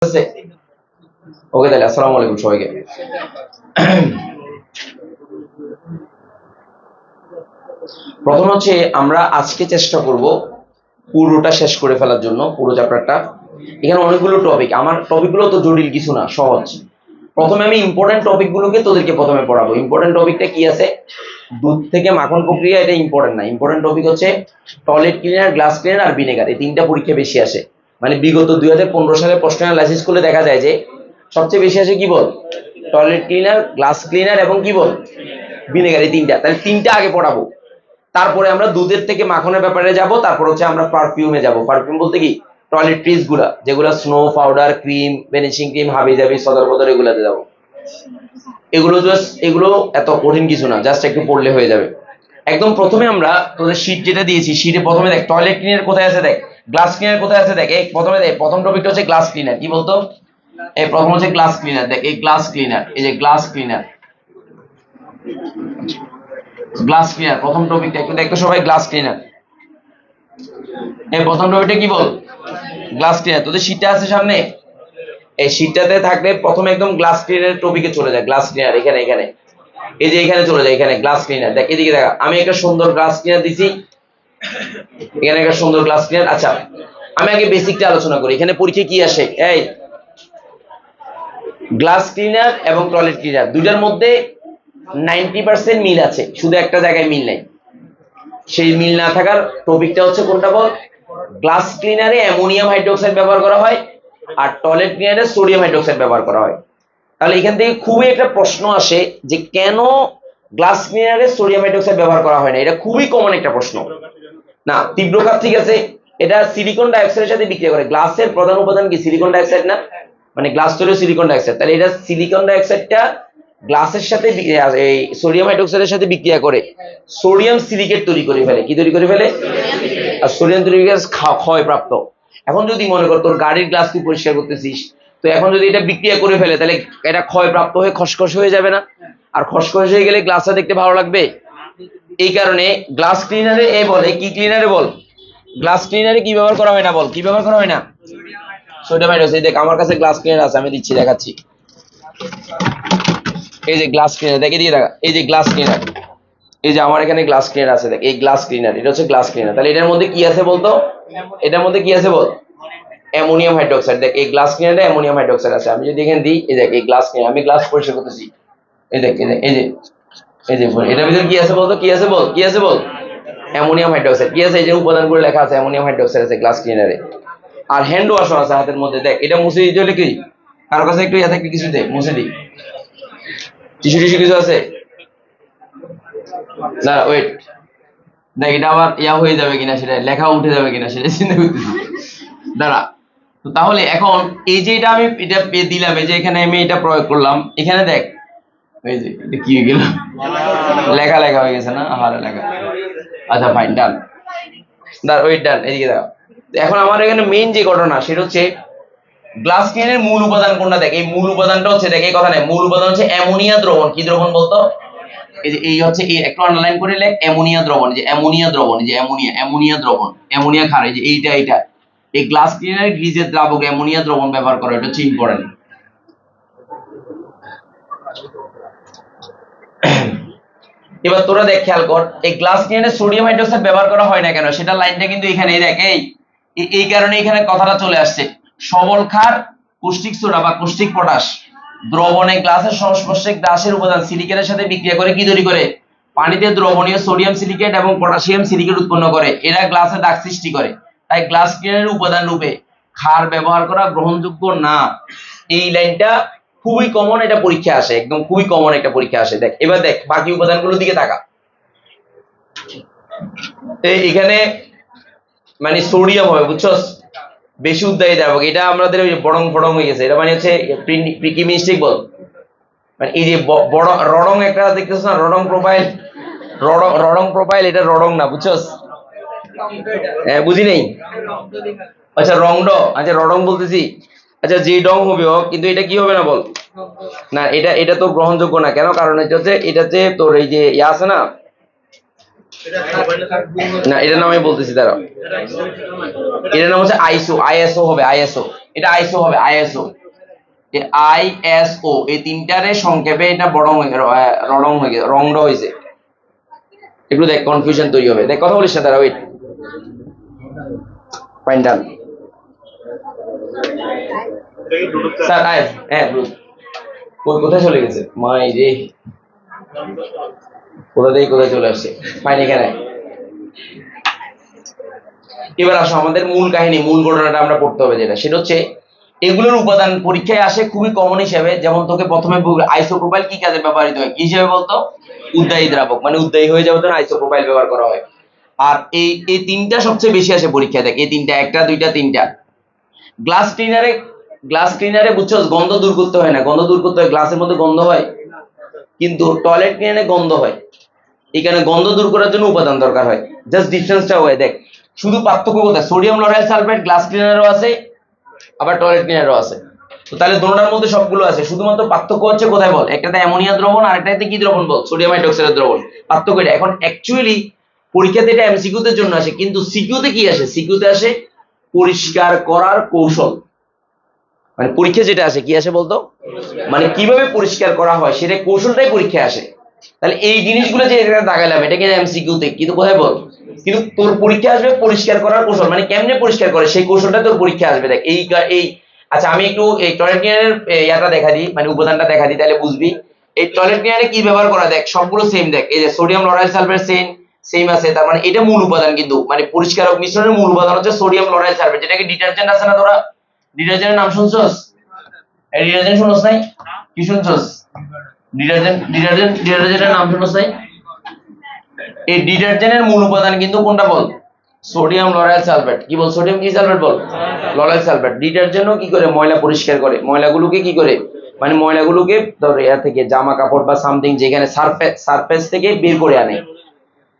আছে ওকে তাহলে আসসালামু আলাইকুম সবাইকে। প্রথম হচ্ছে আমরা আজকে চেষ্টা করব পুরোটা শেষ করে ফেলার জন্য, পুরো চ্যাপ্টারটা। এখানে অনেকগুলো টপিক, আমার টপিকগুলো তো জটিল কিছু না, সহজ। প্রথমে আমি ইম্পর্টেন্ট টপিকগুলোকে তোদেরকে প্রথমে পড়াবো। ইম্পর্টেন্ট টপিকটা কি আছে? দুধ থেকে মাখন প্রক্রিয়া, এটা ইম্পর্টেন্ট না। ইম্পর্টেন্ট টপিক হচ্ছে টয়লেট ক্লিনার, গ্লাস ক্লিনার আর ভিনেগার। এই তিনটা পরীক্ষা বেশি আসে। মানে বিগত 2015 সালে প্রশ্ন অ্যানালাইসিস করলে দেখা যায় যে সবচেয়ে বেশি আসে কি বল, টয়লেট ক্লিনার, গ্লাস ক্লিনার এবং কি বল, ভিনেগার। এই তিনটা, তাহলে তিনটা আগে পড়াবো। তারপরে আমরা দুধের থেকে মাখনের ব্যাপারে যাব। তারপর হচ্ছে আমরা পারফিউমে যাব। পারফিউম বলতে কি, টয়লেট্রিজ গুলা, যেগুলো snow powder, cream, vanishing cream, হাবি জাবি, সদর বদর, এগুলাতে যাবো। এগুলো এত কঠিন কিছু না, জাস্ট একটু পড়লে হয়ে যাবে। একদম প্রথমে আমরা তোদের শীট যেটা দিয়েছি, শীটে প্রথমে দেখ টয়লেট ক্লিনার কোথায় আছে, দেখ গ্লাস ক্লিনার কোথায় আছে, দেখ এই প্রথমে দেখ, প্রথম টপিকটা হচ্ছে গ্লাস ক্লিনার। কি বলতো? এই প্রথম হচ্ছে গ্লাস ক্লিনার। দেখ এই গ্লাস ক্লিনার, এই যে গ্লাস ক্লিনার, গ্লাস ক্লিনার প্রথম টপিকটা একটু দেখতো সবাই। গ্লাস ক্লিনার, এই প্রথম টপিকটা কি বল, গ্লাস ক্লিনার। তোদের শীটটা আছে সামনে, এই শীটটাতে থাকলে প্রথমে একদম গ্লাস ক্লিনার টপিকে চলে যায়। গ্লাস ক্লিনার এখানে, এখানে এই যে এখানে চলে যায়, এখানে গ্লাস ক্লিনার। দেখ এদিকে দেখা, আমি একটা সুন্দর গ্লাস ক্লিনার দিছি, এখানে একটা সুন্দর গ্লাস ক্লিনার। আচ্ছা, আমি আগে বেসিকটা আলোচনা করি। এখানে পরীক্ষা কি আসে, এই গ্লাস ক্লিনার এবং টয়লেট ক্লিনার দুইটার মধ্যে 90% মিল আছে, শুধু একটা জায়গায় মিল নেই। সেই মিল না থাকার টপিকটা হচ্ছে কোনটা বল, গ্লাস ক্লিনারে অ্যামোনিয়াম হাইড্রোক্সাইড ব্যবহার করা হয় আর টয়লেট ক্লিনারে সোডিয়াম হাইড্রোক্সাইড ব্যবহার করা হয়। তাহলে এখান থেকে খুবই একটা প্রশ্ন আসে যে কেন গ্লাস ক্লিনারে সোডিয়াম হাইড্রোক্সাইড ব্যবহার করা হয় না। এটা খুবই কমন একটা প্রশ্ন। না, তীব্রকার ঠিক আছে, এটা সিলিকন ডাইঅক্সাইডের সাথে বিক্রিয়া করে। গ্লাসের প্রধান উপাদান কি, সিলিকন ডাইঅক্সাইড না? মানে গ্লাস তৈরি সিলিকন ডাইঅক্সাইড, তাহলে এটা সিলিকন ডাইঅক্সাইডটা গ্লাসের সাথে এই সোডিয়াম হাইড্রোক্সাইডের সাথে বিক্রিয়া করে সোডিয়াম সিলিকেট তৈরি করে ফেলে। কি তৈরি করে ফেলে? আর সোডিয়াম তৈরি করে ক্ষয় প্রাপ্ত। এখন যদি মনে কর তোর গাড়ির গ্লাস তুই পরিষ্কার করতেছিস, তো এখন যদি এটা বিক্রিয়া করে ফেলে, তাহলে এটা ক্ষয় প্রাপ্ত হয়ে খসখস হয়ে যাবে না? আর খসখস হয়ে গেলে গ্লাসটা দেখতে ভালো লাগবে। এই কারণে গ্লাস ক্লিনারে এ বলে কি, ক্লিনারে বল, গ্লাস ক্লিনারে কি ব্যবহার করা হয় না, বল কি ব্যবহার করা হয় না? Sodium hydroxide. দেখ আমার কাছে গ্লাস ক্লিনার আছে, আমি দিচ্ছি, দেখাচ্ছি। এই যে গ্লাস ক্লিনার, দেখে দিয়ে দেখা, এই যে গ্লাস ক্লিনার, এই যে আমার এখানে গ্লাস ক্লিনার আছে। দেখ এই গ্লাস ক্লিনার, এটা হচ্ছে গ্লাস ক্লিনার। তাহলে এটার মধ্যে কি আছে বলতো, এটার মধ্যে কি আছে বল, অ্যামোনিয়াম হাইড্রোক্সাইড। দেখ এই গ্লাস ক্লিনারে অ্যামোনিয়াম হাইড্রোক্সাইড আছে। আমি যদি এখানে দিই, এই দেখ এই গ্লাস ক্লিনার, আমি গ্লাস পরিষ্কার করতেছি, এই দেখ, এই যে এই যে এটার ভিতরে কি আছে বলতো, কি আছে বল, কি আছে বল, অ্যামোনিয়াম হাইড্রোক্সাইড। কি আছে? এই যে উপাদানগুলো লেখা আছে, অ্যামোনিয়াম হাইড্রোক্সাইড আছে গ্লাস ক্লিনারে। আর হ্যান্ড ওয়াশও আছে হাতের মধ্যে। দেখ এটা মুছে দিতে হলে কি, কারো কাছে একটু ইয়া থাকলে কিছু দে, মুছে দিই। টিস্যু টিস্যু কিছু আছে না? ওয়েট, দেখ এটা আবার ইয়া হয়ে যাবে কিনা, সেটা লেখা উঠে যাবে কিনা সেটা চিন্তা করতেছি। দাঁড়া। তো তাহলে এখন এই যে এটা আমি এটা দিলাম, এই যে এখানে আমি এটা প্রয়োগ করলাম, এখানে দেখ এই যে এটা কি হয়ে গেল, লেখা লেখা হয়ে গেছে না? আমার লেখা। আচ্ছা ফাইন, ডান। দাঁড়া, ওয়েট, ডান। এদিকে দাও। এখন আমার এখানে মেইন যে ঘটনা সেটা হচ্ছে গ্লাস ক্লিনের মূল উপাদান কোনটা। দেখ এই মূল উপাদানটা হচ্ছে, দেখ এই কথা নেই, মূল উপাদান হচ্ছে অ্যামোনিয়া দ্রবণ। কি দ্রবণ বলতো? এই যে এই হচ্ছে এই একটু আন্ডারলাইন করে লেখ, অ্যামোনিয়া দ্রবণ। যে অ্যামোনিয়া দ্রবণ, যে অ্যামোনিয়া দ্রবণ, অ্যামোনিয়া ক্ষার, এই যে এইটা এই গ্লাস ক্লিনারে গ্রিজের দ্রাবক অ্যামোনিয়া দ্রবণ ব্যবহার করা, এটা হচ্ছে ইম্পর্টেন্ট। এবার তোরা দেখ, খেয়াল কর, এই গ্লাস ক্লিনারে সোডিয়াম হাইড্রোক্সাইড ব্যবহার করা হয় না কেন, সেটা লাইনটা কিন্তু এখানে দেখ, এই কারণে এখানে কথাটা চলে আসছে। সবল ক্ষার, কৌষ্টিক সোডা বা কৌষ্টিক পটাশ দ্রবণে গ্লাসের সংস্পর্শে গ্লাসের উপাদান সিলিকেটের সাথে বিক্রিয়া করে কি তৈরি করে, পানিতে দ্রবণীয় সোডিয়াম সিলিকেট এবং পটাশিয়াম সিলিকেট উৎপন্ন করে। এরা গ্লাসে দাগ সৃষ্টি করে। তাই গ্লাস ক্লিনারের উপাদান রূপে ক্ষার ব্যবহার করা গ্রহণযোগ্য না। এই লাইনটা খুবই কমন, এটা পরীক্ষা আসে, একদম খুবই কমন একটা পরীক্ষা আসে। দেখ এবার দেখ বাকি উপাদানগুলোর দিকে তাকা। এখানে মানে সোডিয়াম হবে, বুঝছস, বেশি উদ্দায়ী দ্রাবক। এটা আমাদের ওই বড়ং ফড়ং হয়ে গেছে, এটা মানে হচ্ছে প্রিকি মিস্টেক বল। মানে এই যে বড় রডং একটা দেখতেছ না, রডং প্রোফাইল, রডং প্রোফাইল, এটা রডং না, বুঝছস? হ্যাঁ, বুঝি নেই। আচ্ছা রংড, আচ্ছা রডং বলতেছি। আচ্ছা যে ডং হবে হোক, কিন্তু এটা কি হবে না বল, না এটা তো গ্রহণযোগ্য না। কেন? কারণ এটা হচ্ছে, এটাতে তোর এই যে ইয়া আছে না, না, এটার নাম আমি বলতেছি, দাঁড়াও। এটার নাম হচ্ছে আইএসও। আইএসও হবে, আইএসও। এটা আইএসও হবে, আইএসও। আইএসও এই তিনটারে সংক্ষেপে এটা বড় রং হয়ে গেছে, রংটা হয়েছে। একটু দেখ, কনফিউশন তৈরি হবে। দেখ, কথা বলিস না, দাঁড়া, ওয়েট। ফাইন, ডান। স্যার আয়, হ্যাঁ, কোথায় চলে গেছে মাই রে, কোথা থেকে কোথায় চলে আসছে। ফাইন, এখানে। এবার আসো আমাদের মূল কাহিনী, মূল ঘটনাটা আমরা পড়তে হবে, যেটা সেটা হচ্ছে এগুলোর উপাদান পরীক্ষায় আসে খুবই কমন হিসেবে। যেমন তোকে প্রথমে আইসোপ্রোপাইল কি কাজে ব্যবহৃত হয়, কি হিসেবে বলতো? উদ্বায়ী দ্রাবক, মানে উদ্বায়ী হয়ে যাওয়ার জন্য আইসোপ্রোপাইল ব্যবহার করা হয়। আর এই তিনটা সবচেয়ে বেশি আসে পরীক্ষায়। দেখ, এই তিনটা, একটা দুইটা তিনটা। গ্লাস ক্লিনারে বুঝছো, গন্ধ দূর করতে হয় না, গন্ধ দূর করতে হয়, গ্লাসের মধ্যে গন্ধ হয়, কিন্তু টয়লেট ক্লিনারে গন্ধ হয়। এখানে গন্ধ দূর করার জন্য উপাদান দরকার হয়। জাস্ট ডিফারেন্সটা হয়। দেখ, শুধু পার্থক্য কোথায়, সোডিয়াম লরাইল সালফেট গ্লাস ক্লিনারও আছে, আবার টয়লেট ক্লিনারও আছে। তো তাহলে দুটোটার মধ্যে সবগুলো আছে, শুধুমাত্র পার্থক্য হচ্ছে কোথায় বল, একটাতে অ্যামোনিয়া দ্রবণ আর একটাতে কি দ্রবণ বল, সোডিয়াম হাইড্রোক্সাইডের দ্রবণ। পার্থক্য এটা। এখন অ্যাকচুয়ালি পরীক্ষাতে এটা এমসিকিউ তে জন্য আসে, কিন্তু সিকিউতে কি আসে, সিকিউতে আসে পরিষ্কার করার কৌশল। মানে পরীক্ষা যেটা আসে কি আসে বলতো, মানে কিভাবে পরিষ্কার করা হয় সেটা কৌশলটাই পরীক্ষায় আসে। তাহলে এই জিনিসগুলো যে এখানে দাগালাম, এটা কিন্তু এমসিকিউ তে, কিন্তু কোথায় বল, কিন্তু তোর পরীক্ষা আসবে পরিষ্কার করার কৌশল, মানে কেমনে পরিষ্কার করে সেই কৌশলটা তোর পরীক্ষা আসবে। দেখ, এই আচ্ছা, আমি একটু এই টয়লেট ক্লিনারের ইয়াটা দেখা দিই, মানে উপাদানটা দেখা দিই, তাহলে বুঝবি এই টয়লেট ক্লিনারে কি ব্যবহার করা। দেখ, সবগুলো সেম। দেখ, এই যে সোডিয়াম লরাইল সালফেট সেম আছে, তার মানে এটা মূল উপাদান, কিন্তু মানে পরিষ্কারক মিশ্রণের মূল উপাদান হচ্ছে সোডিয়াম লরাইল সালফেট, যেটাকে ডিটারজেন্ট আছে না, তোরা ডিটারজেন্টের নাম শুনছস? এই ডিটারজেন্ট শুনছ নাই? কি শুনছস? ডিটারজেন্টের নাম শুনছ নাই? এই ডিটারজেন্টের মূল উপাদান কিন্তু কোনটা বল, সোডিয়াম লরাইল সালফেট। কি বল, সোডিয়াম কি সালফেট বল, লরাইল সালফেট। ডিটারজেন্টও কি করে, ময়লা পরিষ্কার করে, ময়লাগুলোকে কি করে, মানে ময়লাগুলোকে ধর এর থেকে জামা কাপড় বা সামথিং যেখানে সারফেস থেকে বের করে আনে।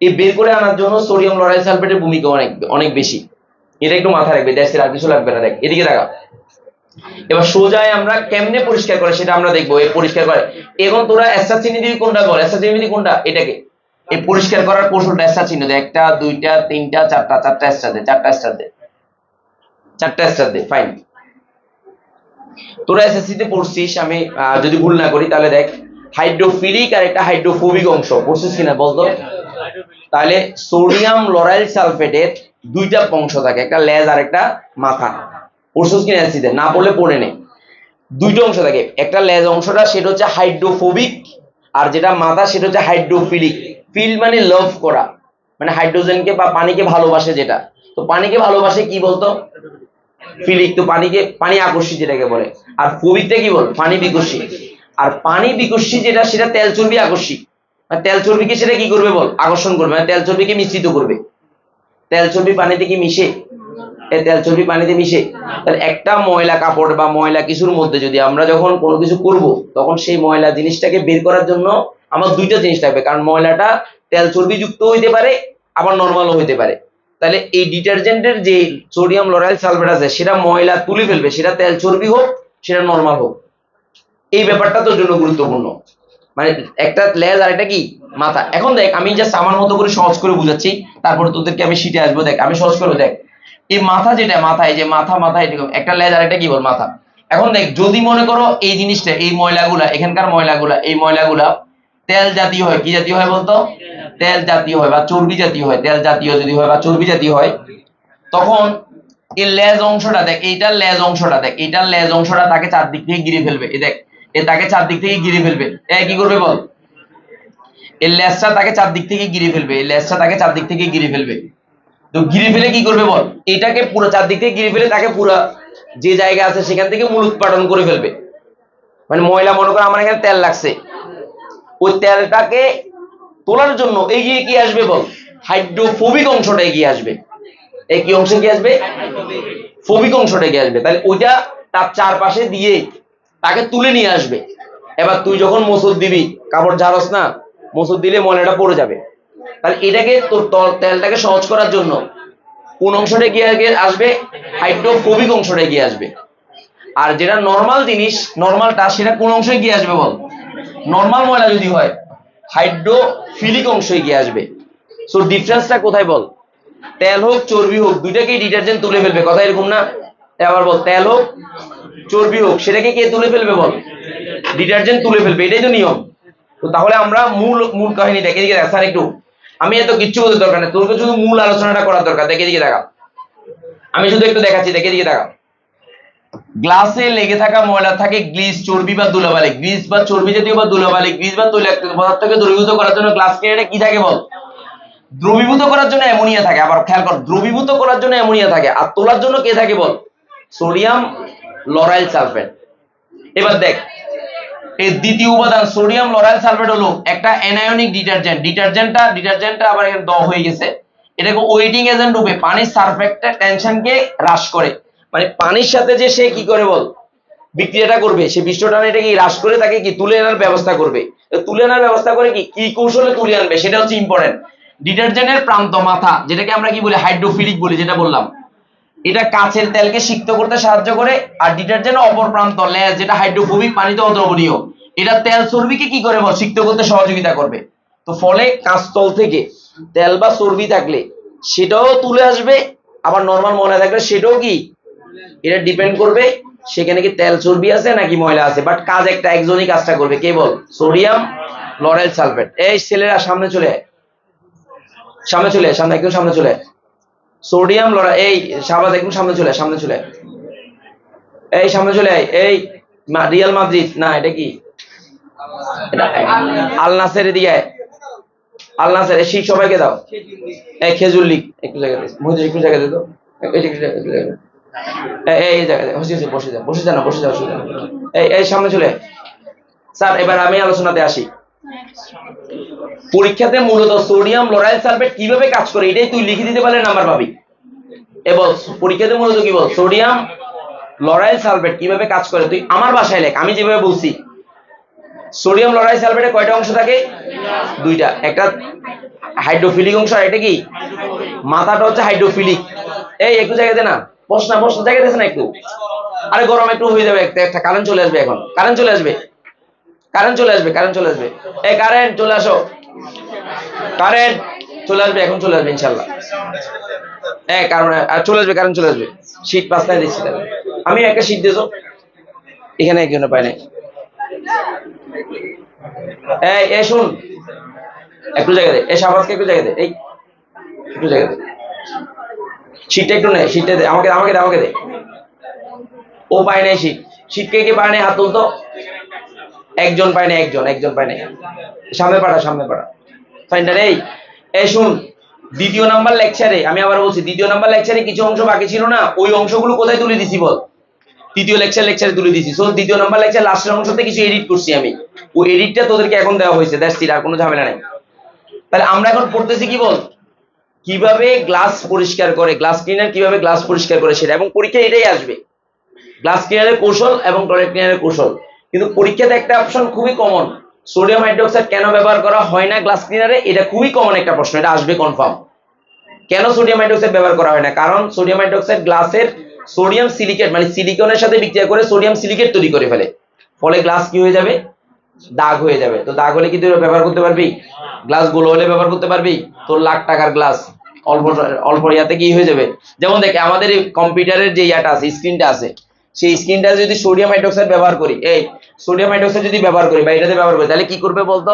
এই বের করে আনার জন্য সোডিয়াম লরাইল সালফেটের ভূমিকা অনেক অনেক বেশি। এটা একটু মাথায় রাখবে, দেশের আর কিছু লাগবে না। দেখ, এদিকে দেখা। এবার সোজায় আমরা কেমনে পরিষ্কার করে সেটা আমরা দেখবো। এই পরিষ্কার করে, এখন তোরা এসা চিহ্ন দিবি কোনটা বল, এসা চিহ্ন দিবি কোনটা, এটাকে। এই পরিষ্কার করার কৌশলটা এসা চিহ্ন দে, একটা দুইটা তিনটা চারটা, চারটা স্টার দে, চারটা স্টার দে, চারটা স্টার দে। ফাইন, তোরা এসএসসি তে পড়ছিস, আমি যদি ভুল না করি তাহলে দেখ, হাইড্রোফিলিক আর একটা হাইড্রোফোবিক অংশ পড়ছিস কিনা বলতো। তাহলে সোডিয়াম লরাইল সালফেটের দুইটা অংশ থাকে, একটা লেজ আর একটা মাথা। পড়ছিস কিনা এসএসসি তে, না পড়লে পড়ে নে। দুইটা অংশ থাকে, একটা লেজ অংশটা সেটা হচ্ছে হাইড্রোফোবিক, আর যেটা মাথা সেটা হচ্ছে হাইড্রোফিলিক। ফিল মানে লাভ করা, মানে হাইড্রোজেনকে বা পানিকে ভালোবাসে যেটা। তো পানিকে ভালোবাসে কি বলতো, ফিলিক। তো পানি আকর্ষী যেটাকে বলে। আর ফোবিকটা কি বল, পানি বিকর্ষী। আর পানি বিকর্ষী যেটা, সেটা তেল চর্বি আকর্ষী। তেল চর্বিকে সেটা কি করবে বল, আকর্ষণ করবে, মানে তেল চর্বিকে মিশ্রিত করবে। তেল চর্বি পানিতে কি মিশে, তেল চর্বি পানিতে মিশে। তাহলে একটা ময়লা কাপড় বা ময়লা কিছুর মধ্যে যদি আমরা যখন কোনো কিছু করব, তখন সেই ময়লা জিনিসটাকে বের করার জন্য আমার দুইটা জিনিস লাগবে, কারণ ময়লাটা তেল চর্বি যুক্ত হইতে পারে, আবার নর্মালও হইতে পারে। তাহলে এই ডিটারজেন্টের যে সোডিয়াম লরাইল সালফেট আছে, সেটা ময়লা তুলে ফেলবে, সেটা তেল চর্বি হোক সেটা নর্মাল হোক। এই ব্যাপারটা তোর জন্য গুরুত্বপূর্ণ। মানে একটা লেজ আর একটা কি মাথা। এখন দেখ, আমি জাস্ট আমার মতো করে সহজ করে বুঝাচ্ছি, তারপরে তোদেরকে আমি শিটে আসবো। দেখ, আমি সহজ করে, দেখ এই মাথা যেটা, মাথায় যে মাথা এরকম একটা লেজ আর একটা কি বল, মাথা। এখন দেখ, যদি মনে করো এই জিনিসটা, এই ময়লাগুলা, এখানকার ময়লাগুলা, এই ময়লাগুলা তেল জাতীয় হয়, কি জাতীয় হয় বলতো, তেল জাতীয় হয় বা চর্বি জাতীয় হয়। তেল জাতীয় যদি হয় বা চর্বি জাতীয় হয়, তখন এই লেজ অংশটা দেখ, এইটার লেজ অংশটা দেখ, এইটার লেজ অংশটা তাকে চারদিক থেকে ঘিরে ফেলবে। এই দেখ, এ তাকে চারদিক থেকে ঘিরে ফেলবে। কি করবে বল, এই লেজটা তাকে চারদিক থেকে ঘিরে ফেলবে, এই লেজটা তাকে চারদিক থেকে ঘিরে ফেলবে। তো ঘিরে ফেলে কি করবে বল, এটাকে পুরো চারদিক থেকে ঘিরে ফেলে তাকে পুরো যে জায়গা আছে সেখান থেকে মূল উৎপাদন করে ফেলবে। মানে ময়লা, মনে করো আমার এখানে তেল লাগছে, ওই তেলটাকে তোলার জন্য এগিয়ে কি আসবে বল, হাইড্রোফোবিক অংশটা এগিয়ে আসবে। এই কি অংশ এগিয়ে আসবে, ফোবিক অংশটা এগিয়ে আসবে। তাহলে ওইটা তার চারপাশে দিয়ে তাকে তুলে নিয়ে আসবে। এবার তুই যখন মোসুর দিবি, কাপড় ঝাড়স না, মোসুর দিলে ময়লাটা পড়ে যাবে। তাহলে এটাকে তোর তেলটাকে সহজ করার জন্য কোন অংশটা এগিয়ে আসবে, হাইড্রোফোবিক অংশটা এগিয়ে আসবে। আর যেটা নর্মাল জিনিস, নর্মালটা, সেটা কোন অংশে এগিয়ে আসবে বল, নর্মাল ময়লা যদি হয় হাইড্রোফিলিক অংশ এগিয়ে আসবে। সো ডিফারেন্সটা কোথায় বল? তেল হোক চর্বি হোক দুইটাকেই ডিটারজেন্ট তুলে ফেলবে, কথা এরকম না? আবার বল, তেল হোক চর্বি হোক সেটাকে কে তুলে ফেলবে বল? ডিটারজেন্ট তুলে ফেলবে, এটাই তো নিয়ম। তো তাহলে আমরা মূল মূল কাহিনী দেখে দিকে দেখ স্যার একটু, আমি এত কিচ্ছু বলতে দরকার নেই, তোকে শুধু মূল আলোচনাটা করার দরকার। দেখে দিকে দেখা, আমি শুধু একটু দেখাচ্ছি, দেখে দিকে দেখা। গ্লাসে লেগে থাকা ময়লা থাকে গ্লিস, চর্বি বা ধুলাবালি। গ্লিস বা চর্বি জাতীয় বা ধুলাবালি, গ্লিস বা তৈলাক্ত পদার্থকে দ্রবীভূত করার জন্য গ্লাস ক্লিনারে কি থাকে বল? দ্রবীভূত করার জন্য অ্যামোনিয়া থাকে। আবার খেয়াল কর, দ্রবীভূত করার জন্য অ্যামোনিয়া থাকে, আর তোলার জন্য কে থাকে বল? Sodium lauryl sulphate. এবার দেখ, এই দ্বিতীয় উপাদান সোডিয়াম লরাইল সালফেট হলো একটা অ্যানায়নিক ডিটারজেন্ট। ডিটারজেন্টটা আবার এখানে দ হয়ে গেছে, এটাকে ওয়েটিং এজেন্ট রূপে পানির সারফেক্টের টেনশনকে হ্রাস করে। মানে পানির সাথে যে সে কি করে বল, বিক্রিয়াটা করবে, সে বিশ্বটা এটাকে হ্রাস করে তাকে কি তুলে আনার ব্যবস্থা করবে। তুলে আনার ব্যবস্থা করে কি কি কৌশলে তুলে আনবে সেটা হচ্ছে ইম্পর্টেন্ট। ডিটারজেন্টের প্রান্ত মাথা, যেটাকে আমরা কি বলি হাইড্রোফিলিক বলি, যেটা বললাম, এটা কাচের তেলকে সিক্ত করতে সাহায্য করে। আর ডিটারজেন্টের অপর প্রান্ত লেজ, যেটা হাইড্রোফোবিক, পানিতে অদ্রবণীয়, এটা তেল চর্বিকে কি করে বল? সিক্ত করতে সহযোগিতা করবে। তো ফলে কাঁচতল থেকে তেল বা চর্বি থাকলে সেটাও তুলে আসবে, আবার নরমাল ময়লা থাকলে সেটাও কি, এটা ডিপেন্ড করবে সেখানে কি তেল চর্বি আছে নাকি ময়লা আছে। বাট কাজ একটা, একজনই কাজটা করবে, কে বল? Sodium lauryl sulphate. এই ছেলেরা সামনে চলে আয়, সামনে চলে আয়, সামনে একদম সামনে চলে আয়। সোডিয়াম লরাইল, এই শাহবাজ একদম সামনে চলে আয়, সামনে চলে আয়, এই সামনে চলে আয়। এই রিয়াল মাদ্রিদ না, এটা কি আল নাসের, এদিকে আয়। আল নাসের শিখ সবাইকে দাও। এই খেজুর লিগ একটু জায়গা দে, মহিদুর একটু জায়গা দে তো, এই জায়গা দে, বসে যা, বসে যা না, বসে যা, বসে যা। এই সামনে চলে আয়। স্যার এবার আমি আলোচনাতে আসি। পরীক্ষাতে মূলত সোডিয়াম লরাইল সালফেট কিভাবে কাজ করে এটাই তুই লিখে দিতে পারলে নাম্বার পাবি। এবং পরীক্ষাতে মূলত কি বল, সোডিয়াম লরাইল সালফেট কিভাবে কাজ করে তুই আমার ভাষায় লেখ, আমি যেভাবে বলছি। সোডিয়াম লরাইল সালফেটে কয়টা অংশ থাকে? দুইটা, একটা হাইড্রোফিলিক অংশ আর এটা কি মাথাটা হচ্ছে হাইড্রোফিলিক। এই একটু জায়গা দে না, বস না, বস, জায়গা দিস না একটু। আরে গরম একটু হয়ে যাবে, একটা কারেন্ট চলে আসবে, এখন কারেন্ট চলে আসবে, কারেন্ট চলে আসবে, কারেন্ট চলে আসবে। এই কারেন্ট চলে আসো, কারেন্ট চলে আসবে, এখন চলে আসবে ইনশাল্লাহ। কারণ চলে আসবে, কারেন্ট চলে আসবে। শীত পাঁচটায় দিচ্ছি, তাহলে আমি একটা শীত দিয়েছো এখানে, একজনে পায় নাই। এই শুন, একটু জায়গা দে, এই শাহবাজকে একটু জায়গা দে, এই একটু জায়গা দে, শীতটা একটু নে, শীতটা দে আমাকে, আমাকে দে, আমাকে দে। ও পায় নাই শীত, শীতকে কে পায় নাই হাত তুলতো, একজন পায় নাই, একজন পায় নাই। সামনে পাঠা, সামনে পাঠা ফাইন্ডার। এই শুন, দ্বিতীয় নাম্বার লেকচারে আমি আবার বলছি, দ্বিতীয় নাম্বার লেকচারে কিছু অংশ বাকি ছিল না, ওই অংশগুলো কোথায় তুলে দিছি বল? তৃতীয় লেকচারে তুলে দিছি। সো দ্বিতীয় নাম্বার লেকচার লাস্টের অংশতে কিছু এডিট করছি আমি, ওই এডিটটা তোদেরকে এখন দেওয়া হয়েছে, দ্যাটস ইট, আর কোনো ঝামেলা নাই। তাহলে আমরা এখন পড়তেছি কি বল, কিভাবে গ্লাস পরিষ্কার করে, গ্লাস ক্লিনার কিভাবে গ্লাস পরিষ্কার করে সেটা, এবং পরীক্ষা এটাই আসবে, গ্লাস ক্লিনারের কৌশল এবং টয়লেট ক্লিনারের কৌশল। কিন্তু পরীক্ষাতে একটা অপশন খুবই কমন, সোডিয়াম হাইড্রোক্সাইড কেন ব্যবহার করা হয় না গ্লাস ক্লিনারে, এটা খুবই কমন একটা প্রশ্ন, এটা আসবে কনফার্ম। কেন সোডিয়াম হাইড্রোক্সাইড ব্যবহার করা হয় না? কারণ সোডিয়াম হাইড্রোক্সাইড গ্লাসের সোডিয়াম সিলিকেট মানে সিলিকনের সাথে বিক্রিয়া করে সোডিয়াম সিলিকেট তৈরি করে ফেলে, ফলে গ্লাস কি হয়ে যাবে, দাগ হয়ে যাবে। তো দাগ হলে কি তুই ব্যবহার করতে পারবি? গ্লাস গুলো হলে ব্যবহার করতে পারবি? তোর লাখ টাকার গ্লাস অল্প অল্প ইয়াতে কি হয়ে যাবে। যেমন দেখ, আমাদের এই কম্পিউটারের যে ইয়াটা আছে, স্ক্রিনটা আছে, সেই স্ক্রিনটা যদি সোডিয়াম হাইড্রোক্সাইড ব্যবহার করি, এই সোডিয়াম হাইড্রোক্সাইড যদি ব্যবহার করি বা এটাতে ব্যবহার করি, তাহলে কি করবে বলতো,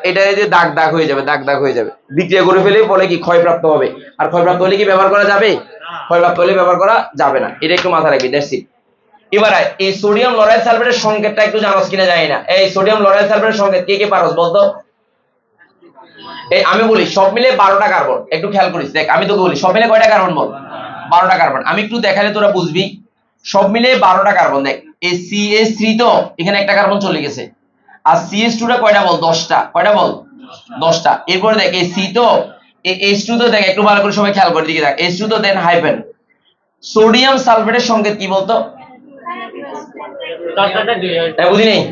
এটা যে দাগ হয়ে যাবে, দাগ হয়ে যাবে, বিক্রিয়া করে ফেলে, ফলে কি ক্ষয়প্রাপ্ত হবে। আর ক্ষয়প্রাপ্ত হলে কি ব্যবহার করা যাবে? ক্ষয়প্রাপ্ত হলে ব্যবহার করা যাবে না, এটা একটু মাথায় রাখবি, দ্যাটস ইট। এবার এই সোডিয়াম লরাইল সালফেটের সংকেতটা একটু জানোস কিনা জানি না। এই সোডিয়াম লরাইল সালফেটের সংকেত কে কে পারোস বলতো? এই আমি বলি সব মিলে 12টা কার্বন, একটু খেয়াল করিস, দেখ আমি তোকে বলি সব মিলে কয়টা কার্বন বল, 12টা কার্বন। আমি একটু দেখালে তোরা বুঝবি, সব মিলে 12টা কার্বন। দেখ এই CH3 তো এখানে একটা কার্বন চলে গেছে, আর CH2 টা কয়টা বল, 10টা, কয়টা বল, 10টা। এরপরে দেখ এই C তো, এই H2 তো, দেখ একটু ভালো করে সবাই খেয়াল করে দিকে দেখ, H2 তো দেন হাইফেন। সোডিয়াম সালফেটের সংকেত কি বলতো? বুঝি নেই,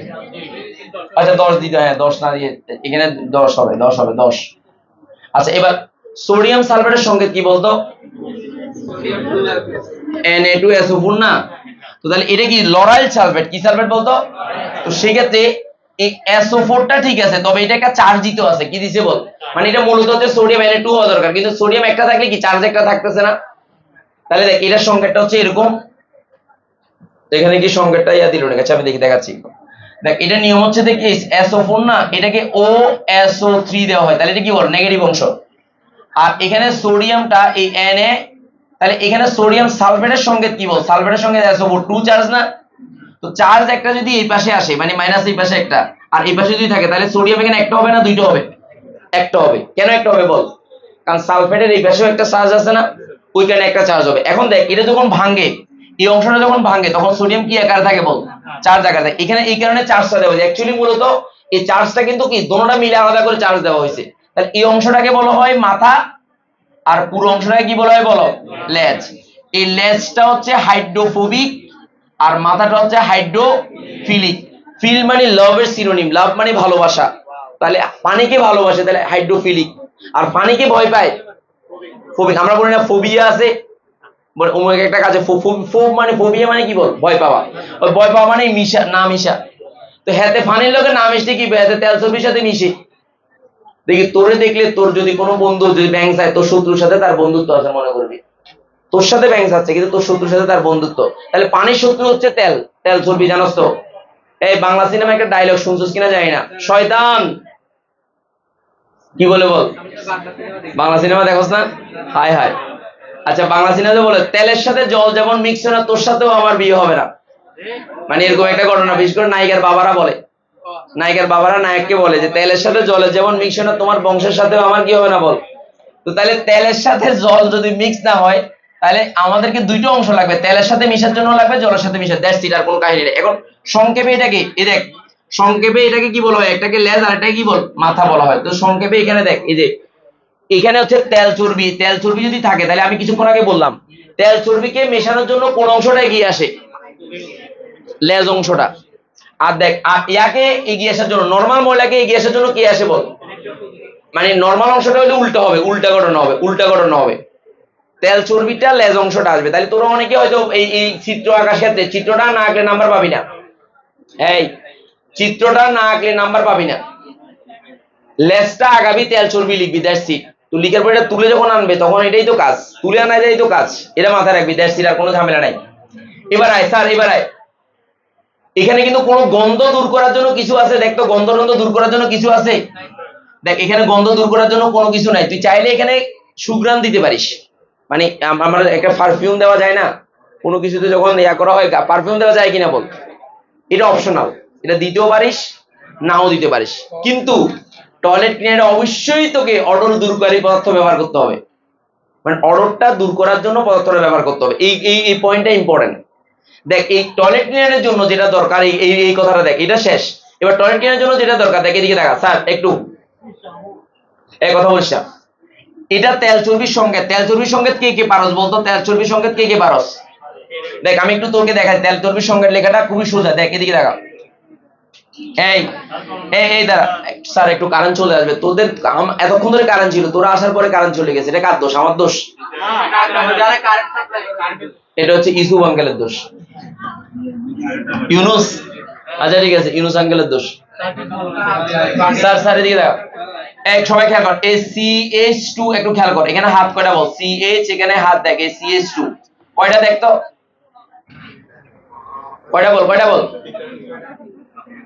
আচ্ছা 10 দিতে, হ্যাঁ 10 না দিয়ে এখানে 10 হবে, 10। আচ্ছা এবার সোডিয়াম সালফেটের সংকেত কি বলতো? Na2SO4 না? তো তাহলে এটা কি লরাইল সালফেট, কি সালফেট বলতো? তো সেই ক্ষেত্রে এই SO4টা ঠিক আছে, তবে এটা একটা চার্জ দিতে আছে, কি দিছে বল, মানে এটা মূলত হচ্ছে সোডিয়াম Na2 হওয়া দরকার, কিন্তু সোডিয়াম একটা থাকলে কি চার্জ একটা থাকতেছে না। তাহলে দেখ এটার সংকেতটা হচ্ছে এরকম, এখানে কি সংকেতটা ইয়া দিল না, আচ্ছা আমি দেখাচ্ছি। দেখ এটা নিয়ম হচ্ছে দেখ SO4 না, এটাকে OSO3 দেওয়া হয়, তাহলে এটা কি বল নেগেটিভ অংশ। আর এখানে সোডিয়ামটা এই Na, তাহলে এখানে সোডিয়াম সালফেটের সংকেত কি বল, সালফেটের সংকেত SO4 2 চার্জ না। তো চার্জ একটা যদি এই পাশে আসে, মানে মাইনাস এই পাশে একটা আর এই পাশে যদি থাকে, তাহলে সোডিয়াম এখানে একটা হবে না দুইটা হবে? একটা হবে। কেন একটা হবে বল, কারণ সালফেটের এই পাশেও একটা চার্জ আছে না, ওইখানে একটা চার্জ হবে। এখন দেখ এটা যখন ভাঙে, এই অংশটা যখন ভাঙে তখন সোডিয়াম কি আকারে থাকে বল, চার্জ আকারে থাকে। এখানে এই কারণে চার্জটা দেওয়া হয়েছে, অ্যাকচুয়ালি মূলত এই চার্জটা কিন্তু কি দোনোটা মিলে আলাদা করে চার্জ দেওয়া হয়েছে। তাহলে এই অংশটাকে বলা হয় মাথা, আর পুরো অংশটাকে কি বলা হয় বলো, লেজ। এই লেজটা হচ্ছে হাইড্রোফোবিক আর মাথাটা হচ্ছে হাইড্রোফিলিক। ফিল মানে লাভের সিনোনিম, লাভ মানে ভালোবাসা, তাহলে পানিকে ভালোবাসে তাহলে হাইড্রোফিলিক, আর পানিকে ভয় পায় ফোবিক। আমরা বলি না ফোবিয়া আছে, অমুক একটা কাজে মানে ফোবিয়া মানে কি বল, ভয় পাওয়া। ওই ভয় পাওয়া মানে মিশা, না মিশা। তো হাতে পানির লোকে না মিশতে কি হাতে তেল চর্বির সাথে মিশে। দেখি তোরে দেখলে তোর যদি কোনো বন্ধু যদি ব্যাংক চায়, তোর শত্রুর সাথে তার বন্ধুত্ব আছে মনে করবি, তোর সাথে ব্যাংক আছে কিন্তু তোর শত্রুর সাথে তার বন্ধুত্ব। তাহলে পানির শত্রু হচ্ছে তেল, তেল চর্বি, জানোস তো? এই বাংলা সিনেমা একটা ডায়লগ শুনছিস কিনা জানি না, শয়তান কি বলে বল, বাংলা সিনেমা দেখোস না? হায় হায়। আচ্ছা বাংলা সিনেমাতে বলে তেলের সাথে জল যেমন মিক্স হয় না, তোর সাথেও আমার বিয়ে হবে না, মানে এরকম একটা ঘটনা। বিশেষ করে নায়িকার বাবারা বলে, নায়িকার বাবারা নায়ককে বলে যে তেলের সাথে জলের যেমন মিক্স হয় না, তোমার বংশের সাথেও আমার কি হবে না বল। তো তাহলে তেলের সাথে জল যদি মিক্স না হয়, তাহলে আমাদেরকে দুইটা অংশ লাগবে, তেলের সাথে মিশার জন্য লাগবে, জলের সাথে মিশার, দ্যাটস ইট, আর কোনো কাহিনী নেই। এখন সংক্ষেপে এটাকে এই দেখ, সংক্ষেপে এটাকে কি বলা হয়, একটাকে লেজ আর একটাকে কি বল, মাথা বলা হয়। তো সংক্ষেপে এখানে দেখ, এই যে এখানে হচ্ছে তেল চর্বি, তেল চর্বি যদি থাকে তাহলে আমি কিছুক্ষণ আগে বললাম তেল চর্বিকে মেশানোর জন্য কোন অংশটা এগিয়ে আসে, লেজ অংশটা। আর দেখ ইয়াকে এগিয়ে আসার জন্য, নর্মাল ময়লাকে এগিয়ে আসার জন্য কি আসে বল, মানে নর্মাল অংশটা হলে উল্টো হবে, উল্টা ঘটনা হবে, উল্টা ঘটনা হবে, তেল চর্বিটা লেজ অংশটা আসবে। তাহলে তোরা অনেকে হয়তো এই চিত্র আঁকার ক্ষেত্রে চিত্রটা না আঁকলে নাম্বার পাবি না, এই চিত্রটা না আঁকলে নাম্বার পাবি না, লেজটা আগাবি, তেল চর্বি লিখবি, দ্যাটস ইট। তুই লিখার পরে তুলে যখন আনবে তখন এটাই তো কাজ, তুলে আনা এটাই তো কাজ, এটা মাথায় রাখবি, দ্যাটস ইট, আর কোনো ঝামেলা নাই। এবার আয় স্যার, এবার আয়, এখানে কিন্তু কোনো গন্ধ দূর করার জন্য কিছু আছে, দেখ তো গন্ধ টন্ধ দূর করার জন্য কিছু আছে, দেখ এখানে গন্ধ দূর করার জন্য কোনো কিছু নাই। তুই চাইলে এখানে সুঘ্রাণ দিতে পারিস, মানে আমরা একটা পারফিউম দেওয়া যায় না, কোনো কিছুতে যখন ইয়া করা হয় পারফিউম দেওয়া যায় কিনা বল, এটা অপশনাল, এটা দিতেও পারিস নাও দিতে পারিস, কিন্তু টয়লেট ক্লিনারে অবশ্যই তোকে অডর দূরকারী পদার্থ ব্যবহার করতে হবে, মানে অডরটা দূর করার জন্য পদার্থটা ব্যবহার করতে হবে। এই এই এই পয়েন্টটা ইম্পর্টেন্ট। দেখ এই টয়লেট ক্লিনারের জন্য যেটা দরকার, এই এই কথাটা দেখ, এটা শেষ। এবার টয়লেট ক্লিনারের জন্য যেটা দরকার, দেখ এদিকে দেখা স্যার একটু এই কথা বলছিস, এটা তেল চর্বির সংকেত, তেল চর্বির সংকেত কে কে পারস বলতো, তেল চর্বির সংকেত কে কে পারস? দেখ আমি একটু তোকে দেখাই, তেল চর্বির সংকেত লেখাটা খুবই সোজা, দেখ এদিকে দেখা, এই এই এই দাঁড়া স্যার, একটু কারেন্ট চলে আসবে, তোদের এতক্ষণ ধরে কারেন্ট ছিল, তোরা আসার পরে কারেন্ট চলে গেছে, এটা কার দোষ, আমার দোষ? এটা হচ্ছে ইসুফ আঙ্কেলের দোষ, ইউনুস, আচ্ছা ঠিক আছে, ইউনুস আঙ্কেলের দোষ। স্যার স্যার এদিকে দেখো, এক সবাই খেয়াল কর, এই CH2 একটু খেয়াল কর, এখানে হাত কয়টা বল, CH এখানে হাত দেখ, এই CH2 কয়টা দেখ তো, কয়টা বল, কয়টা বল,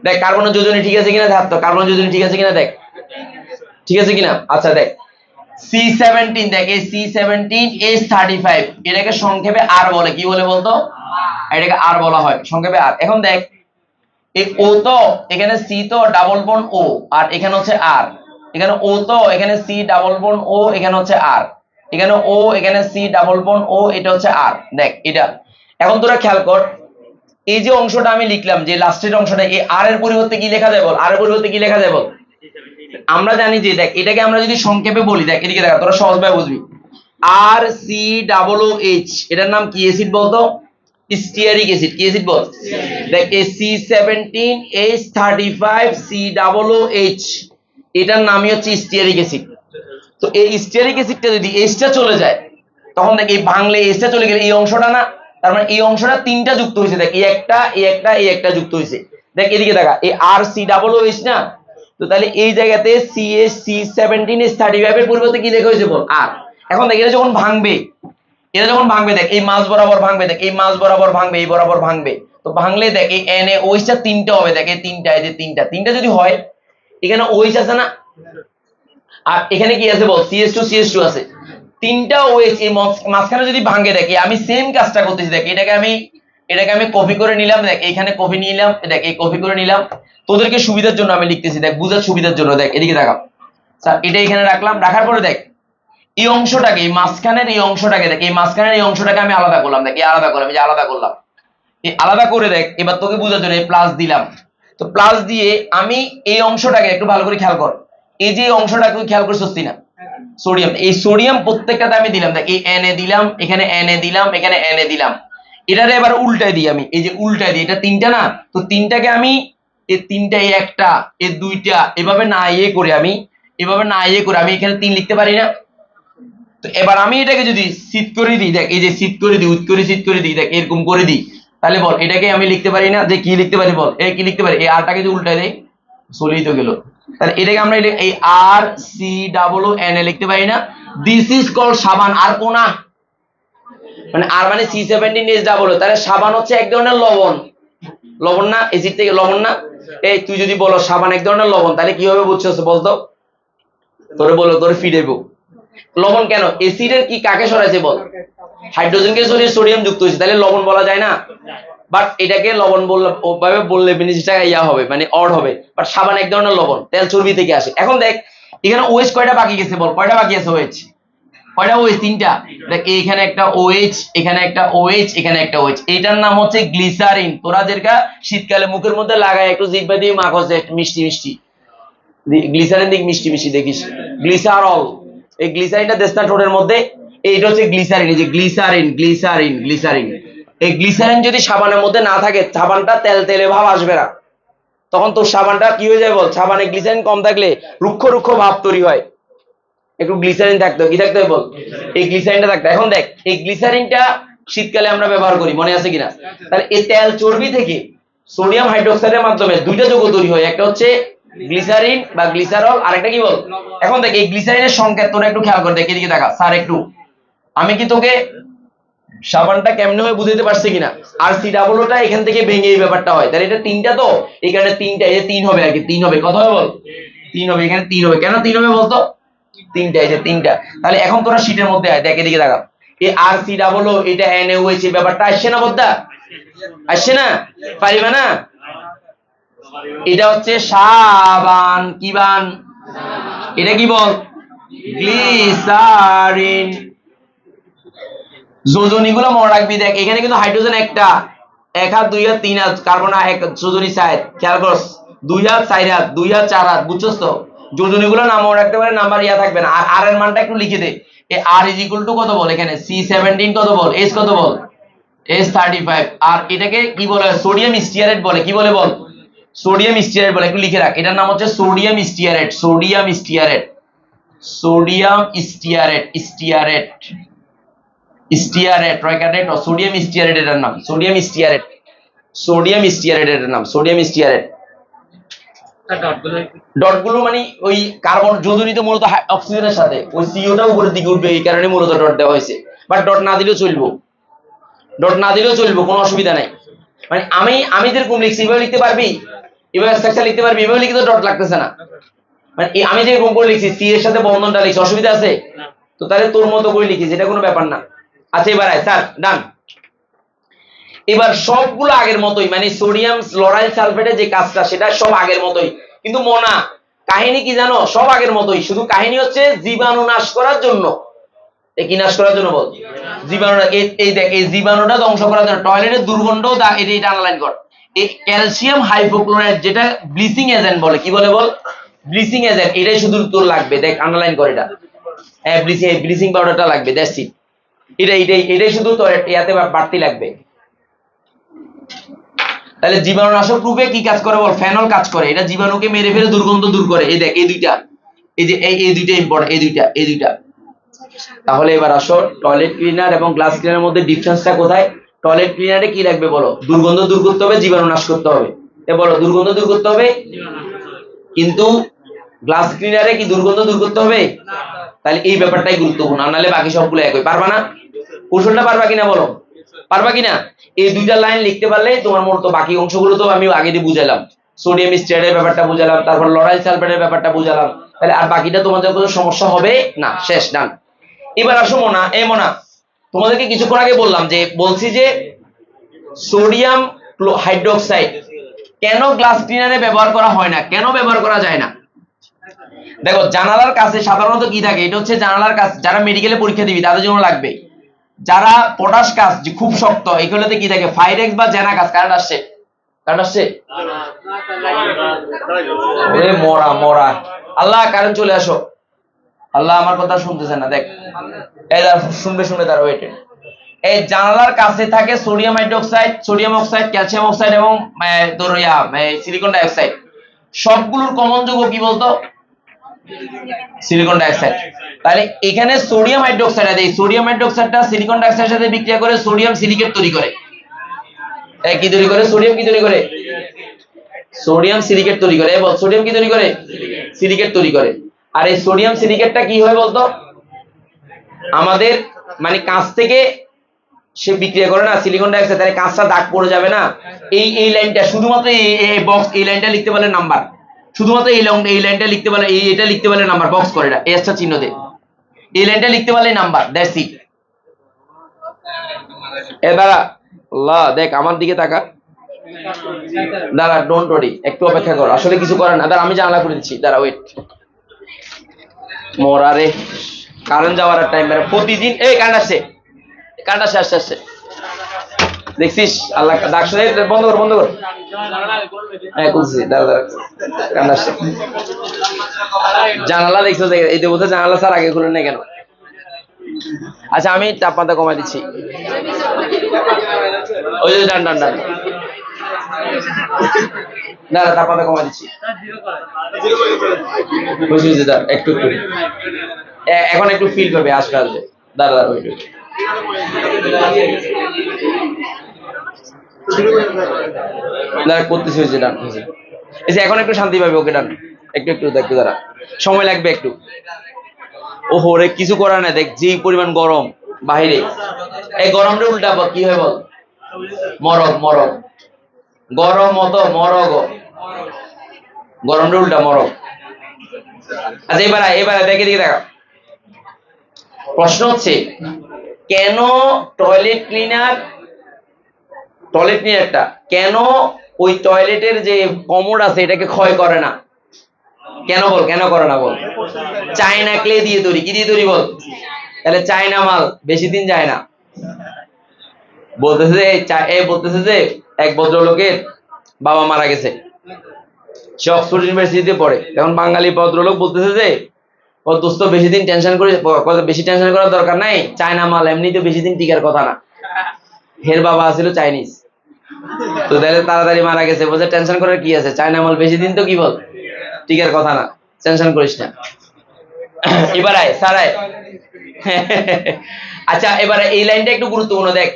দেখ কার্বনের যোজনী ঠিক আছে কিনা, হাত তো কার্বনের যোজনী ঠিক আছে কিনা দেখ, ঠিক আছে কিনা। আচ্ছা দেখ C17, দেখ এই C17H35, এটাকে সংক্ষেপে আর বলে, কি বলে বলতো, এটাকে আর বলা হয় সংক্ষেপে আর। এখন দেখ এই ও তো এখানে C তো ডাবল বন্ড ও, আর এখানে হচ্ছে আর, এখানে ও তো এখানে C ডাবল বন্ড ও, এখানে হচ্ছে আর, এখানে ও এখানে C ডাবল বন্ড ও, এটা হচ্ছে আর, দেখ এটা। এখন তোরা খেয়াল কর, এই যে অংশটা আমি লিখলাম, যে লাস্টের অংশটা, এই আর এর পরিবর্তে কি লেখা যায় বল, আর এর পরিবর্তে কি লেখা যায় বল, আমরা জানি যে দেখ এটাকে আমরা যদি সংক্ষেপে বলি, দেখ এদিকে দেখা, তোরা সহজভাবে বুঝবি, আর সি ডাবল ও এইচ, এটার নাম কি অ্যাসিড বলতো, স্টিয়ারিক অ্যাসিড, কি অ্যাসিড বল, দেখ এই C17H35COOH, এটার নামই হচ্ছে স্টিয়ারিক অ্যাসিড। তো এই স্টিয়ারিক অ্যাসিডটা যদি এইচটা চলে যায়, তখন দেখ এই ভাঙলে এইচটা চলে গেলে এই অংশটা না, তার মানে এই অংশটা তিনটা যুক্ত হয়েছে, দেখ এই একটা এই একটা এই একটা যুক্ত হয়েছে, দেখ এদিকে দেখা, এই আর সি ডাবল ওএইচ না, তো তাহলে এই জায়গাতে CH3 এর পরিবর্তে কি লেখা হয়েছে বল আর। এখন দেখ এটা যখন ভাঙবে, এটা যখন ভাঙবে দেখ এই মাঝ বরাবর ভাঙবে, দেখ এই মাঝ বরাবর ভাঙবে, এই বরাবর ভাঙবে, তো ভাঙলে দেখ এই NaOH তিনটা হবে, দেখ এই তিনটা, এই যে তিনটা যদি হয়, এখানে OH আছে না, আর এখানে কি আছে বল CH2 আছে, তিনটা OH এই মাঝখানে যদি ভাঙে, দেখি আমি সেম কাজটা করতেছি, দেখ এটাকে আমি কপি করে নিলাম, দেখ এইখানে কপি নিলাম, দেখ এই কপি করে নিলাম, তোদেরকে সুবিধার জন্য আমি লিখতেছি, দেখ বুঝার সুবিধার জন্য, দেখ এদিকে দেখা স্যার, এটা এখানে রাখলাম, রাখার পরে দেখ এই অংশটাকে, এই মাঝখানের এই অংশটাকে, দেখ এই মাঝখানের এই অংশটাকে আমি আলাদা করলাম, দেখ এই আলাদা করলাম, এই যে আলাদা করলাম, এই আলাদা করে দেখ এবার তোকে বোঝার জন্য এই প্লাস দিলাম, তো প্লাস দিয়ে আমি এই অংশটাকে একটু ভালো করে খেয়াল কর, এই যে অংশটাকে খেয়াল করছিস না, সোডিয়াম, এই সোডিয়াম প্রত্যেকটাতে আমি দিলাম, দেখ এই Na দিলাম, এখানে Na দিলাম, এখানে Na দিলাম, এটারে এবার উল্টায় দিই আমি, এই যে উল্টায় দিই, এটা তিনটা না, তো তিনটাকে আমি এই তিনটা, এই একটা, এই দুইটা, এভাবে না ইয়ে করে আমি এখানে 3 লিখতে পারি না, তো এবার আমি এটাকে যদি শীত করে দিই, দেখ এই যে শীত করে দিই, শীত করে দিই, দেখ এরকম করে দিই, তাহলে বল এটাকে আমি লিখতে পারি না, যে কি লিখতে পারি বল, কি লিখতে পারি, এই আরটাকে যদি উল্টায় দেই, চলেই তো গেল, তাহলে এটাকে আমরা এই RCOO লিখতে পারি না, দিস ইজ কল সাবান, আর কোনা মানে আর মানে C17H তাহলে সাবান হচ্ছে এক ধরনের লবণ না, এসিড থেকে লবণ না, এই তুই যদি বলো সাবান এক ধরনের লবণ, তাহলে কি হবে বুঝছস বলতো, তোরে ফিডাইবো, লবণ কেন, এসিডের কি কাকে সরাইছে বল, হাইড্রোজেনকে সরিয়ে সোডিয়াম যুক্ত হয়েছে, তাহলে লবণ বলা যায় না, বাট এটাকে লবণ বললে জিনিসটা ইয়া হবে, মানে অড হবে, বাট সাবান এক ধরনের লবণ, তেল চর্বি থেকে আসে। এখন দেখ এখানে OH কয়টা বাকি গেছে বল, কয়টা বাকি আছে OH, কয়টা OH, তিনটা, দেখ এইখানে একটা OH, এখানে একটা OH, এখানে একটা OH, এইটার নাম হচ্ছে গ্লিসারিন, তোরা যেটা শীতকালে মুখের মধ্যে লাগায় একটু জিহ্বা দিয়ে মাখো, একটু মিষ্টি গ্লিসারিন দিক মিষ্টি দেখিস, গ্লিসারল, এই গ্লিসারিনটা দেশ না ঠোঁটের মধ্যে, এইটা হচ্ছে গ্লিসারিন, এই যে গ্লিসারিন, এই গ্লিসারিন যদি সাবানের মধ্যে না থাকে, সাবানটা তেলে ভাব আসবে না, তখন তোর সাবানটা কি হয়ে যায় বল, সাবানে গ্লিসারিন কম থাকলে রুক্ষ ভাব তৈরি হয়, একটু গ্লিসারিন থাকতে কি থাকতে হয় বল, এই গ্লিসারিনটা থাকতে। এখন দেখ এই গ্লিসারিনটা শীতকালে আমরা ব্যবহার করি, মনে আছে কিনা, তাহলে এই তেল চর্বি থেকে সোডিয়াম হাইড্রোক্সাইডের মাধ্যমে দুইটা যৌগ তৈরি হয়, একটা হচ্ছে গ্লিসারিন বা গ্লিসারল, আরেকটা কি বল। এখন দেখ এই গ্লিসারিনের সংকেত তোরা একটু খেয়াল করে, দেখ এদিকে দেখা স্যার, একটু আমি কি তোকে সাবানটা কেমনে হয় বুঝাইতে পারছি কিনা, আর COOটা এখান থেকে ভেঙে এই ব্যাপারটা হয়, তাহলে এটা তিনটা, তো এখানে তিনটা, এই যে 3 হবে আর কি, 3 হবে, কত হবে বল, 3 হবে, এখানে 3 হবে, কেন 3 হবে বলতো, তিনটা, এই যে তিনটা, তাহলে এখন তোরা শীটের মধ্যে আয়, দেখ এদিকে দেখা, এই RCOO এটা NaOH এই ব্যাপারটা আসছে না বদ্দা, আসছে না, পারিবা না, এটা হচ্ছে সাবান, কি বান, এটা কি বল, গ্লিসারিন, যোজনীগুলো মনে রাখবি, দেখ এখানে কিন্তু হাইড্রোজেন একটা, 1 হাত 2 হাত 3 হাত, কার্বন এক যোজনী সাইড, খেয়াল করস 2 হাত 4 হাত 2 হাত 4 হাত, বুঝছস তো, যোজনীগুলো নাম মনে রাখতে পারে, নাম্বার ইয়া থাকবে না, আর এর মানটা একটু লিখে দে, এই R ইজ ইকুয়াল টু কত বল, এখানে C17 কত বল, H কত বল, H35, আর এটাকে কি বলে, সোডিয়াম স্টিয়ারেট বলে, কি বলে বল, সোডিয়াম স্টিয়ারেট বলে, একটু লিখে রাখ, এটার নাম হচ্ছে সোডিয়াম স্টিয়ারেট, স্টিয়ারেট রয়কারেট, সোডিয়াম স্টিয়ারেট এটার নাম, সোডিয়াম স্টিয়ারেট এটার নাম, সোডিয়াম স্টিয়ারেট। ডটগুলো মানে ওই কার্বন যোজনী তো মূলত অক্সিজেনের সাথে, ওই সিওটা উপরের দিকে উঠবে, এই কারণে মূলত ডট দেওয়া হয়েছে, বাট ডট না দিলেও চলবো, কোনো অসুবিধা নাই, মানে আমি যেরকম লিখছি এভাবে লিখতে পারবি, এভাবে স্ট্রাকচার লিখতে পারবি, এভাবে লিখে তো ডট লাগতেছে না, মানে আমি যেরকম করে লিখছি, সি এর সাথে বন্ধনটা লিখছি, অসুবিধা আছে, তো তাহলে তোর মতো করে লিখিস, এটা কোনো ব্যাপার না। আচ্ছা এবার আয় স্যার, ডান, এবার সবগুলো আগের মতোই, মানে সোডিয়াম লরাইল সালফেটের যে কাজটা সেটা সব আগের মতোই, কিন্তু মনা কাহিনী কি জানো, সব আগের মতোই, শুধু কাহিনী হচ্ছে জীবাণু নাশ করার জন্য, কি নাশ করার জন্য বল, জীবাণুটা, এই দেখ এই জীবাণুটা ধ্বংস করার জন্য, টয়লেটের দুর্গন্ধ এটা আনলাইন কর, এই ক্যালসিয়াম হাইপোক্লোরাইড যেটা ব্লিচিং এজেন্ট বলে, কি বলে বল, ব্লিচিং এজেন্ট, এটাই শুধু তোর লাগবে, দেখ আন্ডারলাইন কর এটা, হ্যাঁ ব্লিচিং পাউডারটা লাগবে, দ্যাটস ইট, এটাই শুধু তোর ইয়াতে বাড়তি লাগবে। তাহলে জীবাণুনাশক রূপে কি কাজ করে বল, ফেনল কাজ করে, এটা জীবাণুকে মেরে ফেলে দুর্গন্ধ দূর করে, এই দেখ এই দুইটা, এই যে এই দুইটা ইম্পর্টেন্ট, এই দুইটা। তাহলে এবার আসো, টয়লেট ক্লিনার এবং গ্লাস ক্লিনারের মধ্যে ডিফারেন্সটা কোথায়, টয়লেট ক্লিনারে কি লাগবে বলো, দুর্গন্ধ দূর করতে হবে, জীবাণু নাশ করতে হবে, এ বলো দুর্গন্ধ দূর করতে হবে, কিন্তু গ্লাস ক্লিনারে কি দুর্গন্ধ দূর করতে হবে? তাহলে এই ব্যাপারটাই গুরুত্বপূর্ণ, আর নাহলে বাকি সবগুলো একই। পারবা না? কৌশলটা পারবা কিনা বলো, পারবা কিনা? এই দুইটা লাইন লিখতে পারলে তোমার মূলত বাকি অংশগুলো তো আমি আগে দিয়ে বুঝালাম, সোডিয়াম স্টেয়ারের ব্যাপারটা বুঝালাম, তারপর লরাইল সালফেটের ব্যাপারটা বুঝালাম, তাহলে আর বাকিটা তোমাদের কোনো সমস্যা হবে না। শেষ, ডান। এবার আসো মোনা, মোনা তোমাদেরকে কিছুক্ষণ আগে বলছি যে সোডিয়াম হাইড্রোক্সাইড কেন গ্লাস ক্লিনারে ব্যবহার করা হয় না, কেন ব্যবহার করা যায় না? দেখো জানালার কাছে সাধারণত কি থাকে, এটা হচ্ছে জানালার কাছে যারা মেডিকেলে পরীক্ষা দিবি তাদের জন্য লাগবে। যারা পটাশ কাজ যে খুব শক্ত, এগুলোতে কি থাকে, ফাইরেক্স বা জেনা কাজ। কারেন্ট আসছে, কারেন্ট আসছে, ওরে মরা মরা, আল্লাহ কারেন্ট চলে আসো, আল্লাহ আমার কথা শুনতেছে না, দেখ এই শুনবে তার ওয়েটে। এই জানালার কাছে থাকে sodium hydroxide, sodium oxide, calcium oxide এবং তোর সিলিকন ডাইঅক্সাইড। সবগুলোর কমন যৌগ কি বলতো? Silicon dioxide. তাহলে এখানে সোডিয়াম হাইড্রোক্সাইড আছে, এই সোডিয়াম হাইড্রোক্সাইডটা সিলিকন ডাইঅক্সাইডের সাথে বিক্রিয়া করে সোডিয়াম সিলিকেট তৈরি করে। কি তৈরি করে? সোডিয়াম কি তৈরি করে? সোডিয়াম সিলিকেট তৈরি করে। এবং সোডিয়াম কি তৈরি করে? সিলিকেট তৈরি করে। আর এই সোডিয়াম সিলিকেটটা কি হয় বলতো? আমাদের মানে কাঁচ থেকে সে বিক্রিয়া করে না সিলিকন ডাইঅক্সাইড, তাহলে কাঁচটা দাগ পড়ে যাবে না। এই লাইনটা শুধুমাত্র এই বক্স, এই লাইনটা লিখতে পারলে নাম্বার, শুধুমাত্র এই লাইনটা লিখতে পারলে, এটা লিখতে পারলে নাম্বার, বক্স করে এটা এক্সট্রা চিহ্ন দে, এই লাইনটা লিখতে পারলে নাম্বার, দ্যাটস ইট। দাঁড়া, আল্লাহ দেখ আমার দিকে তাকা, দাঁড়া, ডোন্ট ওয়ারি, একটু অপেক্ষা করো, আসলে কিছু করার না, দাঁড়া আমি জানালা করে দিচ্ছি, দাঁড়া ওয়েট। মরারে কারেন্ট যাওয়ার টাইম, প্রতিদিন এই কারেন্ট আসছে, কারেন্ট আসছে, আসছে আসছে, দেখছিস আল্লাহ ডাকছে, বন্ধ কর, বন্ধ কর। হ্যাঁ করছি, দাঁড়া দাঁড়া, কারেন্ট আসছে। জানালা দেখছো, এই যে বলতে জানালা স্যার আগে খুলে নেই কেন? আচ্ছা আমি তাপমাত্রা কমাই দিচ্ছি, ওই যে ডান ডান ডান, দাঁড়া তাপমাত্রা কমাই দিচ্ছি, বুঝেছি দাঁড়া একটু একটু, এখন একটু ফিল পাবে, আসবে আসবে, দাঁড়া দাঁড়া ওই দাঁড়া করতেছি, হয়েছে ডান হয়েছে, এখন একটু শান্তি পাবে, ওকে ডান, একটু একটু দেখতে, দাঁড়া সময় লাগবে একটু। ওহো রে কিছু করার না, দেখ যে পরিমাণ গরম বাহিরে, এই গরমটা উল্টা কি হয় বল? মরগ, মরগ, গরম মতো মরগ, গরমটা উল্টা মরগ। আচ্ছা এবার দেখে দিকে দেখা, প্রশ্ন হচ্ছে কেন টয়লেট ক্লিনারটা কেন ওই টয়লেটের যে কমোড আছে এটাকে ক্ষয় করে না? কেন বল, কেন করে না বল? চায়না ক্লে দিয়ে তৈরি, কি দিয়ে তৈরি বল? তাহলে চায়না মাল বেশি দিন যায় না। বলতেছে যে এক ভদ্রলোকের বাবা মারা গেছে, সে অক্সফোর্ড ইউনিভার্সিটিতে পড়ে, এখন বাঙালি ভদ্রলোক বলতেছে যে ও দোস্ত বেশি দিন বেশি টেনশন করার দরকার নাই, চায়না মাল এমনিতে বেশি দিন টিকার কথা না। হের বাবা ছিল চাইনিজ, তো তাহলে তাড়াতাড়ি মারা গেছে, বলছে টেনশন করার কি আছে, চায়না মাল বেশি দিন তো কি বল টিকার কথা না, টেনশন করিস না। এবার আয় স্যার আয়। আচ্ছা এবারে এই লাইনটা একটু গুরুত্বপূর্ণ, দেখ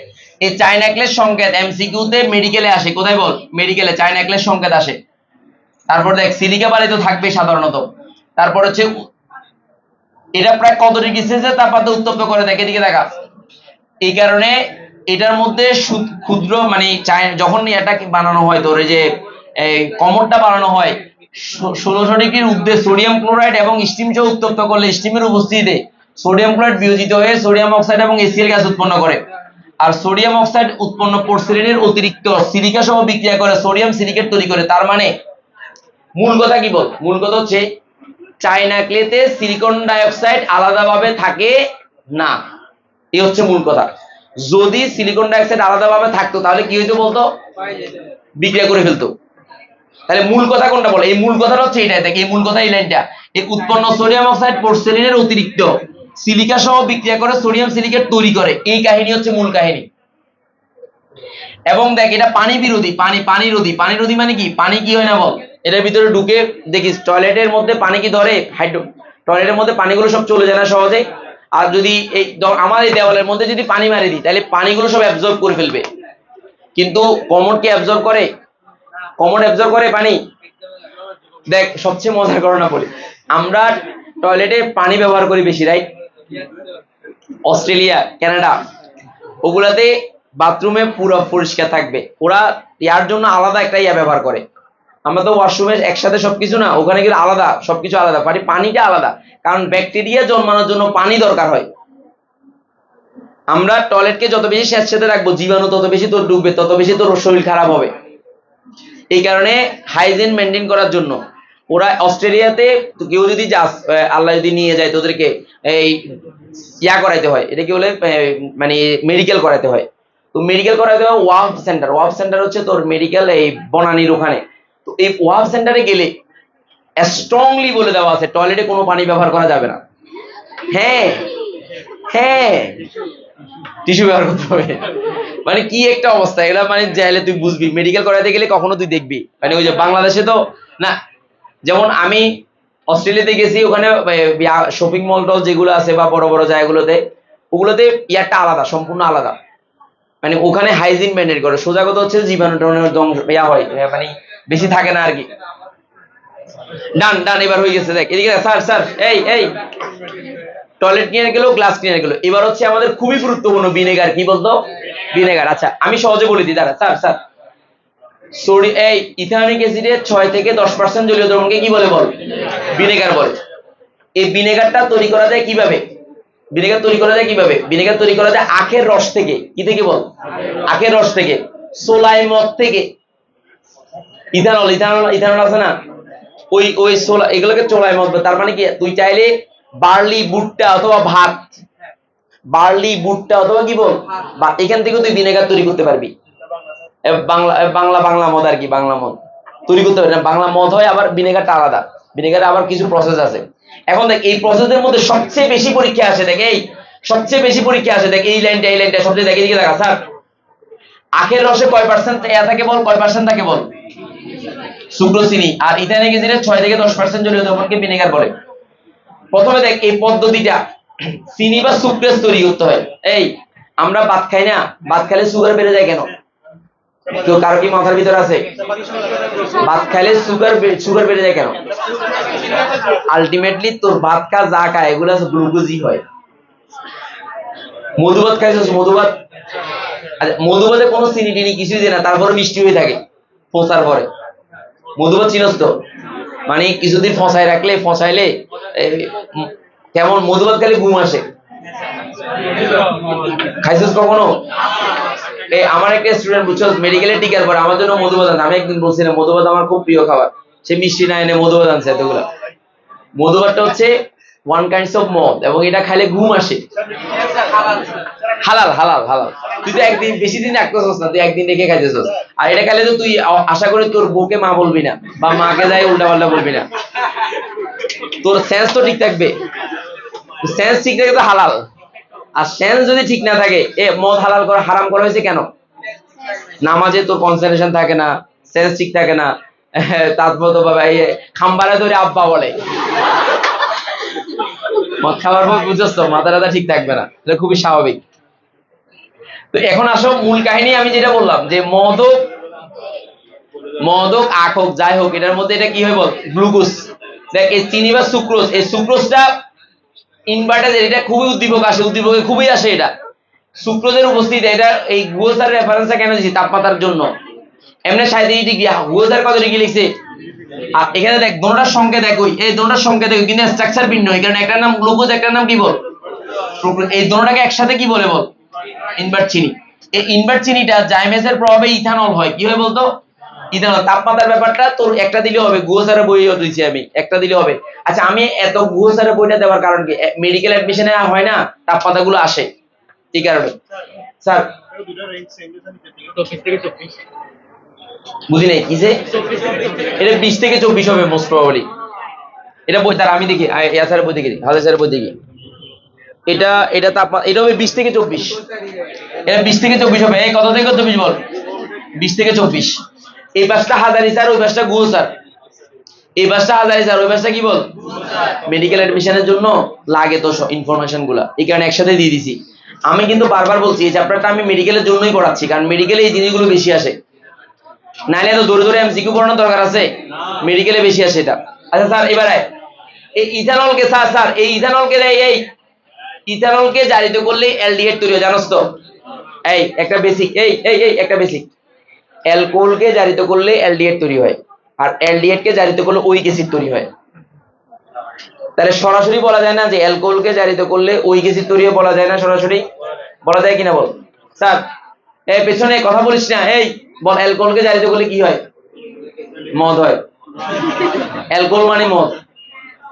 এই চায়না ক্লের সংকেত এমসিকিউ তে মেডিকেলে আসে, কোথায় বল? মেডিকেলে চায়না ক্লের সংকেত আসে। তারপর দেখ সিলিকা বালি তো থাকবে সাধারণত, তারপর হচ্ছে এটা প্রায় কত ডিগ্রি সেলসিয়াস তাপমাত্রা উত্তপ্ত করে, দেখে দিকে দেখা। এই কারণে এটার মধ্যে ক্ষুদ্র মানে যখন এটা বানানো হয়, তোর এই যে কমোডটা বানানো হয় 1600 ডিগ্রির ঊর্ধ্বে সোডিয়াম ক্লোরাইড এবং স্টিম সহ উত্তপ্ত করলে স্টিমের উপস্থিতিতে সোডিয়াম ক্লোরাইড বিয়োজিত হয়ে সোডিয়াম অক্সাইড এবং এসিএল গ্যাস উৎপন্ন করে। আর সোডিয়াম অক্সাইড উৎপন্ন পোর্সিলিনের অতিরিক্ত সিলিকা সহ বিক্রিয়া করে সোডিয়াম সিলিকেট তৈরি করে। তার মানে মূল কথা কি বল? মূল কথা হচ্ছে চায়না ক্লেতে সিলিকন ডাইঅক্সাইড আলাদাভাবে থাকে না, এই হচ্ছে মূল কথা। যদি সিলিকন ডাইঅক্সাইড আলাদাভাবে থাকতো তাহলে কি হইতো বলতো? বিক্রিয়া করে ফেলতো। তাহলে মূল কথা কোনটা বলে? এই মূল কথাটা হচ্ছে এটাই, দেখ এই মূল কথা এই লাইনটা, এই উৎপন্ন সোডিয়াম অক্সাইড পোর্সিলিনের অতিরিক্ত সিলিকা সহ বিক্রিয়া করে সোডিয়াম সিলিকেট তৈরি করে, এই কাহিনী হচ্ছে মূল কাহিনী। এবং দেখ এটা পানি বিরোধী, পানি রোধী মানে কি? পানি কি হয় না বল, এটার ভিতরে ঢুকে দেখিস টয়লেটের মধ্যে পানি কি ধরে, টয়লেটের মধ্যে পানিগুলো সব চলে যায় না সহজে। আর যদি এই আমার এই দেওয়ালের মধ্যে যদি পানি মারি দিই তাহলে পানিগুলো সব অ্যাবজর্ব করে ফেলবে, কিন্তু কমোড কি অ্যাবজর্ব করে? কমন অ্যাবজর্ব করে পানি? দেখ সবচেয়ে মজার ঘটনা বলি, আমরা টয়লেটে পানি ব্যবহার করি বেশি, রাইট? অস্ট্রেলিয়া, কানাডা ওগুলাতে বাথরুমে পুরো পরিষ্কার থাকবে, ওরা ইয়ার জন্য আলাদা একটা ইয়া ব্যবহার করে। আমরা তো ওয়াশরুমে একসাথে সবকিছু না, ওখানে গেলে আলাদা সবকিছু আলাদা, পানিটা আলাদা, কারণ ব্যাকটেরিয়া জন্মানোর জন্য পানি দরকার হয়। আমরা টয়লেটকে যত বেশি স্যাঁতসেঁতে রাখবো, জীবাণু তত বেশি তোর ঢুকবে, তত বেশি তোর শরীর খারাপ হবে। এই কারণে হাইজিন মেনটেন করার জন্য ওরা অস্ট্রেলিয়াতে কেউ যদি যাস, আল্লাহ যদি নিয়ে যায় তোদেরকে, এই ইয়া করাইতে হয়, এটা কি বলে, মানে মেডিকেল করাইতে হয়। তো মেডিকেল করাইতে হয় ওয়াফ সেন্টার। ওয়াফ সেন্টার হচ্ছে তোর মেডিকেল এই বনানীর ওখানে। তো এই ওয়াফ সেন্টারে গেলে স্ট্রংলি বলে দেওয়া আছে টয়লেটে কোনো পানি ব্যবহার করা যাবে না। হ্যাঁ হ্যাঁ, টিস্যু ব্যবহার করতে হবে। মানে কি একটা অবস্থা এগুলা, মানে যাইলে তুই বুঝবি, মেডিকেল করাতে গেলে কখনো তুই দেখবি। মানে ওই যে বাংলাদেশে তো না, যেমন আমি অস্ট্রেলিয়াতে গেছি, ওখানে শপিং মল টল যেগুলো আছে বা বড় বড় জায়গাগুলোতে, ওগুলোতে ইয়ারটা আলাদা, সম্পূর্ণ আলাদা। মানে ওখানে হাইজিন মেনটেন করে, সোজা কথা হচ্ছে জীবাণু ইয়া হয়, মানে বেশি থাকে না আর কি। ডান ডান, এবার হয়ে গেছে। দেখ এদিকে, স্যার স্যার, এই টয়লেট ক্লিনার গেল, গ্লাস ক্লিনার গেল, এবার হচ্ছে আমাদের খুবই গুরুত্বপূর্ণ ভিনেগার। কি বলতো? ভিনেগার। আচ্ছা আমি সহজে বলে দিই, দাঁড়া স্যার স্যার, এই ইথানিক অ্যাসিডের 6 থেকে 10% জলীয় দ্রবণকে কি বলে বল? ভিনেগার বলে। এই ভিনেগারটা তৈরি করা যায় কিভাবে? ভিনেগার তৈরি করা যায় কিভাবে? ভিনেগার তৈরি করা যায় আখের রস থেকে। কি থেকে বল? আখের রস থেকে, সোলাই মদ থেকে। ইথানল ইথানল ইথানল আছে না, ওই ওই সোলা, এগুলোকে চোলাই মদ। তার মানে কি, তুই চাইলে বার্লি, ভুট্টা অথবা ভাত, বার্লি, ভুট্টা অথবা কি বল, বা এখান থেকে তুই ভিনেগার তৈরি করতে পারবি। বাংলা বাংলা বাংলা মদ আর কি, বাংলা মদ তৈরি করতে পারবি না। বাংলা মদ হয়, আবার ভিনেগারটা আলাদা, ভিনেগারে আবার কিছু প্রসেস আছে। এখন দেখ এই প্রসেসের মধ্যে সবচেয়ে বেশি পরীক্ষা আসে, দেখ এই সবচেয়ে বেশি পরীক্ষা আসে, দেখ এই লাইনটা সবচেয়ে, দেখ এদিকে দেখা স্যার, আখের রসে কয় পার্সেন্ট এ থাকে বল, কয় পার্সেন্ট থাকে বল? সুক্রোজ, চিনি। আর ইথানিক অ্যাসিডে 6 থেকে 10% জলীয় দ্রবণকে ভিনেগার বলে। প্রথমে দেখ এই পদ্ধতিটা, চিনি বা সুক্রোজ তৈরি করতে হয়। এই আমরা ভাত খাই না, ভাত খেলে সুগার বেড়ে যায় কেন? কেউ কারো কি মাথার ভিতরে আছে? ভাত খাইলে সুগার বেড়ে যায় কেন? আলটিমেটলি তোর ভাত খা যা খা এগুলো গ্লুকোজই হয়। মধুভাত খাইছিস? মধুভাত, আচ্ছা মধুভাতে কোনো চিনি টিনি কিছুই দেয় না, তারপরে মিষ্টি হয়ে থাকে ফোঁসার পরে। মধুভাত চিনস তো? মানে কিছুদিন ফসাইলে কেমন মধুভাত খেলে ঘুম আসে। খাইছিস কখনো? এই আমার একটা স্টুডেন্ট বুঝছো, মেডিকেলে টিকার পরে আমার জন্য মধুভাত আনছে। আমি একদিন বলছিলাম মধুভাত আমার খুব প্রিয় খাবার, সে মিষ্টি না এনে মধুভাত আনছে এতগুলা। মধুভাতটা হচ্ছে ওয়ান কাইন্ডস অফ মদ, এবং এটা খাইলে ঘুম আসে। হালাল হালাল হালাল। তুই তো একদিন, বেশি দিন রাখতেছস না, তুই একদিন রেখে খাইতেছস। আর এটা খাইলে তো তুই আশা করি তোর বউকে মা বলবি না, বা মাকে যাই উল্টা পাল্টা বলবি না। তোর সেন্স তো ঠিক থাকবে, সেন্স ঠিক থাকে তো হালাল। আর সেন্স যদি ঠিক না থাকে, মদ হালাল করা, হারাম করা হয়েছে কেন? নামাজে তোর কনসেন্ট্রেশন থাকে না, সেন্স ঠিক থাকে না। তারপর তো বাবা খাম্বারে ধরে আব্বা বলে, মদ খাওয়ার পর বুঝছস তো মাথা টাথা ঠিক থাকবে না, এটা খুবই স্বাভাবিক। তো এখন আসো মূল কাহিনী, আমি যেটা বললাম যে মদক আখ হোক যাই হোক, এটার মধ্যে এটা কি হয় বল? গ্লুকোজ। দেখ এই চিনি বা সুক্রোজ, এই সুক্রোজটা ইনভার্টার, এটা খুবই উদ্দীপক আসে, উদ্দীপকে খুবই আসে এটা সুক্রোজের উপস্থিতি। এটা এই গুয়োসার রেফারেন্সটা কেন দিচ্ছি? তাপমাত্রার জন্য। এমনি 37 ডিগ্রি, গুয়োসার কত ডিগ্রি লিখছে? আর এখানে দেখ দোনোটার সংখ্যা দেখ, ওই এই দোনোটার সংখ্যা দেখ, কিন্তু স্ট্রাকচার ভিন্ন। এই কারণে একটার নাম গ্লুকোজ, একটার নাম কি বল? এই দোনোটাকে একসাথে কি বলে বল? ইনভার্ট চিনি। এই ইনভার্ট চিনিটা জাইমেসের প্রভাবে ইথানল হয়। কি হয় বলতো? ইথানল। তাপমাত্রার ব্যাপারটা তোর একটা দিলে হবে, গুয়োসারের বইও দিয়েছি আমি, একটা দিলে হবে। আচ্ছা আমি এত গুয়োসারের বইটা দেওয়ার কারণ কি? মেডিকেল অ্যাডমিশনে হয় না, তাপমাত্রাগুলো আসে এই কারণে। স্যার বুঝি নাই কি যে, এটা 20 থেকে 24 হবে মোস্ট প্রবাবলি। এটা বই, তার আমি দেখি ইয়াসারের বই দেখি, হাজার স্যারের বই দেখি, এটা তাপমাত্রা এটা হবে 20 থেকে 24। এটা 20 থেকে 24 হবে। এই কত থেকে 24 বল? 20 থেকে 24। এই পাশটা হাজারি স্যার, ওই পাশটা গুয়ো স্যার। এই পাশটা হাজারি স্যার, ওই পাশটা কি বল? মেডিকেল অ্যাডমিশনের জন্য লাগে তো ইনফরমেশন গুলা, এই কারণে একসাথে দিয়ে দিছি। আমি কিন্তু বারবার বলছি এই চ্যাপ্টারটা আমি মেডিকেলের জন্যই পড়াচ্ছি, কারণ মেডিকেলে এই জিনিসগুলো বেশি আসে। নাইলে তো দূরে দূরে এমসিকিউ পড়ানোর দরকার আছে, মেডিকেলে বেশি আসে এটা। আচ্ছা স্যার এবারে এই ইথানলকে স্যার এই ইথানলকে এই ইথানলকে জারিত করলে অ্যালডিহাইড তৈরি হয়, জানোস তো? এই একটা বেসিক, এই একটা বেসিক, অ্যালকোহলকে জারিত করলে অ্যালডিহাইড তৈরি হয়, আর অ্যালডিহাইডকে জারিত করলে ওইক অ্যাসিড তৈরি হয়। তাহলে সরাসরি বলা যায় না যে অ্যালকোহলকে জারিত করলে ওইক অ্যাসিড তৈরি হয়, বলা যায় না? সরাসরি বলা যায় কিনা বল স্যার? এই পেছনে কথা বলিস না, এই বল, অ্যালকোহলকে জারিত করলে কি হয়? মদ হয়। অ্যালকোহল মানে মদ,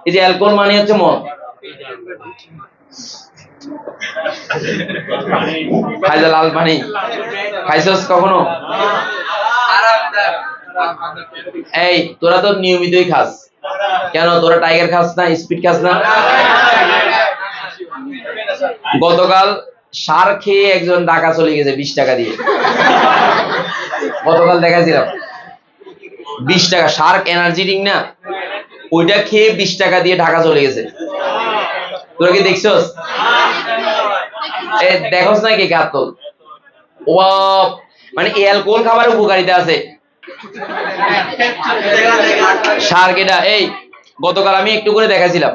এই যে অ্যালকোহল মানে হচ্ছে মদ। খাইছা লাল পানি? খাইছস কখনো? এই তোরা তো নিয়মিতই খাস, কেন তোরা টাইগার খাস না, স্পিড খাস না? গতকাল সার খেয়ে একজন ঢাকা চলে গেছে 20 টাকা দিয়ে। গতকাল দেখাছিলাম 20 টাকা শার্ক এনার্জি ড্রিঙ্ক না, ওইটা খেয়ে 20 টাকা দিয়ে ঢাকা চলে গেছে। তোরা কি দেখছস? দেখোস না কে কাতল? ও মানে এই অ্যালকোহল খাবার উপকারিতা আছে। শার্ক এটা এই গতকাল আমি একটু করে দেখাছিলাম,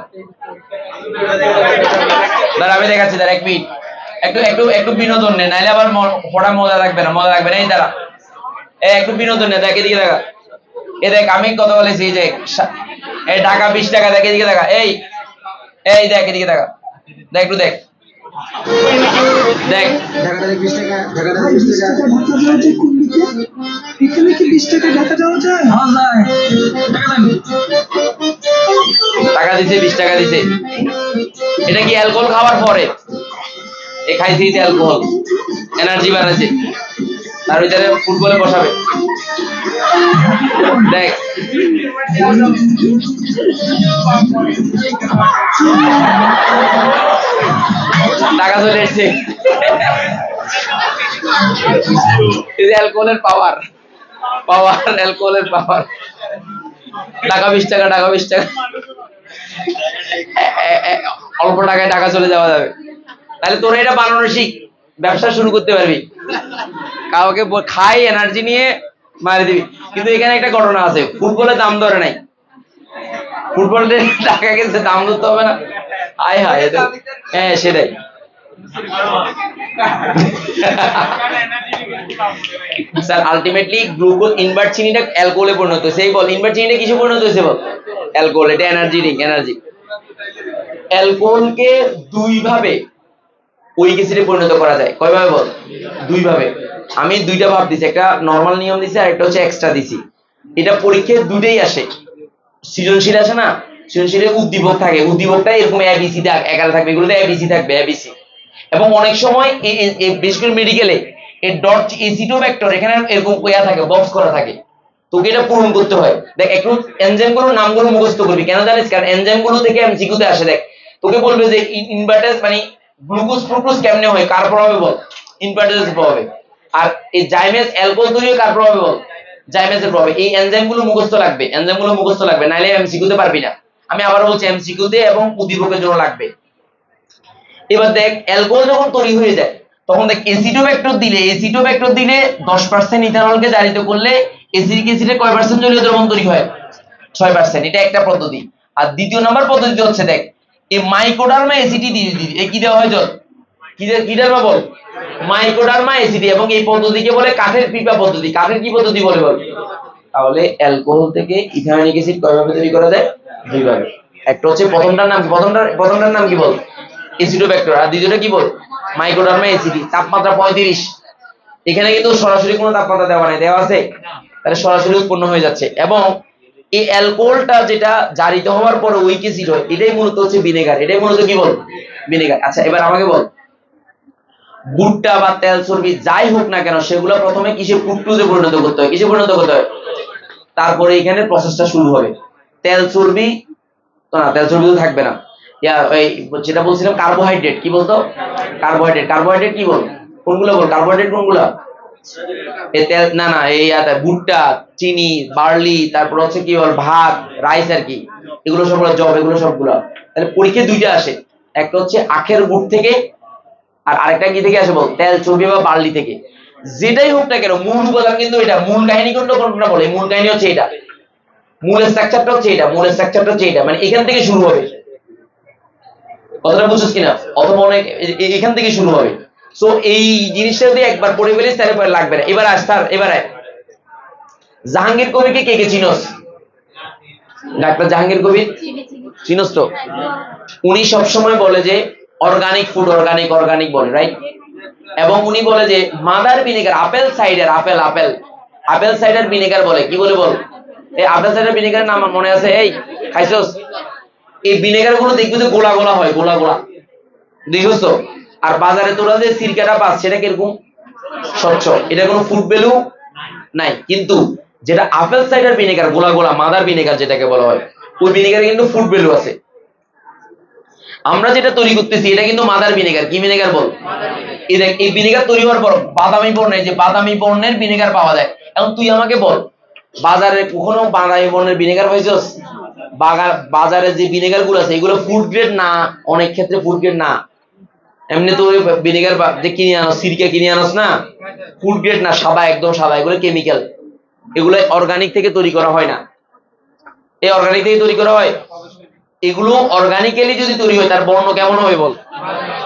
দাঁড়া আমি দেখাচ্ছি, দাঁড়া 1 মিনিট, একটু একটু একটু বিনোদন নে, নাইলে আবার হঠাৎ মজা লাগবে না, মজা লাগবে না। এই দাঁড়া, একটু বিনোদন নে, দেখ এদিকে দেখা, এ দেখ আমি গতকাল এসেছি, যে এই ঢাকা 20 টাকা, দেখ এদিকে দেখা, এই এই দেখ এদিকে দেখা, দেখ একটু দেখ, দেখ ঢাকাটায় 20 টাকা, ঢাকাটায় 20 টাকা ঢাকা যাওয়া যায় কোন দিকে? এখানে কি 20 টাকা ঢাকা যাওয়া যায়? হ্যাঁ যায়। টাকা দিছে, 20 টাকা দিছে। এটা কি অ্যালকোহল খাওয়ার পরে এ খাইছি, অ্যালকোহল এনার্জি বাড়াচ্ছে, তার ভিতরে ফুটবলে বসাবে। দেখ টাকা চলে এসছে, এই যে অ্যালকোহলের পাওয়ার, অ্যালকোহলের পাওয়ার। টাকা 20 টাকা, টাকা 20 টাকা, অল্প টাকায় টাকা চলে যাওয়া যাবে। তাহলে তোরা এটা বানানো শিখ, ব্যবসা শুরু করতে পারবি। কাউকে খাই এনার্জি নিয়ে মারি দিবি। কিন্তু এখানে একটা ঘটনা আছে, ফুটবলের দাম ধরে নাই, ফুটবলের টাকা গেছে, দাম ধরতে হবে না? হায় হায়, হ্যাঁ সেটাই। স্যার আলটিমেটলি গ্লুকোজ ইনভার্ট চিনিটা অ্যালকোহলে পরিণত হয়েছে, এই বল ইনভার্ট চিনিটা কিসে পরিণত হয়েছে বল? অ্যালকোহল, এটা এনার্জি ড্রিঙ্ক, এনার্জি। অ্যালকোহলকে দুই ভাবে ওইক অ্যাসিডে পরিণত করা যায়, কয় ভাবে বল? 2 ভাবে। আমি 2টা ভাব দিছি, একটা নরমাল নিয়ম দিছি আর একটা হচ্ছে এক্সট্রা দিছি। এটা পরীক্ষায় দুটেই আসে। সৃজনশীল আসে না, সৃজনশীলে উদ্দীপক থাকে, উদ্দীপকটা এরকম এবিসি একালে থাকবে, এগুলোতে এবিসি থাকবে, এবিসি। এবং অনেক সময় বিশেষ করে মেডিকেলে এই ডট এসিটোব্যাক্টর এখানে এরকম কোয়া থাকে, বক্স করা থাকে, তোকে এটা পূরণ করতে হয়। দেখ একটু এনজাইমগুলোর নামগুলো মুখস্থ করবি, কেন জানিস? কারণ এনজাইমগুলো থেকে এমসিকিউতে আসে। দেখ তোকে বলবে যে ইনভার্টাস মানে গ্লুকোজ ফ্রুক্টোজ কেমনে হয়, কার প্রভাবে বল? ইনভার্টাসের প্রভাবে। আর এই জাইমেস অ্যালকোহল তৈরি হয় কার প্রভাবে বল? জাইমেসের প্রভাবে। এই এনজাইমগুলো মুখস্থ লাগবে, এনজাইমগুলো মুখস্থ লাগবে, নাইলে এমসিকিউতে পারবি না। আমি আবারও বলছি, এমসিকিউতে এবং উদ্দীপকের জন্য লাগবে। এবার দেখ অ্যালকোহল যখন তৈরি হয়ে যায় তখন দেখ এসিটোব্যাক্টর দিলে 10% ইথানলকে জারিত করলে এসিটিক অ্যাসিডে কয় পার্সেন্ট জলীয় দ্রবণ তৈরি হয়? 6%। এটা একটা পদ্ধতি। আর দ্বিতীয় নাম্বার পদ্ধতি হচ্ছে, দেখ এই মাইক্রোডার্মা এসিডি দিয়ে দিবি, এই কি দেওয়া হয় জল? কি ডার্মা বল? মাইক্রোডার্মা এসিডি। এবং এই পদ্ধতিকে বলে কাঠের পিপা পদ্ধতি। কাঠের কি পদ্ধতি বলে বল? তাহলে অ্যালকোহল থেকে ইথানোয়িক অ্যাসিড কয়ভাবে তৈরি করা যায়? 2 ভাবে। একটা হচ্ছে প্রথমটার নাম কি বল? এসিডোব্যাক্টর। আর দ্বিতীয়টা কি বল? মাইক্রোডার্মা এসিডি। তাপমাত্রা 35। এখানে কিন্তু সরাসরি কোনো তাপমাত্রা দেওয়া নাই, দেওয়া আছে? তাহলে সরাসরি উৎপন্ন হয়ে যাচ্ছে। এবং এই অ্যালকোহলটা যেটা জারিত হওয়ার পরে উইক অ্যাসিড হয়, এটাই মূলত হচ্ছে ভিনেগার। এটাই মূলত কি বল? ভিনেগার। আচ্ছা এবার আমাকে বল, ভুট্টা বা তেল চর্বি যাই হোক না কেন, সেগুলো প্রথমে কিসে ফ্রুক্টোজে পরিণত করতে হয়, কিসে পরিণত করতে হয়? তারপরে এখানে প্রসেসটা শুরু হবে। তেল চর্বি না, তেল চর্বি তো থাকবে না। এই যেটা বলছিলাম কার্বোহাইড্রেট, কি বলতো? কার্বোহাইড্রেট কি বল? কোনগুলো বল? কার্বোহাইড্রেট কোনগুলো? এই তেল না না, এই ভুট্টা, চিনি, বার্লি, তারপর হচ্ছে কি বল, ভাত, রাইস আর কি, এগুলো সবগুলো জব, এগুলো সবগুলো। তাহলে পরীক্ষায় 2টা আসে, একটা হচ্ছে আখের গুড় থেকে, আর আরেকটা কি থেকে আসে বল? তেল চর্বি বা বার্লি থেকে। যেটাই হোক না কেন মূল উপাদান কিন্তু এটা। মূল কাহিনী কোনটা বলে? মূল কাহিনী হচ্ছে এটা, মূল স্ট্রাকচারটা হচ্ছে এটা, মূল স্ট্রাকচারটা হচ্ছে এটা, মানে এখান থেকে শুরু হবে। কথাটা বুঝছিস কিনা? অথবা অনেক এখান থেকে শুরু হবে। সো এই জিনিসটা যদি একবার পড়ে ফেলিস তাহলে পরে লাগবে না। এবার আস স্যার, এবারে জাহাঙ্গীর কবিরকে কে কে চিনস? ডাক্তার জাহাঙ্গীর কবির চিনস তো? উনি সবসময় বলে যে অর্গানিক ফুড, অর্গানিক অর্গানিক বলে, রাইট? এবং উনি বলে যে mother vinegar, apple cider, apple apple apple cider vinegar বলে। কি বলে বল? এই আপেল সাইডার ভিনেগার নাম মনে আছে? এই খাইছস? এই ভিনেগার গুলো দেখবি তো গোলা গোলা হয়, গোলা গোলা, দেখছস তো? আর বাজারে তোরা যে সিরকাটা পাস সেটা কিরকম স্বচ্ছ, এটা কোনো ফুড ভ্যালু নাই। কিন্তু যেটা আপেল সাইডার ভিনেগার, গোলা গোলা মাদার ভিনেগার যেটাকে বলা হয়, ওই ভিনেগারে কিন্তু ফুড ভ্যালু আছে। আমরা যেটা তৈরি করতেছি এটা কিন্তু মাদার ভিনেগার। কি ভিনেগার বল? এই দেখ, এই ভিনেগার তৈরি হওয়ার পর বাদামি বর্ণের, যে বাদামি বর্ণের ভিনেগার পাওয়া যায়। এখন তুই আমাকে বল, বাজারে কখনো বাদামি বর্ণের ভিনেগার পাইছস? বাজারে যে ভিনেগার গুলো আছে এগুলো ফুড গ্রেড না, অনেক ক্ষেত্রে ফুড গ্রেড না। এমনি তো ভিনেগার যে কিনে আনস, সিরকা কিনে আনস না, ফুড গ্রেড না, সাদা, একদম সাদা, এগুলো কেমিক্যাল। এগুলো অর্গানিক থেকে তৈরি করা হয় না। এই অর্গানিক থেকে তৈরি করা হয়। এগুলো অর্গানিক্যালি যদি তৈরি হয় তার বর্ণ কেমন হবে বল?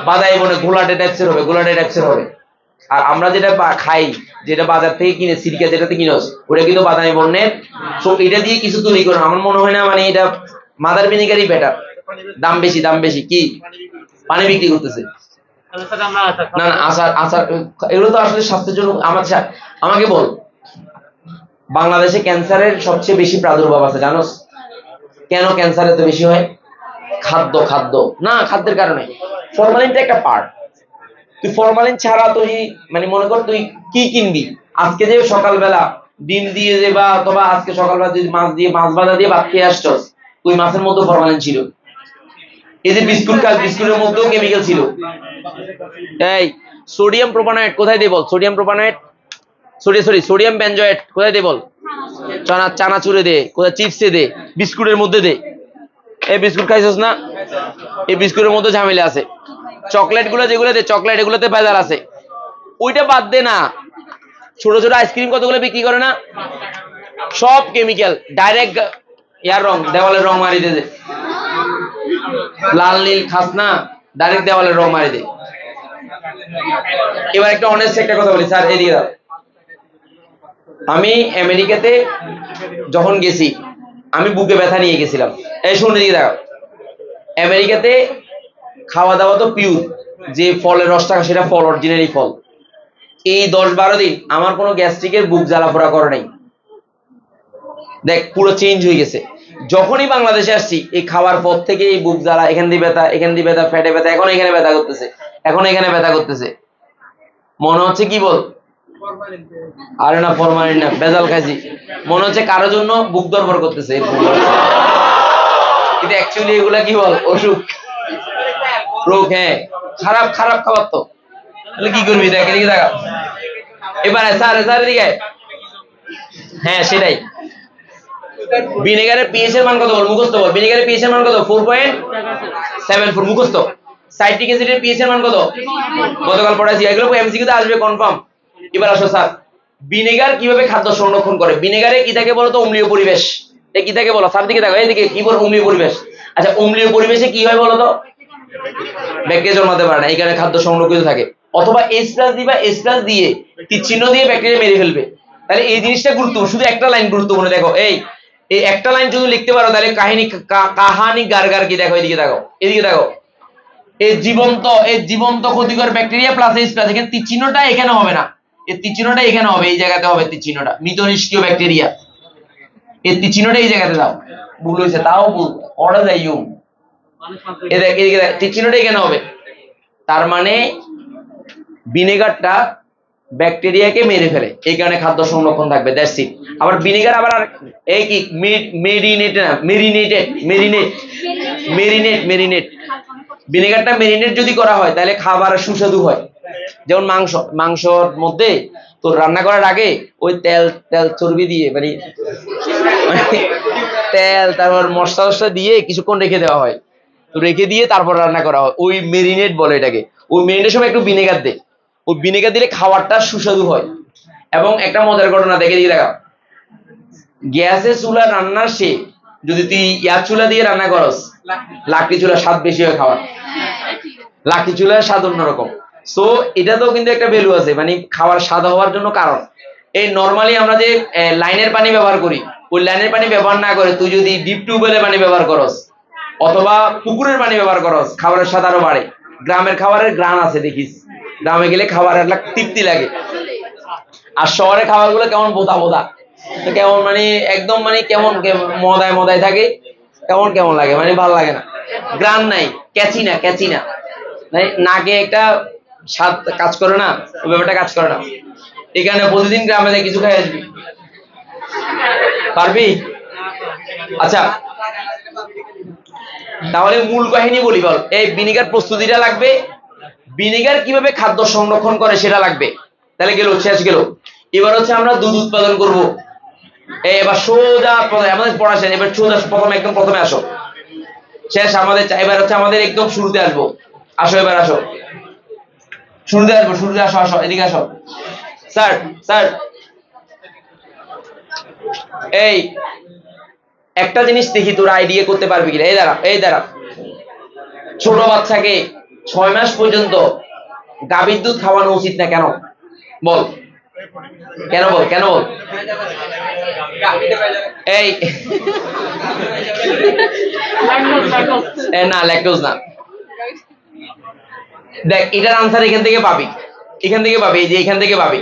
বাদামি বর্ণের, ঘোলাটে টাইপসের হবে, ঘোলাটে টাইপসের হবে। আর আমরা যেটা খাই, যেটা বাজার থেকে কিনে, সিরকা যেটাতে কিনস, ওটা কিন্তু বাদামি বর্ণের। সো এটা দিয়ে কিছু তৈরি করে আমার মনে হয় না, মানে এটা মাদার ভিনেগারই বেটার। দাম বেশি, দাম বেশি। কি পানি বিক্রি করতেছে? না না, আচার আচার এগুলো তো আসলে স্বাস্থ্যের জন্য। আমাকে বল, বাংলাদেশে ক্যান্সারের সবচেয়ে বেশি প্রাদুর্ভাব আছে জানোস? কেন ক্যান্সার এত বেশি হয়? খাদ্য, খাদ্য না, খাদ্যের কারণে। ফরমালিনটা একটা পার্ট। তুই ফরমালিন ছাড়া তুই, মানে মনে কর তুই কি কিনবি, আজকে যে সকালবেলা ডিম দিয়ে যে বা অথবা আজকে সকালবেলা যদি মাছ দিয়ে, মাছ ভাজা দিয়ে ভাত খেয়ে আসছস, ওই মাছের মধ্যে ফরমালিন ছিল। এই যে বিস্কুট খাস, বিস্কুটের মধ্যেও কেমিক্যাল ছিল। এই সোডিয়াম প্রোপানয়েট কোথায় দিয়ে বল? সোডিয়াম প্রোপানয়েট, সোডিয়াম বেনজয়েট কোথায় দিয়ে বল? চানাচুরে দে, কোথায় চিপসে দে, বিস্কুটের মধ্যে দে। এই বিস্কুট খাইছস না? এই বিস্কুটের মধ্যে ঝামেলা আছে। চকলেট গুলো যেগুলো দে, চকলেট এগুলোতে ভেজাল আছে। ওইটা বাদ দে না, ছোট ছোট আইসক্রিম কতগুলো বিক্রি করে না, সব কেমিক্যাল। ডাইরেক্ট ইয়ার রং, দেওয়ালের রং মারি দে, লাল নীল খাস না, ডাইরেক্ট দেওয়ালের রং মারি দে। এবার একটা অনেস্ট একটা কথা বলি স্যার, এদিকে দাও। আমি আমেরিকাতে যখন গেছি, আমি বুকে ব্যথা নিয়ে গেছিলাম। এই শুনে দিকে দেখো, আমেরিকাতে খাওয়া দাওয়া তো পিওর, যে ফলের রস টাকা সেটা ফল, অরিজিনালি ফল। এই 10-12 দিন আমার কোনো গ্যাস্ট্রিকের বুক জ্বালাপোড়া করে নাই। দেখ পুরো চেঞ্জ হয়ে গেছে। যখনই বাংলাদেশে আসছি, এই খাওয়ার পর থেকে এই বুক জ্বালা, এখান দিয়ে ব্যথা, এখান দিয়ে ব্যথা, পেটে ব্যথা, এখন এখানে ব্যথা করতেছে, এখন এখানে ব্যথা করতেছে। মনে হচ্ছে কি বল? আরে না, ফরমালিন না, ভেজাল খাইছি। মনে হচ্ছে কারোর জন্য বুক দরবার করতেছে, কিন্তু অ্যাকচুয়ালি এগুলা কি বল? অসুখ, রোগ। হ্যাঁ, খারাপ খারাপ খাবার তো। তাহলে কি করবি? দেখ এদিকে দেখা। এবারে স্যার, স্যার এদিকে। হ্যাঁ সেটাই। ভিনেগারের পিএইচ এর মান কত বল? মুখস্থ বল। ভিনেগারের পিএইচ এর মান কত? 4.74 মুখস্থ। সাইট্রিক অ্যাসিডের পিএইচ এর মান কত? গতকাল পড়াইছি, এগুলো এমসিকিউ তে আসবে কনফার্ম। এবার আসো স্যার, ভিনেগার কিভাবে খাদ্য সংরক্ষণ করে? ভিনেগারে কি থাকে বলতো? অম্লীয় পরিবেশ। এ কি থাকে বলো? স্যার দিকে দেখো, এইদিকে কি বল? অম্লীয় পরিবেশ। আচ্ছা, অম্লীয় পরিবেশে কি হয় বলতো? ব্যাকটেরিয়া জন্মাতে পারে না, এখানে খাদ্য সংরক্ষিত থাকে। অথবা H+ দিবা, H+ দিয়ে তীর চিহ্ন দিয়ে ব্যাকটেরিয়া মেরে ফেলবে। তাহলে এই জিনিসটা গুরুত্বপূর্ণ। শুধু একটা লাইন গুরুত্বপূর্ণ, দেখো এই একটা লাইন যদি লিখতে পারো তাহলে কাহানি গারগার কি, দেখো এদিকে দেখো, এদিকে দেখো। এই জীবন্ত ক্ষতিকর ব্যাকটেরিয়া প্লাস H+, এখানে তীর চিহ্নটা এখানে হবে না, এই তীর চিহ্নটা এখানে হবে, এই জায়গাতে হবে তীর চিহ্নটা। মৃত নিষ্ক্রিয় ব্যাকটেরিয়া, এই তীর চিহ্নটা এই জায়গাতে দাও। ভুল হয়েছে, তাও ভুল অর্ডার যাই এদিকে তীর চিহ্নটা এখানে হবে। তার মানে ভিনেগারটা ব্যাকটেরিয়াকে মেরে ফেলে, এই কারণে খাদ্য সংরক্ষণ থাকবে। That's it. আবার ভিনেগার আবার এই কি মেরিনেট। ভিনেগারটা মেরিনেট যদি করা হয় তাহলে খাবার সুস্বাদু হয়। যেমন মাংসর মধ্যে তোর রান্না করার আগে ওই তেল চর্বি দিয়ে, মানে তেল, তারপর মশলা টশলা দিয়ে কিছুক্ষণ রেখে দেওয়া হয়। তো রেখে দিয়ে তারপর রান্না করা হয়, ওই মেরিনেট বলে এটাকে। ওই মেরিনেটের সময় একটু ভিনেগার দে, ওই ভিনেগার দিলে খাবারটা সুস্বাদু হয়। এবং একটা মজার ঘটনা দেখে দিয়ে দেখা, গ্যাসের চুলা রান্নার সে যদি তুই ইয়ার চুলা দিয়ে রান্না করস, লাকড়ি চুলা স্বাদ বেশি হয় খাওয়ার, লাকড়ি চুলার স্বাদ অন্যরকম। সো এটাতেও কিন্তু একটা ভ্যালু আছে, মানে খাওয়ার স্বাদ হওয়ার জন্য। কারণ এই নর্মালি আমরা যে লাইনের পানি ব্যবহার করি, ওই লাইনের পানি ব্যবহার না করে তুই যদি ডিপ টিউবওয়েলের পানি ব্যবহার করস অথবা পুকুরের পানি ব্যবহার করস, খাবারের স্বাদ আরো বাড়ে। গ্রামের খাবারের গ্রান আছে দেখিস, গ্রামে গেলে খাবার একটা তৃপ্তি লাগে। আর শহরের খাবারগুলো কেমন বোধা বোধা, কেমন মানে একদম মানে কেমন মদায় মদায় থাকে, কেমন কেমন লাগে, মানে ভালো লাগে না, গ্রান নাই, ক্যাচি না, ক্যাচি না, নাকে একটা স্বাদ কাজ করে না, ওই ব্যাপারটা কাজ করে না। এখানে প্রতিদিন গ্রামে যাই কিছু খাই আসবি, পারবি? আচ্ছা, তাহলে মূল কাহিনী বলি, বল এই ভিনেগার প্রস্তুতিটা লাগবে, ভিনেগার কিভাবে খাদ্য সংরক্ষণ করে সেটা লাগবে। তাহলে গেল, শেষ গেল। এবার হচ্ছে আমরা দুধ উৎপাদন করব। এবার সোজা আমাদের পড়া শেষ, এবার সোজা প্রথমে একদম প্রথমে আসো, শেষ আমাদের। এবার হচ্ছে আমাদের একদম শুরুতে আসবো, আসো এবার আসো, শুরুতে আসবো, শুরুতে আসো, আসো এদিকে আসো। স্যার স্যার, এই একটা জিনিস দেখি তোর আইডিয়া করতে পারবি কিনা। এই দাঁড়া, এই দাঁড়া, ছোট বাচ্চাকে 6 মাস পর্যন্ত গাভীর দুধ খাওয়ানো উচিত না, কেন বল? কেন বল, কেন বল? এই না, ল্যাকটোজ না। দেখ, এটার আনসার এখান থেকে পাবি, এখান থেকে পাবি, এই যে এখান থেকে পাবি।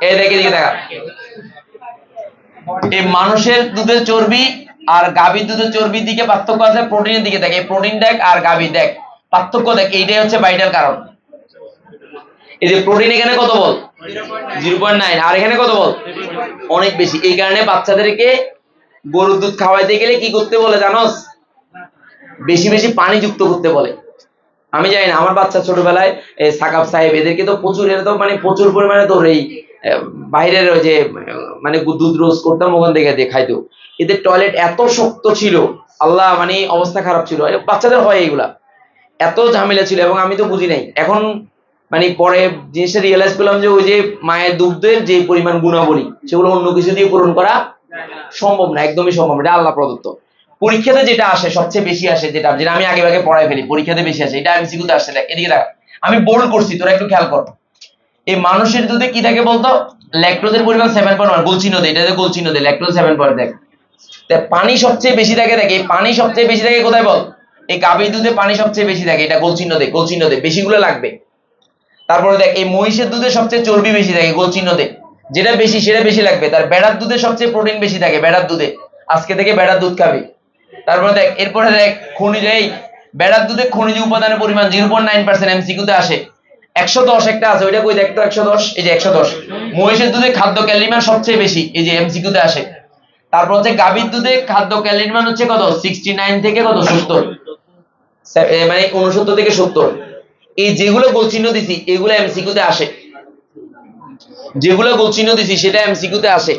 এই দেখ, এদিকে দেখা, এই মানুষের দুধের চর্বি আর গাভীর দুধের চর্বির দিকে পার্থক্য আছে, প্রোটিনের দিকে দেখ, এই প্রোটিন দেখ আর গাভী দেখ, পার্থক্য দেখ। এইটাই হচ্ছে ভাইটাল কারণ। এই যে প্রোটিন এখানে কত বল? 0.9, আর এখানে কত বল? অনেক বেশি। এই কারণে বাচ্চাদেরকে গরুর দুধ খাওয়াইতে গেলে কি করতে বলে জানোস? বেশি বেশি পানি যুক্ত করতে বলে। আমি জানি না, আমার বাচ্চা ছোটবেলায় সাকাব সাহেব এদেরকে তো প্রচুর, এরা তো মানে প্রচুর পরিমাণে তোর এই বাইরের ওই যে মানে দুধ রোজ করতাম, ওখান থেকে দিয়ে খাইতো। এদের টয়লেট এত শক্ত ছিল, আল্লাহ, মানে অবস্থা খারাপ ছিল। বাচ্চাদের হয় এগুলা, এত ঝামেলা ছিল। এবং আমি তো বুঝি নাই, এখন মানে পরে জিনিসটা রিয়েলাইজ করলাম যে ওই যে মায়ের দুধের যে পরিমাণ গুণাবলী, সেগুলো অন্য কিছু দিয়ে পূরণ করা সম্ভব না, একদমই সম্ভব না। এটা আল্লাহ প্রদত্ত। পরীক্ষাতে যেটা আসে সবচেয়ে বেশি আসে, যেটা যেটা আমি আগে আগে পড়াই ফেলি, পরীক্ষাতে বেশি আসে, এটা এমসিকিউতে আসছে। দেখ এদিকে দেখ, আমি বোল্ড করছি, তোরা একটু খেয়াল কর। এই মানুষের দুধে কি থাকে বলতো? ল্যাকটোজের পরিমাণ 7.1, গোলচিহ্ন দে, এটা গোলচিহ্ন দে, ল্যাকটোজ 7. দেখ, পানি সবচেয়ে বেশি থাকে। দেখ, এই পানি সবচেয়ে বেশি থাকে কোথায় বল? এই গাভীর দুধে পানি সবচেয়ে বেশি থাকে, এটা গোলচিহ্ন দে, গোলচিহ্ন দে, বেশিগুলো লাগবে। তারপরে দেখ, এই মহিষের দুধে সবচেয়ে চর্বি বেশি থাকে, গোলচিহ্ন দে, যেটা বেশি সেটা বেশি লাগবে। তার বেড়ার দুধে সবচেয়ে প্রোটিন বেশি থাকে, বেড়ার দুধে, আজকে থেকে বেড়ার দুধ খাবি। তারপরে দেখ, এরপরে দেখ খনিজ, এই বেড়ার দুধে খনিজ উপাদানের পরিমাণ 0.9% এমসিকিউতে আসে। 110 একটা আছে, ওইটা কই দেখতো? 110, এই যে 110। মহিষের দুধে খাদ্য ক্যালোরির মান সবচেয়ে বেশি, এই যে এমসিকিউতে আসে। তারপর হচ্ছে গাভীর দুধে খাদ্য ক্যালোরির মান হচ্ছে কত? 69 থেকে কত? 70, মানে 69 থেকে 70। এই যেগুলো গোলচিহ্ন দিছি এগুলো এমসিকিউতে আসে, যেগুলো গোলচিহ্ন দিছি সেটা এমসিকিউতে আসে।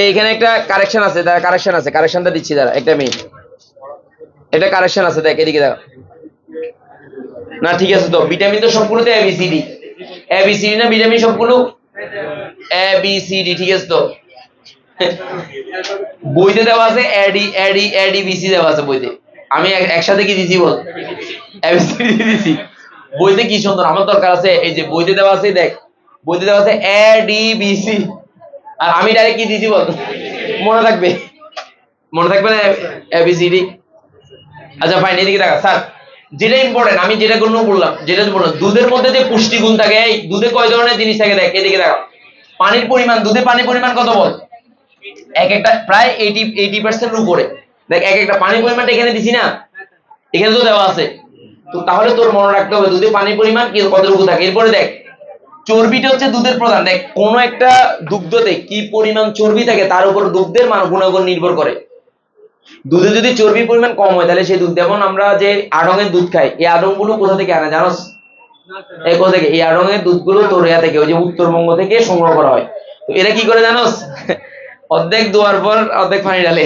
এইখানে একটা কারেকশন আছে, তার কারেকশন আছে, কারেকশনটা দিচ্ছি, দাঁড়া একটা মিনিট। এটা কারেকশন আছে, দেখ এদিকে দাও। না ঠিক আছে তো, ভিটামিন তো সবগুলোতে এবিসিডি, এবিসিডি না ভিটামিন সবগুলো এবিসিডি, ঠিক আছে তো। বইতে দেওয়া আছে এডি এডি এডিবিসি দেওয়া আছে বইতে। আমি একসাথে কি দিছি বল? এবিসিডি দিছি। বইতে কি সুন্দর, আমার দরকার আছে, এই যে বইতে দেওয়া আছে, দেখ বইতে দেওয়া আছে এডিবিসি, আর আমি ডাইরেক্ট কি দিছি বল? মনে থাকবে? মনে থাকবে না এবিসিডি? আচ্ছা ফাইন, এদিকে দেখা স্যার, যেটা ইম্পর্টেন্ট আমি যেটা গুলো বললাম, যেটা বললাম, দুধের মধ্যে যে পুষ্টিগুণ থাকে, এই দুধে কয় ধরনের জিনিস থাকে দেখ, এদিকে দেখা। পানির পরিমাণ, দুধে পানির পরিমাণ কত বল? এক একটা প্রায় 80% উপরে। দেখ এক একটা পানির পরিমাণটা এখানে দিছি না, এখানে তো দেওয়া আছে। তো তাহলে তোর মনে রাখতে হবে দুধে পানির পরিমাণ কি কতটুকু থাকে। এরপরে দেখ, চর্বিটা হচ্ছে দুধের প্রধান। দেখ, কোন একটা দুগ্ধতে কি পরিমাণ চর্বি থাকে তার উপর দুধের মান গুণাগুণ নির্ভর করে। দুধে যদি চর্বির পরিমাণ কম হয় তাহলে সেই দুধ, যেমন আমরা যে আড়ঙের দুধ খাই, এই আড়ং গুলো কোথা থেকে আনা জানোস? এই কোথা থেকে? এই আড়ঙের দুধগুলো তোর ইয়া থেকে, ওই যে উত্তরবঙ্গ থেকে সংগ্রহ করা হয়। তো এরা কি করে জানোস? অর্ধেক দোয়ার পর অর্ধেক পানি ঢালে,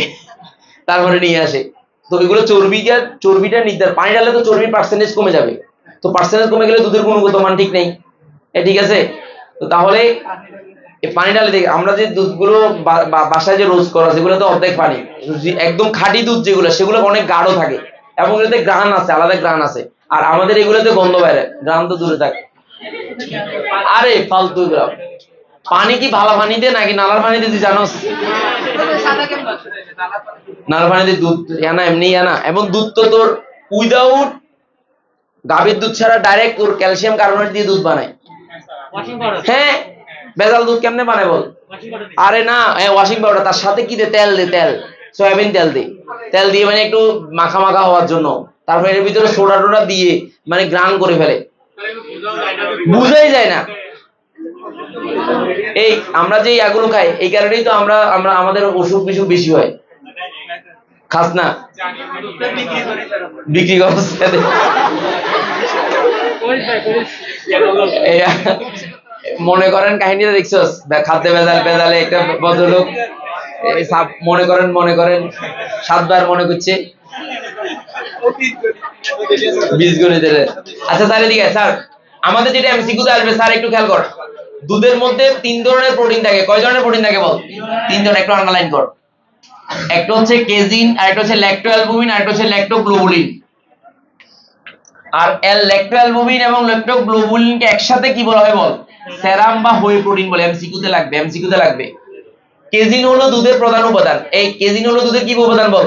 তারপরে নিয়ে আসে। তো এগুলো চর্বিটা নির্ধারণ, পানি ঢাললে তো চর্বির পার্সেন্টেজ কমে যাবে, তো পার্সেন্টেজ কমে গেলে দুধের গুণগত মান ঠিক নেই। ঠিক আছে, তো তাহলে এই পানি ঢালে দেখে আমরা যে দুধগুলো বাসায় যে রোজ করা সেগুলো তো অর্ধেক পানি, একদম খাঁটি দুধ যেগুলো সেগুলো অনেক গাঢ় থাকে এবং এতে গ্রান আছে, আলাদা গ্রান আছে। আর আমাদের এগুলোতে গন্ধ বাইরে, গ্রান তো দূরে থাকে। আরে ফালতু এগুলো। পানি কি ভালো পানিতে নাকি নালার পানিতে তুই জানোস? নালার পানিতে দুধ না এমনি না, এবং দুধ তো তোর উইদাউট গাভীর দুধ ছাড়া ডাইরেক্ট তোর ক্যালসিয়াম কার্বনেট দিয়ে দুধ বানায়। হ্যাঁ, ভেজাল দুধ কেমনে বানায় বল? আরে না, ওয়াশিং পাউডার, তার সাথে কি দে? তেল দে, তেল, সয়াবিন তেল দে, তেল দিয়ে মানে একটু মাখা মাখা হওয়ার জন্য, তারপরে এর ভিতরে সোডা টোডা দিয়ে মানে গ্রান করে ফেলে, বুঝাই যায় না। এই আমরা যে ইয়াগুলো খাই এই কারণেই তো আমরা আমরা আমাদের অসুখ বিসুখ বেশি হয়। খাস না? বিক্রি করছ? মনে করেন কাহিনীটা দেখছস, খাদ্য ভেজালে একটা ভদ্রলোক মনে করেন 7 বার মনে করছে বীজগণিতের। আচ্ছা স্যার এদিকে, স্যার আমাদের যেটা এমসিকিউতে আসবে স্যার একটু খেয়াল কর। দুধের মধ্যে 3 ধরনের প্রোটিন থাকে। কয় ধরনের প্রোটিন থাকে বল? 3 ধরনের, একটু আন্ডারলাইন কর। একটা হচ্ছে কেজিন, আর একটা হচ্ছে ল্যাক্টোঅ্যালবুমিন, আর একটা হচ্ছে ল্যাক্টোগ্লোবুলিন। আর ল্যাক্টোঅ্যালবুমিন এবং ল্যাক্টোগ্লোবুলিনকে একসাথে কি বলা হয় বল? সেরাম বা হোই প্রোটিন বলে। এমসিকিউতে লাগবে। কেজিন হলো দুধের প্রধান উপাদান। এই কেজিন হলো দুধের কি উপাদান বল?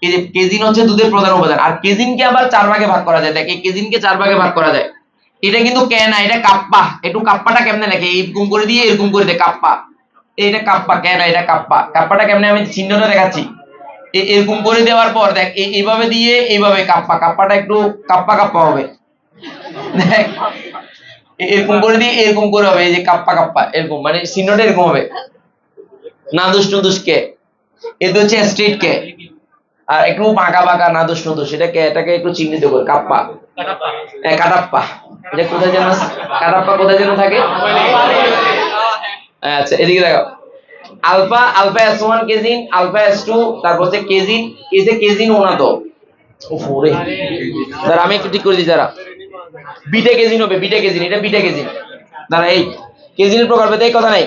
এই যে কেজিন হচ্ছে দুধের প্রধান উপাদান। আর কেজিনকে আবার 4 ভাগে ভাগ করা যায়। দেখ এই কেজিনকে 4 ভাগে ভাগ করা যায়। এটা কিন্তু কে না, এটা কাপ্পা। একটু কাপ্পাটা কেমনে লেখে? এরকম করে দিয়ে এরকম করে দে, কাপ্পা। এটা কাপ্পা, কে না এটা কাপ্পা। কাপ্পাটা কেমনে আমি চিহ্নটা দেখাচ্ছি। এরকম করে দেওয়ার পর দেখ এইভাবে দিয়ে এইভাবে কাপ্পা, কাপ্পাটা একটু কাপ্পা কাপ্পা হবে। দেখ এরকম করে দিয়ে এরকম করে হবে, এই যে কাপ্পা কাপ্পা এরকম, মানে চিহ্নটা এরকম হবে। নাদুস নুদুস কে, এটা হচ্ছে স্ট্রেট কে। আর একটু বাঁকা বাঁকা নাদুস নুদুস, এটাকে একটু চিহ্নিত করে কাপ্পা, কাটাপ্পা। এটা কোথায় যেন কাটাপ্পা কোথায় যেন থাকে। আচ্ছা এদিকে দেখো, alpha S1 casein, alpha S2, তারপর হচ্ছে কেজিন, কেজিন ওনা তো ওরে দাঁড়া আমি একটু ঠিক করে দিই দাঁড়া। বিটা কেজিন হবে, বিটা কেজিন, এটা বিটা কেজিন। দাঁড়া, এই কেজিনের প্রকারভেদ এই কথা নাই।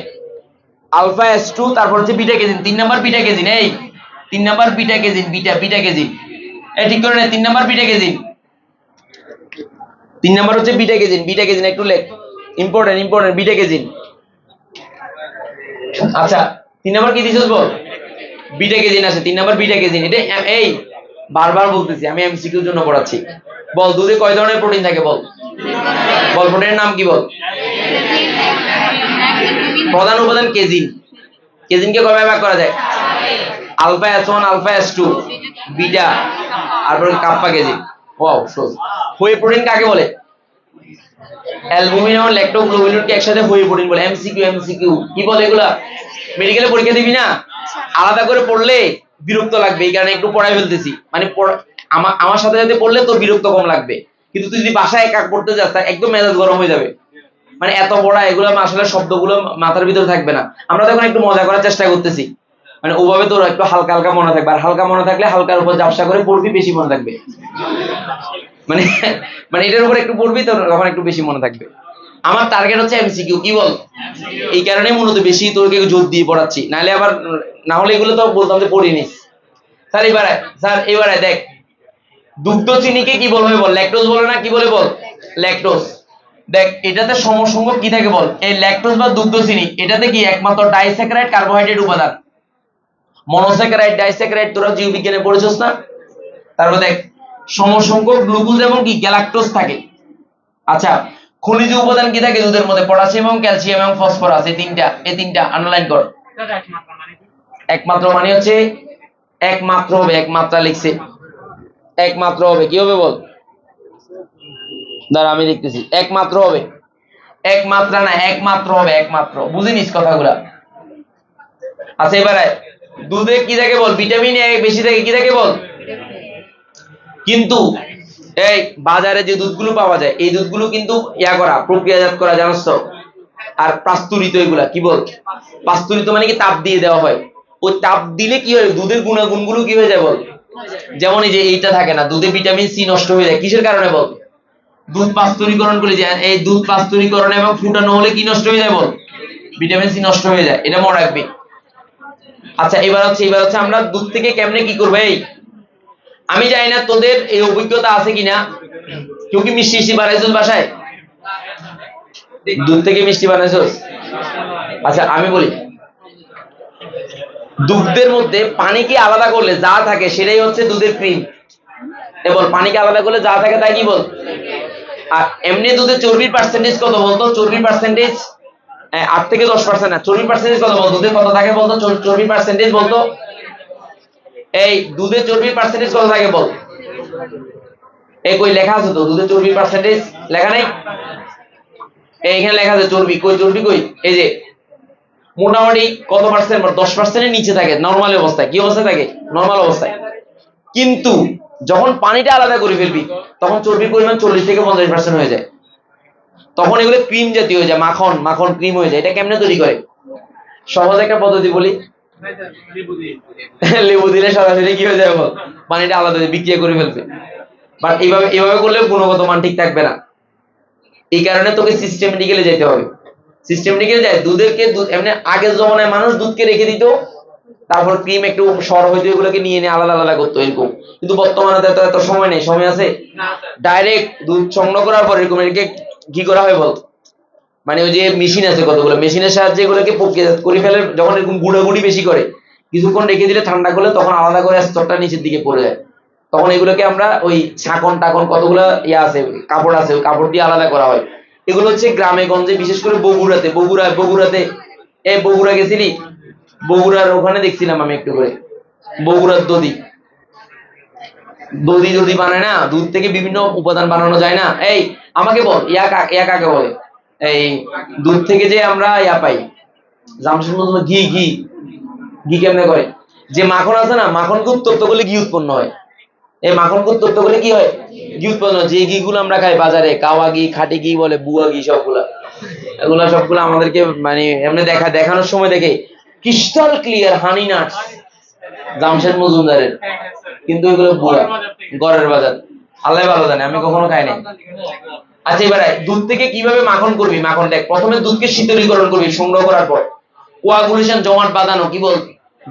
আলফা S2, তারপর হচ্ছে beta casein, 3 number beta casein. এই 3 number beta casein, beta casein. এই ঠিক করে নে, 3 নাম্বার বিটা কেজিন। 3 নাম্বার হচ্ছে বিটা কেজিন, একটু লেখ, ইম্পর্টেন্ট বিটা কেজিন। আচ্ছা 3 নাম্বার কি দিছস বল? বিটা কেজিন আছে, 3 নাম্বার বিটা কেজিন। এটা এই বারবার বলতেছি, আমি এমসিকিউর জন্য পড়াচ্ছি। বল দুধে কয় ধরনের প্রোটিন থাকে বল? প্রোটিনের নাম কি বল? প্রধান উপাদান কেজিন। কেজিনকে কয় ভাগে ভাগ করা যায়? Alpha S1, alpha S2, beta, তারপর কাপ্পা কেজিন। ওয়াও সহজ। হোই প্রোটিন কাকে বলে? অ্যালবুমিন এবং ল্যাক্টোগ্লোবুলিনকে একসাথে হোই প্রোটিন বলে। এমসিকিউ কি বলে এগুলা? মেডিকেলে পরীক্ষা দিবি না, আলাদা করে পড়লে বিরক্ত লাগবে, এই কারণে একটু পড়াই ফেলতেছি। মানে আমার সাথে সাথে পড়লে তোর বিরক্ত কম লাগবে, কিন্তু তুই যদি বাসায় একা পড়তে যাস তার একদম মেজাজ গরম হয়ে যাবে। মানে এত পড়া, এগুলো আসলে শব্দগুলো মাথার ভিতরে থাকবে না। আমরা তখন একটু মজা করার চেষ্টা করতেছি, মানে ওভাবে তোর একটু হালকা হালকা মনে থাকবে। আর হালকা মনে থাকলে হালকার উপর ঝাপসা করে পড়বি, বেশি মনে থাকবে। মানে মানে এটার উপর একটু পড়বি তোর তখন একটু বেশি মনে থাকবে। আমার টার্গেট হচ্ছে এমসিকিউ, কি বল? এই কারণেই মূলত বেশি তোকে জোর দিয়ে পড়াচ্ছি, নাহলে আবার না হলে এগুলো তো বলতাম যে পড়িনিস। স্যার এবারে দেখ, দুগ্ধ চিনিকে কি বলবে বল? ল্যাকটোজ বলে না, কি বলে বল? ল্যাকটোজ। দেখ এটাতে সমসংখ্যক কি থাকে বল? এই ল্যাকটোজ বা দুগ্ধ চিনি, এটাতে কি একমাত্র ডাইস্যাকারাইড কার্বোহাইড্রেট উপাদান। মনোস্যাকারাইড, ডাইস্যাকারাইড তোরা জীববিজ্ঞানে পড়েছস না? তারপর দেখ সমসংখ্যক গ্লুকোজ এবং কি গ্যালাক্টোজ থাকে। আচ্ছা খনিজ উপাদান কি থাকে দুধের মধ্যে? পটাশিয়াম এবং ক্যালসিয়াম এবং ফসফরাস। এই তিনটা আন্ডারলাইন কর। একমাত্র মানে হচ্ছে একমাত্র হবে, একমাত্রা লিখছে, একমাত্র হবে। কি হবে বল? দাঁড়া আমি লিখতেছি, একমাত্র হবে, একমাত্রা না একমাত্র হবে, একমাত্র। বুঝিনিস কথাগুলা? আচ্ছা এবারে দুধে কি থাকে বল? ভিটামিন এ বেশি থাকে, কি থাকে বল? কিন্তু এই বাজারে যে দুধগুলো পাওয়া যায় এই দুধগুলো কিন্তু প্রক্রিয়াজাত করা, জানোস তো? আর পাস্তুরিত, এগুলা কি বল? পাস্তুরিত মানে কি তাপ দিয়ে দেওয়া হয়। ওই তাপ দিলে কি হয়? দুধের গুণাগুণগুলো কি হয়ে যায় বল? যেমন এই যে এইটা থাকে না, দুধে ভিটামিন সি নষ্ট হয়ে যায় কিসের কারণে বল? দুধ পাস্তুরীকরণ করে যে এই দুধ পাস্তুরীকরণ এবং ফুটানো হলে কি নষ্ট হয়ে যায় বল? ভিটামিন সি নষ্ট হয়ে যায়, এটা মনে রাখবি। আচ্ছা এবার হচ্ছে আমরা দুধ থেকে কেমনে কি করবো। এই আমি জানি না তোদের এই অভিজ্ঞতা আছে কিনা, কেউ কি মিষ্টি মিষ্টি বানাইছিস বাসায়? দুধ থেকে মিষ্টি বানাইছিস? আচ্ছা আমি বলি, দুধের মধ্যে পানিকে আলাদা করলে যা থাকে সেটাই হচ্ছে দুধের ক্রিম। এবার পানিকে আলাদা করলে যা থাকে তাই কি বল? আর এমনি দুধে চর্বির পার্সেন্টেজ কত বলতো? চর্বির পার্সেন্টেজ 8 থেকে 10%। না, চর্বির পার্সেন্টেজ কত বল? দুধে কত থাকে বলতো? চর্বির পার্সেন্টেজ বলতো। এই দুধে চর্বির পার্সেন্টেজ কত থাকে বল? এই কই লেখা আছে তো দুধে চর্বির পার্সেন্টেজ লেখা নাই? এইখানে লেখা আছে চর্বি, কই চর্বি কই? এই যে মোটামুটি কত পার্সেন্ট? 10%-এর নিচে থাকে নরমাল অবস্থায়। কি অবস্থায় থাকে? নরমাল অবস্থায়। কিন্তু যখন পানিটা আলাদা করে ফেলবি তখন চর্বির পরিমাণ 40 থেকে 50% হয়ে যায়। তখন এগুলো ক্রিম জাতীয় হয়ে যায়, মাখন মাখন ক্রিম হয়ে যায়। এটা কেমনে তৈরি করে? সহজ একটা পদ্ধতি বলি, লেবু দিলে সরাসরি কি হয়ে যায় বল? পানিটা আলাদা হয়ে বিক্রিয়া করে ফেলবে। বাট এইভাবে করলে গুণগত মান ঠিক থাকবে না। এই কারণে তোকে সিস্টেমেটিক্যালি যেতে হবে। সিস্টেমেটিক্যালি যায় দুধেরকে দুধ এমনি আগের জমানায় মানুষ দুধকে রেখে দিত, তারপর ক্রিম একটু সর হইতো, এগুলোকে নিয়ে নিয়ে আলাদা আলাদা করতো এরকম। কিন্তু বর্তমানে তো এত সময় নেই। সময় আছে ডাইরেক্ট দুধ সংগ্রহ করার পর এরকম এটাকে কি করা হয় বল? মানে ওই যে মেশিন আছে কতগুলো, মেশিনের সাহায্যে এগুলোকে প্রক্রিয়াজাত করে ফেলে। যখন এরকম গুঁড়াগুড়ি বেশি করে কিছুক্ষণ রেখে দিলে ঠান্ডা করলে তখন আলাদা করে স্তরটা নিচের দিকে পড়ে যায়। তখন এগুলোকে আমরা ওই ছাকন টাকন কতগুলো ইয়ে আছে, কাপড় আছে, ওই কাপড় দিয়ে আলাদা করা হয়। এগুলো হচ্ছে গ্রামে গঞ্জে, বিশেষ করে বগুড়াতে বগুড়া গেছিলি? বগুড়ার ওখানে দেখছিলাম আমি একটু করে। বগুড়ার দধি দধি দধি বানায় না, দুধ থেকে বিভিন্ন উপাদান বানানো যায় না। এই আমাকে বল, ইয়া কাকে বলে? এই দুধ থেকে যে আমরা ইয়া পাই, জামশেদ মজুমদার, ঘি ঘি ঘি কেমনে করে? যে মাখন আছে না, মাখনকে উত্তপ্ত করলে ঘি উৎপন্ন হয়। এই মাখনকে উত্তপ্ত করলে কি হয়? ঘি উৎপন্ন হয়। যে ঘি গুলো আমরা খাই বাজারে, কাওয়া ঘি, খাঁটি ঘি বলে, বুয়া ঘি, সবগুলা এগুলা সবগুলো আমাদেরকে মানে এমনি দেখানোর সময় দেখে ক্রিস্টাল ক্লিয়ার হানি নাটস জামশেদ মজুমদারের, কিন্তু এগুলো বুয়া, গড়ের বাজার। আল্লাহ ভালো জানে, আমি কখনো খাই নাই। আচ্ছা এবার দুধ থেকে কিভাবে মাখন করবি? মাখন দেখ, প্রথমে দুধকে শীতলীকরণ করবি সংগ্রহ করার পর, কোয়াগুলেশন, জমাট বাঁধানো, কি বল?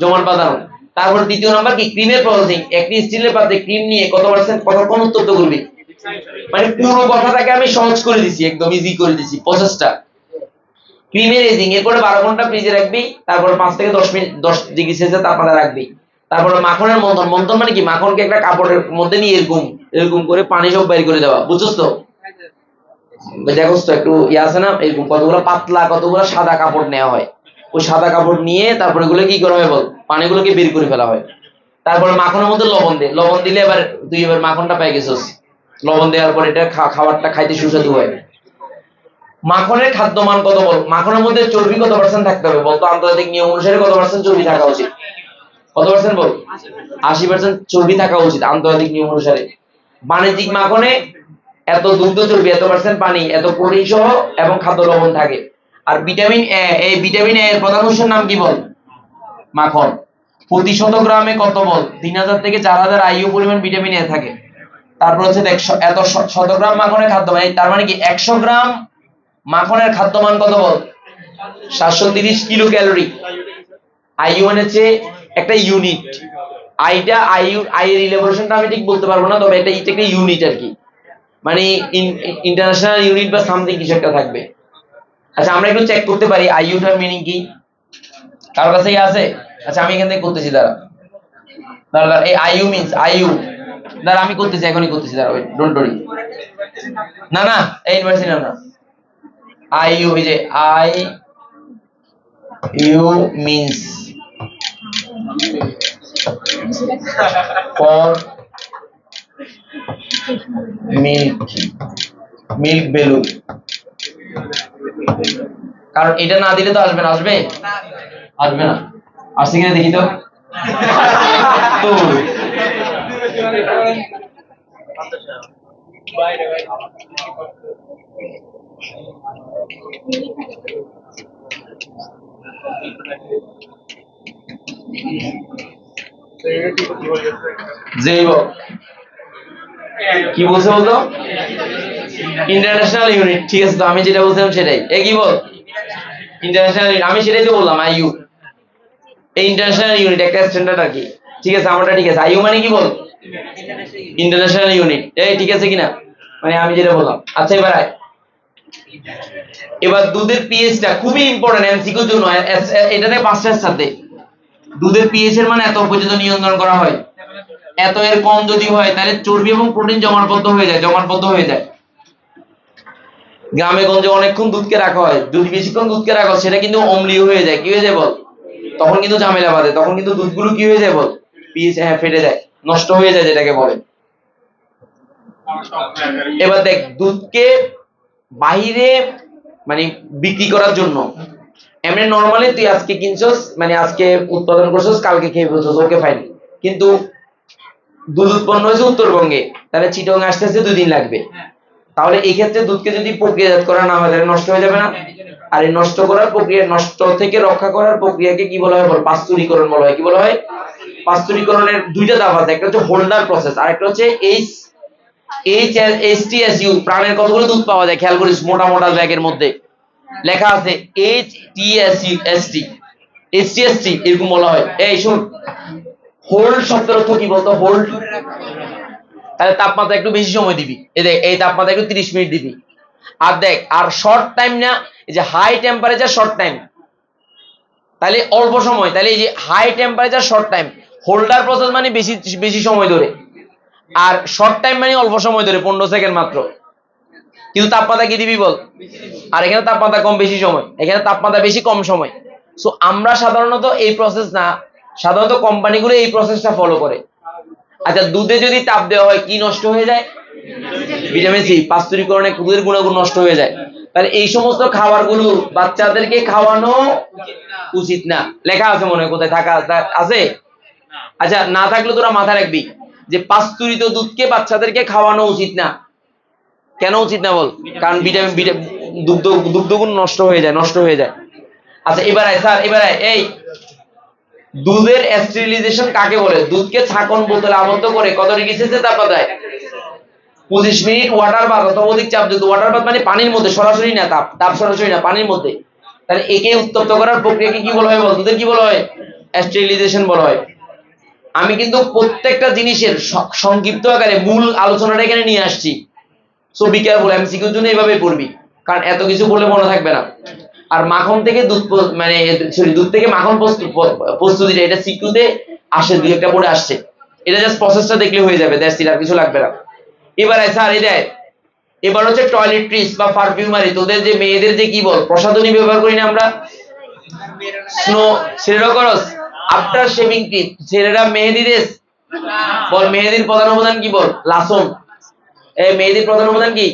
জমাট বাঁধানো। তারপর দ্বিতীয় নাম্বার কি? ক্রিমের প্রসেসিং। একটি স্টিলের পাত্রে ক্রিম নিয়ে কত পার্সেন্ট কতক্ষণ উত্তপ্ত করবি? মানে পুরো কথাটাকে আমি সহজ করে দিছি, একদম ইজি করে দিছি প্রসেসটা। ক্রিমের এজিং, এরপরে 12 ঘন্টা ফ্রিজে রাখবি, তারপর 5 থেকে 10 মিনিট 10 ডিগ্রি সেলসিয়াস তাপমাত্রা রাখবি। তারপরে মাখনের মন্থন। মন্থন মানে কি? মাখনকে একটা কাপড়ের মধ্যে নিয়ে এরকম এরকম করে পানি সব বাইর করে দেওয়া, বুঝছস তো? দেখো তো একটু ইয়ে আছে না, এরকম কতগুলো পাতলা কতগুলো সাদা কাপড় নেওয়া হয়। ওই সাদা কাপড় নিয়ে তারপরে এগুলো কি করা হয় বল? পানিগুলোকে বের করে ফেলা হয়। তারপরে মাখনের মধ্যে লবণ দে, লবণ দিলে এবার তুই এবার মাখনটা পেয়ে গেছিস। লবণ দেওয়ার পর এটা খাবারটা খাইতে সুস্বাদু হয়। মাখনের খাদ্য মান কত বল? মাখনের মধ্যে চর্বি কত পার্সেন্ট থাকতে হবে বলতো? আন্তর্জাতিক নিয়ম অনুসারে কত পার্সেন্ট চর্বি থাকা উচিত? কত পার্সেন্ট বল? 80% চর্বি থাকা উচিত আন্তর্জাতিক নিয়ম অনুসারে। বাণিজ্যিক মাখনে এত দুগ্ধ চর্বি, এত পার্সেন্ট পানি, এত প্রোটিন সহ এবং খাদ্য লবণ থাকে। আর ভিটামিন এ, এই ভিটামিন এ এর প্রধান উৎসের নাম কি বল? মাখন। প্রতি 100 গ্রামে কত বল? 3000 থেকে 4000 আইইউ পরিমাণ ভিটামিন এ থাকে। তারপর হচ্ছে দেখ, এত 100 গ্রাম মাখনের খাদ্য মানে, তার মানে কি 100 গ্রাম মাখনের খাদ্য মান কত বল? 730 কিলো ক্যালোরি। আইইউ মানে হচ্ছে একটা ইউনিট। আই এর ইলাবোরেশনটা আমি ঠিক বলতে পারবো না, তবে এটা একটা ইউনিট আর কি, মানে ইন্টারন্যাশনাল ইউনিট বা সামথিং কিছু একটা থাকবে। আচ্ছা আমরা একটু চেক করতে পারি আইইউটার মিনিং কি, কারোর কাছে কি আছে? আচ্ছা আমি এখান থেকে করতেছি, দাঁড়া দাঁড়া, এই আইইউ মিন্স আইইউ, দাঁড়া আমি করতেছি, এখনই করতেছি, দাঁড়া, ওয়েট, ডোন্ট ওয়ারি। না না, এই ইউনিভার্সিটি না, আইইউ, এই যে I U means for milk, milk value. কারণ এটা না দিলে তো আসবে না, আসবে? আসবে না। আসছে কিনা দেখি তো। তো জৈব কি বলছে বলতো ইন্টারন্যাশনাল ইউনিট, ঠিক আছে। তো আমি যেটা বলছিলাম সেটাই, এ কি বল ইন্টারন্যাশনাল ইউনিট, আমি সেটাই তো বললাম আইইউ। এই ইন্টারন্যাশনাল ইউনিট একটা স্ট্যান্ডার্ড আর কি, ঠিক আছে। আমারটা ঠিক আছে, আইইউ মানে কি বল ইন্টারন্যাশনাল ইউনিট, এই ঠিক আছে কিনা, মানে আমি যেটা বললাম। আচ্ছা এবার আয়, এবার দুধের পিএইচটা খুবই ইম্পর্টেন্ট এমসিকিউর জন্য। এটাতে 5টার সাথে দুধের পিএইচ এর মান এত পর্যন্ত নিয়ন্ত্রণ করা হয়, এত এর কম যদি হয় তাহলে চর্বি এবং প্রোটিন জমাটবদ্ধ হয়ে যায়। গ্রামে গঞ্জে অনেকক্ষণ দুধকে রাখা হয়, যদি বেশিক্ষণ দুধকে রাখা হয় সেটা কিন্তু অম্লীয় হয়ে যায়, কি হয়ে যায় বল, তখন কিন্তু ঝামেলা বাঁধে, তখন কিন্তু দুধগুলো কি হয়ে যায় বল পিএইচ ফেটে যায়, নষ্ট হয়ে যায় যেটাকে বলে। এবার দেখ দুধকে বাহিরে মানে বিক্রি করার জন্য এমনি নরমালি তুই আজকে কিনছস, মানে আজকে উৎপাদন করছস, কালকে খেয়ে ফেলছস, ওকে ফাইন। কিন্তু দুধ উৎপন্ন হয়েছে উত্তরবঙ্গে, তাহলে চিটং আসতে আসতে 2 দিন লাগবে। তাহলে এই ক্ষেত্রে দুধকে যদি প্রক্রিয়াজাত করা না হয় তাহলে নষ্ট হয়ে যাবে না। আর এই নষ্ট করার প্রক্রিয়া, নষ্ট থেকে রক্ষা করার প্রক্রিয়াকে কি বলা হয় বল পাস্তুরীকরণ বলা হয়। কি বলা হয়? পাস্তুরীকরণের 2টা ধাপ আছে, একটা হচ্ছে হোল্ডার প্রসেস আর একটা হচ্ছে এইচটিএসইউ। প্রাণের কতগুলো দুধ পাওয়া যায় খেয়াল করিস, মোটা মোটা ব্যাগের মধ্যে লেখা আছে এইচটিএসটি এরকম বলা হয়। এই শুন, হোল্ড শব্দের অর্থ কি বলতো? হোল্ড, তাহলে তাপমাত্রা একটু বেশি সময় দিবি, এই দেখ এই তাপমাত্রা একটু 30 মিনিট দিবি। আর দেখ আর শর্ট টাইম না, এই যে হাই টেম্পারেচার শর্ট টাইম, তাহলে অল্প সময়, তাহলে এই যে high temperature short time, holder process মানে বেশি বেশি সময় ধরে, আর শর্ট টাইম মানে অল্প সময় ধরে 15 সেকেন্ড মাত্র। কিন্তু তাপমাত্রা কি দিবি বল, আর এখানে তাপমাত্রা কম বেশি সময়, এখানে তাপমাত্রা বেশি কম সময়। সো আমরা সাধারণত এই প্রসেস না, সাধারণত কোম্পানিগুলো এই প্রসেসটা ফলো করে। আচ্ছা দুধে যদি তাপ দেওয়া হয় কি নষ্ট হয়ে যায়? ভিটামিন সি, পাস্তুরীকরণে দুধের গুণাগুণ নষ্ট হয়ে যায়। তাহলে এই সমস্ত খাবারগুলো বাচ্চাদেরকে খাওয়ানো উচিত না। লেখা আছে মনে হয় কোথায়, থাকা আছে? আচ্ছা না থাকলে তোরা মাথায় রাখবি যে পাস্তুরিত দুধকে বাচ্চাদেরকে খাওয়ানো উচিত না। কেন উচিত না বল? কারণ দুগ্ধগুণ নষ্ট হয়ে যায়। আচ্ছা এবার আয় স্যার, এবার আয়, এই দুধের স্টেরিলাইজেশন কাকে বলে? দুধকে ছাকন বোতলে আবদ্ধ করে কত ডিগ্রি সেলসিয়াস তাপমাত্রায় 25 মিনিট ওয়াটার বাথ অথবা অধিক চাপযুক্ত, ওয়াটার বাথ মানে পানির মধ্যে, সরাসরি না, তাপ সরাসরি না, পানির মধ্যে। তাহলে একে উত্তপ্ত করার প্রক্রিয়াকে কি বলা হয় বল? দুধের কি বলা হয়? স্টেরিলাইজেশন বলা হয়। আমি কিন্তু প্রত্যেকটা জিনিসের সংক্ষিপ্ত আকারে মূল আলোচনাটা এখানে নিয়ে আসছি। সো বি কেয়ারফুল, এমসিকিউর জন্য এইভাবে পড়বি, কারণ এত কিছু বললে মনে থাকবে না। আর মাখন থেকে দুধ মানে সরি দুধ থেকে মাখন প্রস্তুতিটা, এটা সিকিউতে আসে, 2-1টা পড়ে আসছে। এটা জাস্ট প্রসেসটা দেখলে হয়ে যাবে, দ্যাটস ইট, আর কিছু লাগবে না। এবার স্যার এই দেখ, এবার হচ্ছে টয়লেট্রিজ বা পারফিউমারি, তোদের যে মেয়েদের যে কি বল প্রসাধনী ব্যবহার করি না আমরা, স্নো সেরেরোকরস, আফটার শেভিং ক্রিম, ছেলেরা মেহেদি দেশ বল, মেহেদির প্রধান উপাদান কি বল? লাসন। এই মেহেদির প্রধান উপাদান কি?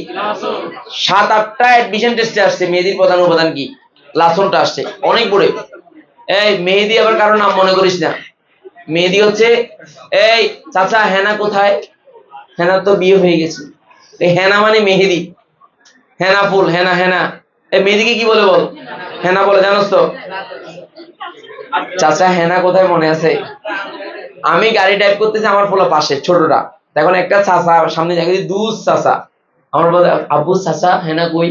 7-8টা অ্যাডমিশন টেস্টে আসছে মেহেদির প্রধান উপাদান কি, লাসনটা আসছে অনেক পড়ে। এই মেহেদি আবার কারো নাম মনে করিস না, মেহেদি হচ্ছে, এই চাচা হেনা কোথায়? হেনা তো বিয়ে হয়ে গেছে। এই হেনা মানে মেহেদি, হেনা ফুল, হেনা। এই মেহেদিকে কি বলে বল? হেনা বলে, জানোস তো? চাচা হেনা কোথায় মনে আছে? আমি গাড়ি ড্রাইভ করতেছি, আমার পোলা পাশে ছোটটা, তখন একটা চাচা সামনে দেখি, দুধ চাচা, আমার বলে আব্বু চাচা হেনা কই?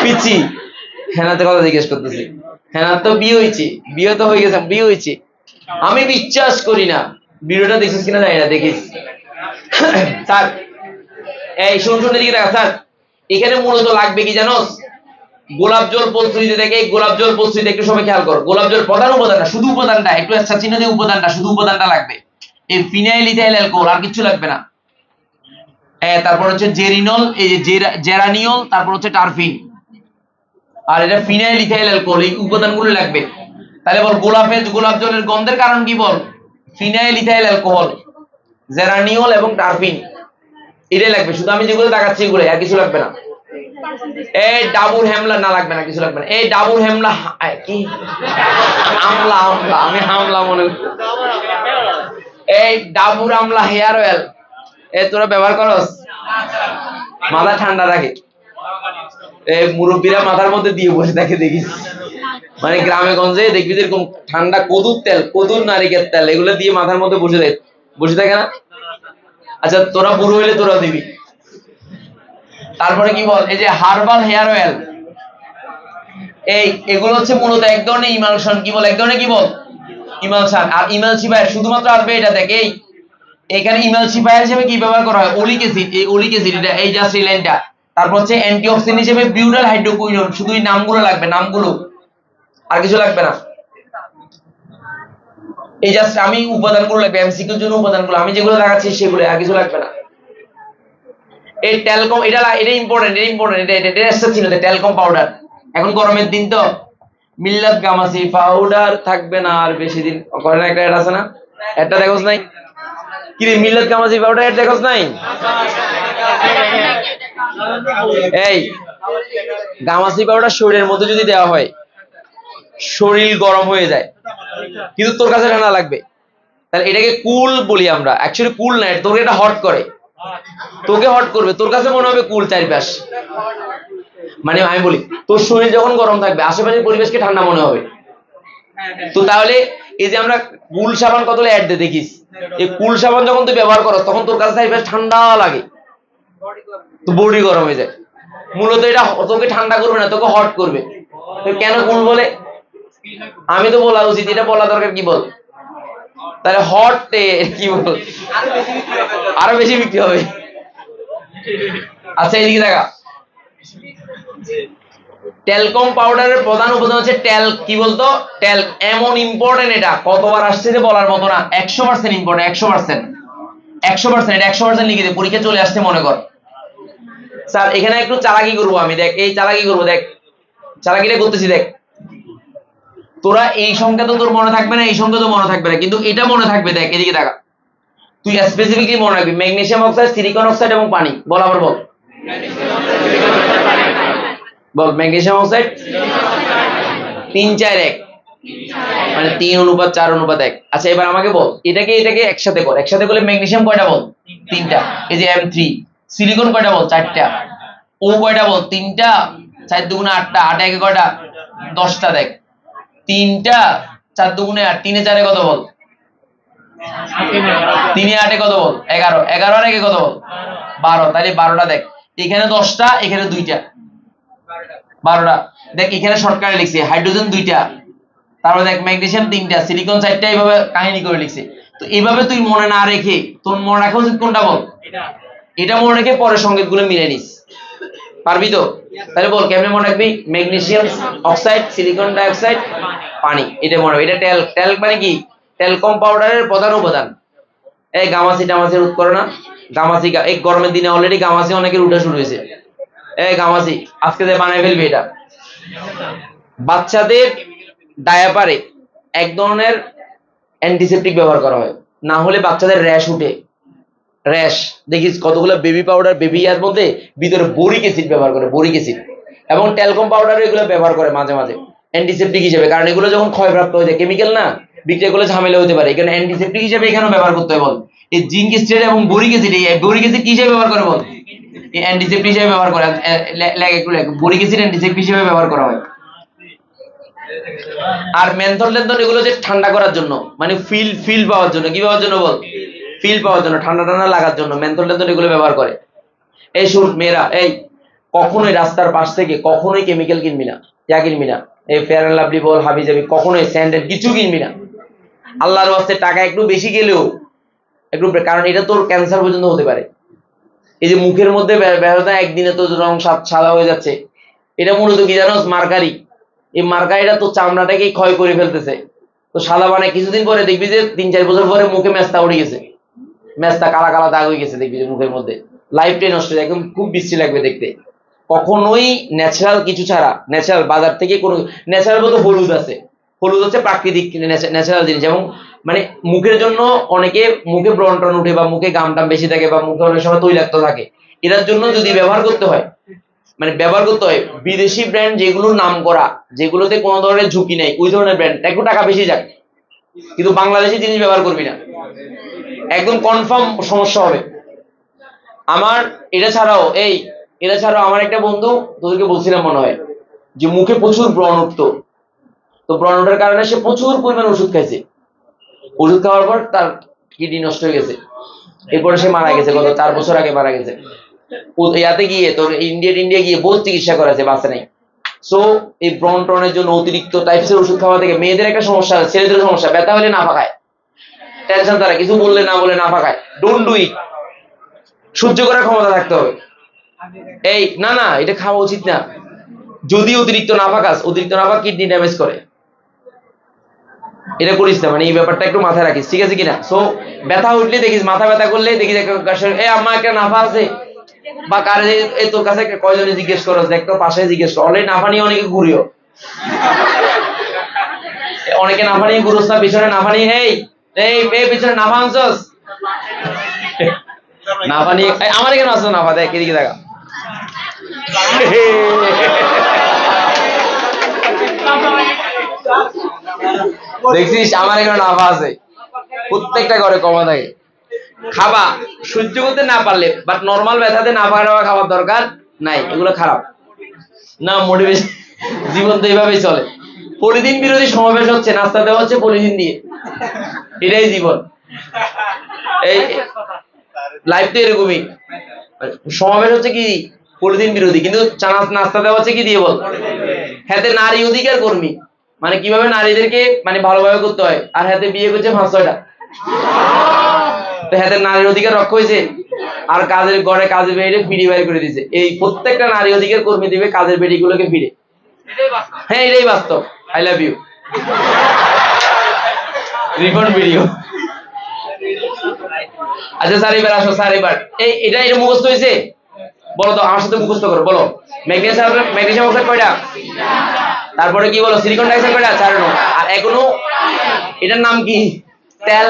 পিচি হেনাতে কথা জিজ্ঞেস করতেছি, হেনার তো বিয়ে হয়েছে, বিয়ে তো হয়ে গেছে, বিয়ে হয়েছে। আমি বিশ্বাস করি না, ভিডিওটা দেখছিস কিনা জানি না, দেখিস। স্যার এই শুন দিকে দেখা স্যার, এখানে মূলত লাগবে কি জানোস? গোলাপ জল প্রস্তুতি থেকে, গোলাপ জল প্রস্তুতি একটু সময় খেয়াল কর। গোলাপ জল প্রধান উপাদানটা, শুধু উপাদানটা একটু আচ্ছা চিহ্ন দিয়ে, উপাদানটা শুধু উপাদানটা লাগবে, এই ফিনাইল ইথাইল অ্যালকোহল, আর কিছু লাগবে না। তারপর হচ্ছে জেরিনল, এই যে জেরানিয়ল, তারপর হচ্ছে টারফিন, আর এটা ফিনাইল ইথাইল অ্যালকোহল, এই উপাদানগুলো লাগবে। তাহলে বল গোলাপ জলের গন্ধের কারণ কি বল? ফিনাইল ইথাইল অ্যালকোহল, জেরানিয়ল এবং টারফিন, এটাই লাগবে। শুধু আমি যেগুলো দেখাচ্ছি এগুলো, আর কিছু লাগবে না। এই ডাবুর হেমলা না, লাগবে না, কিছু লাগবে না। এই ডাবুর হেমলা কি, আমলা, আমি হামলা মনে করি। এই ডাবুর আমলা হেয়ার অয়েল, তোরা ব্যবহার করস? মাথা ঠান্ডা রাখে, এই মুরব্বীরা মাথার মধ্যে দিয়ে বসে থাকে দেখিস। মানে গ্রামে গঞ্জে দেখবি যে এরকম ঠান্ডা কদুর তেল, কদুর নারিকেল তেল এগুলো দিয়ে মাথার মধ্যে বসে থাকে না? আচ্ছা তোরা বুড়ো হইলে তোরা দিবি। তারপরে কি বল, এই যে হার্বাল হেয়ার অয়েল, এগুলো হচ্ছে মূলত এক ধরনের ইমালশন, কি বল, এক ধরনের কি বল ইমালশন। আর ইমালসিফায়ার শুধুমাত্র আসবে এটা দেখ, এখানে ইমালসিফায়ার হিসেবে কি ব্যবহার করা হয়, ওলিক অ্যাসিড। এই ওলিক অ্যাসিড এটা, এই জাস্ট এই লাইনটা। তারপর হচ্ছে অ্যান্টিঅক্সিডেন্ট হিসেবে বিউটাইল হাইড্রোকুইনোন। শুধু এই নামগুলো লাগবে, নামগুলো, আর কিছু লাগবে না। এই জাস্ট আমি উপাদানগুলো লাগবে, এমসিকিউর জন্য উপাদানগুলো আমি যেগুলো দেখাচ্ছি সেগুলো, আর কিছু লাগবে না। এই টেলকম, এটা ইম্পর্টেন্ট, এটা এসে ছিল টেলকম পাউডার। এখন গরমের দিন তো মিল্লাত গামাসি পাউডার থাকবে না আর বেশি দিন। করে না একটা অ্যাড আছে না, একটা দেখোস নাই কি রে, মিল্লাত গামাসি পাউডার অ্যাড দেখোস নাই? এই গামাসি পাউডার শরীরের মধ্যে যদি দেওয়া হয় শরীর গরম হয়ে যায়, কিন্তু তোর কাছে ঠান্ডা লাগবে। তাহলে এটাকে কুল বলি আমরা, অ্যাকচুয়ালি কুল না, তোকে এটা হট করে, তোকে হট করবে, তোর কাছে মনে হবে কুল চারিপাশ। মানে আমি বলি, তোর শরীর যখন গরম থাকবে আশেপাশের পরিবেশকে ঠান্ডা মনে হবে। তো তাহলে এই যে আমরা কুল সাবান কতগুলো অ্যাড দিয়ে দেখিস, এই কুল সাবান যখন তুই ব্যবহার করস তখন তোর কাছে চারিপাশ ঠান্ডা লাগে, তো বডি গরম হয়ে যায়। মূলত এটা তোকে ঠান্ডা করবে না, তোকে হট করবে। তো কেন কুল বলে? আমি তো বলা উচিত, এটা বলা দরকার, কি বল? তাহলে হট কি বল, আরো বেশি বিক্রি হবে। আচ্ছা এইদিকে দেখা, টেলকম পাউডারের প্রধান উপাদান হচ্ছে টেল, কি বলতো, টেল। এমন ইম্পর্টেন্ট, এটা কতবার আসছে যে বলার মতো না, 100% ইম্পর্টেন্ট, 100%, 100%, এটা 100% লিখে দে, পরীক্ষা চলে আসছে মনে কর। স্যার এখানে একটু চালাকি করবো আমি, দেখ এই চালাকি করবো, দেখ চালাকিটা করতেছি, দেখ তোরা এই সংখ্যা তো তোর মনে থাকবে না, এই সংখ্যা তো মনে থাকবে না, কিন্তু এটা মনে থাকবে। দেখ এদিকে দেখা, তুই স্পেসিফিকলি মনে রাখবি ম্যাগনেসিয়াম অক্সাইড, সিলিকন অক্সাইড এবং পানি। বল আবার বল, বল ম্যাগনেসিয়াম অক্সাইড 3:4:1, মানে 3:4:1। আচ্ছা এবার আমাকে বল, এটাকে একসাথে কর, একসাথে করলে ম্যাগনেসিয়াম কয়টা বল? 3টা। এই যে M3। সিলিকন কয়টা বল? 4টা। ও কয়টা বল? 3টা। 4 দুগুণে 8টা, 8 একে কয়টা? 10টা। দেখ 3টা, 4 দুগুণে 8, 3 এ 4 এ কত বল? 3 এ 8 এ কত বল? 11, 11 আর একে কত বল? 12, তাহলে 12টা। দেখ এখানে 10টা, এখানে 2টা, 12টা। দেখ এখানে শর্টকাটে লিখছে হাইড্রোজেন 2টা, তারপর দেখ ম্যাগনেসিয়াম 3টা, সিলিকন 4টা, এইভাবে কাহিনী করে লিখছে। তো এইভাবে তুই মনে না রেখে, তোর মনে রাখা উচিত কোনটা বল? এটা মনে রেখে পরের সংকেতগুলো মিলে নিস, পারবি তো? তাহলে বল কেমনে মনে রাখবি? ম্যাগনেসিয়াম অক্সাইড, সিলিকন ডাইঅক্সাইড, পানি, এটা মনে রাখবি। এটা টেল মানে কি? টেলকম পাউডারের প্রধান উপাদান। এই গামাসি টামাসি রোধ করে না, গামাসি, এই গরমের দিনে অলরেডি গামাসি অনেকের উঠা শুরু হয়েছে। এই গামাসি আজকে যে বানাই ফেলবি এটা। বাচ্চাদের ডায়াপারে এক ধরনের অ্যান্টিসেপটিক ব্যবহার করা হয়, না হলে বাচ্চাদের র্যাশ উঠে। র্যাশ দেখিস কতগুলো বেবি পাউডার, বেবি ইয়ার মধ্যে ভিতরে বোরিক অ্যাসিড ব্যবহার করে, বোরিক অ্যাসিড এবং টেলকম পাউডার এগুলো ব্যবহার করে মাঝে মাঝে অ্যান্টিসেপটিক হিসেবে, কারণ এগুলো যখন ক্ষয়প্রাপ্ত হয়ে যায়, কেমিক্যাল না, বিক্রিয়াগুলো ঝামেলা হতে পারে, এখানে অ্যান্টিসেপটিক হিসেবে এখানেও ব্যবহার করতে হয়। বল এই জিঙ্ক স্টেট এবং বোরিক অ্যাসিড, এই বোরিক অ্যাসিড কি হিসেবে ব্যবহার করে? বল এই অ্যান্টিসেপটিক হিসেবে ব্যবহার করে। একটু বোরিক অ্যাসিড অ্যান্টিসেপটিক হিসেবে ব্যবহার করা হয়। আর মেন্থল টেন্থল এগুলো যে ঠান্ডা করার জন্য, মানে ফিল পাওয়ার জন্য। কি পাওয়ার জন্য? বল ফিল পাওয়ার জন্য, ঠান্ডা ঠান্ডা লাগার জন্য মেন্থল টেন্থল এগুলো ব্যবহার করে। এই শুন মেয়েরা, এই কখনোই রাস্তার পাশ থেকে কখনোই কেমিক্যাল কিনবি না, যা কিনবি না, এই ফেয়ার অ্যান্ড লাভলি বল, হাবি জাবি, কখনোই স্যান্ডেল কিছু কিনবি না। আল্লাহর ওয়াস্তে টাকা একটু বেশি গেলেও একটু, কারণ এটা তোর ক্যান্সার পর্যন্ত হতে পারে। এই যে মুখের মধ্যে ব্যবহার, একদিনে তো রং সাদা হয়ে যাচ্ছে, এটা মূলত কি জানো? মার্কারি। এই মার্কারিটা তো চামড়াটাকেই ক্ষয় করে ফেলতেছে, তো সাদা মানে কিছুদিন পরে দেখবি যে 3-4 বছর পরে মুখে মেস্তা উঠে গেছে, মেস্তা কালা কালা দাগ হয়ে গেছে, দেখবি যে মুখের মধ্যে লাইফটাই নষ্ট হয়ে যায়, একদম খুব বিশ্রী লাগবে দেখতে। কখনোই ন্যাচারাল কিছু ছাড়া, ন্যাচারাল বাজার থেকে কোনো ন্যাচারাল বলতে হলুদ আছে, হলুদ হচ্ছে প্রাকৃতিক ন্যাচারাল জিনিস। এবং মানে মুখের জন্য অনেকে মুখে ব্রণ টন উঠে বা মুখে গাম টাম বেশি থাকে বা মুখে অনেক সময় তৈলাক্ত থাকে, এটার জন্য যদি ব্যবহার করতে হয়, মানে ব্যবহার করতে হয় বিদেশি ব্র্যান্ড যেগুলোর নাম করা, যেগুলোতে কোনো ধরনের ঝুঁকি নেই, ওই ধরনের ব্র্যান্ড, একটু টাকা বেশি যাক, কিন্তু বাংলাদেশি জিনিস ব্যবহার করবি না, একদম কনফার্ম সমস্যা হবে। আমার এটা ছাড়াও আমার একটা বন্ধু, তোদেরকে বলছিলাম মনে হয়, যে মুখে প্রচুর ব্রণ উঠতো, তো ব্রণ ওঠার কারণে সে প্রচুর পরিমাণ ওষুধ খাইছে, ওষুধ খাওয়ার পর তার কিডনি নষ্ট হয়ে গেছে, এরপরে সে মারা গেছে, গত 4 বছর আগে মারা গেছে। ইয়াতে গিয়ে তোর ইন্ডিয়া গিয়ে বহুত চিকিৎসা করেছে, বাঁচে নাই। সো এই ব্রণ ট্রনের জন্য অতিরিক্ত টাইপসের ওষুধ খাওয়া থেকে মেয়েদের একটা সমস্যা, ছেলেদের সমস্যা, ব্যথা হলে নাফা খায়, টেনশন, তারা কিছু বললে না বলে নাফা খায়। Don't do it. সহ্য করার ক্ষমতা থাকতে হবে। এই না না, এটা খাওয়া উচিত না। যদি অতিরিক্ত নাফা খাস, অতিরিক্ত নাফা কিডনি ড্যামেজ করে, এটা করিস না, মানে এই ব্যাপারটা একটু মাথায় রাখিস, ঠিক আছে কিনা। সো ব্যথা উঠলে দেখিস, মাথা ব্যথা করলে দেখিস আমার একটা নাফা আছে, বা কারে এই তোর কাছে কয়জনে জিজ্ঞেস করো, দেখ তো পাশে জিজ্ঞেস করো, অলরেডি নাফা নিয়ে অনেকে ঘুরিও, অনেকে নাফা নিয়ে ঘুরোস না, পিছনে নাফা নিয়ে এই এই এই পিছনে নাফা আনছস, নাফা নিয়ে আমার এখানে আসছো নাফা, দেখ এদিকে দেখা, দেখছিস আমার এখানে নাফা আছে, প্রত্যেকটা ঘরে কমা থাকে। খাবা সহ্য করতে না পারলে, বাট নর্মাল ব্যথাতে নাফা খাওয়ার দরকার নাই, এগুলো খারাপ না, মোটিভেশন। জীবন তো এইভাবেই চলে। পলিথিন বিরোধী সমাবেশ হচ্ছে, নাস্তা দেওয়া হচ্ছে পলিথিন দিয়ে, এটাই জীবন। এই লাইফ তো এরকমই, সমাবেশ হচ্ছে কি পলিথিন বিরোধী, কিন্তু নাস্তা দেওয়া হচ্ছে কি দিয়ে বল, হাতে নারী অধিকার কর্মী, মানে কিভাবে নারীদেরকে মানে ভালোভাবে করতে হয়, আর হাতে বিয়ে করছে 5-6টা, তো হাতে নারীর অধিকার রক্ষা হয়েছে, আর কাজের ঘরে কাজের বেড়ে ফিরে বাইর করে দিছে। এই প্রত্যেকটা নারী অধিকার কর্মী দিবে কাজের বেড়ি গুলোকে ফিরে। হ্যাঁ এটাই বাস্তব। I love you. Report video. আচ্ছা স্যার এবার আসো, স্যার এবার এটা মুখস্থ হয়েছে, বলো তো আমার সাথে মুখস্থ করো, বলো ম্যাগনেসিয়াম অক্সাইড কয়টা, তারপরে কি বলো সিলিকন ডাইঅক্সাইড কয়টা, 4 নং, আর এখনো এটার নাম কি, তেল,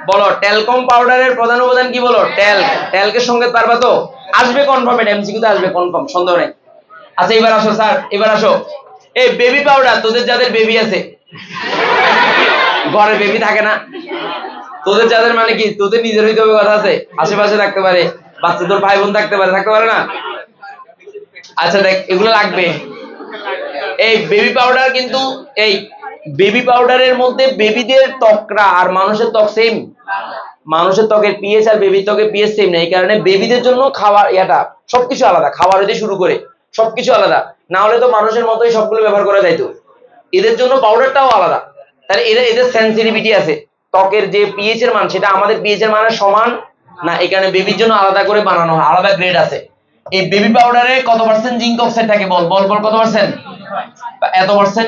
বলো ট্যালকম পাউডারের প্রধান উপাদান কি, বলো ট্যালকের সংকেত পারবা তো, আসবে কনফার্ম, এটা এমসিকিউ তে আসবে কনফার্ম, সন্দেহ নেই। আচ্ছা এবার আসো স্যার, এবার আসো, এই বেবি পাউডার, তোদের যাদের বেবি আছে, ঘরে বেবি থাকে না, তোদের যাদের মানে কি, তোদের নিজের হইতে হবে, কথা আছে, আশেপাশে থাকতে পারে, বাচ্চা তোর ভাই বোন থাকতে পারে না, আচ্ছা দেখ এগুলো লাগবে। এই বেবি পাউডার কিন্তু, এই বেবি পাউডারের মধ্যে বেবিদের ত্বকরা আর মানুষের ত্বক সেম, মানুষের ত্বকের পিএইচ আর বেবির ত্বকের পিএইচ সেম না, এই কারণে বেবিদের জন্য খাবার ইয়াটা সবকিছু আলাদা, খাবার হইতে শুরু করে সবকিছু আলাদা, না হলে তো মানুষের মতোই সবগুলো ব্যবহার করা যাইতো, এদের জন্য পাউডারটাও আলাদা। তাহলে এদের সেনসিটিভিটি আছে, ত্বকের যে পিএইচ এর মান সেটা আমাদের পিএইচ এর মানের সমান না, এই কারণে বেবির জন্য আলাদা করে বানানো হয়, আলাদা গ্রেড আছে। এই বেবি পাউডারে কত পার্সেন্ট জিঙ্ক অক্সাইড থাকে, বল বল বল, কত পার্সেন্ট, এত পার্সেন্ট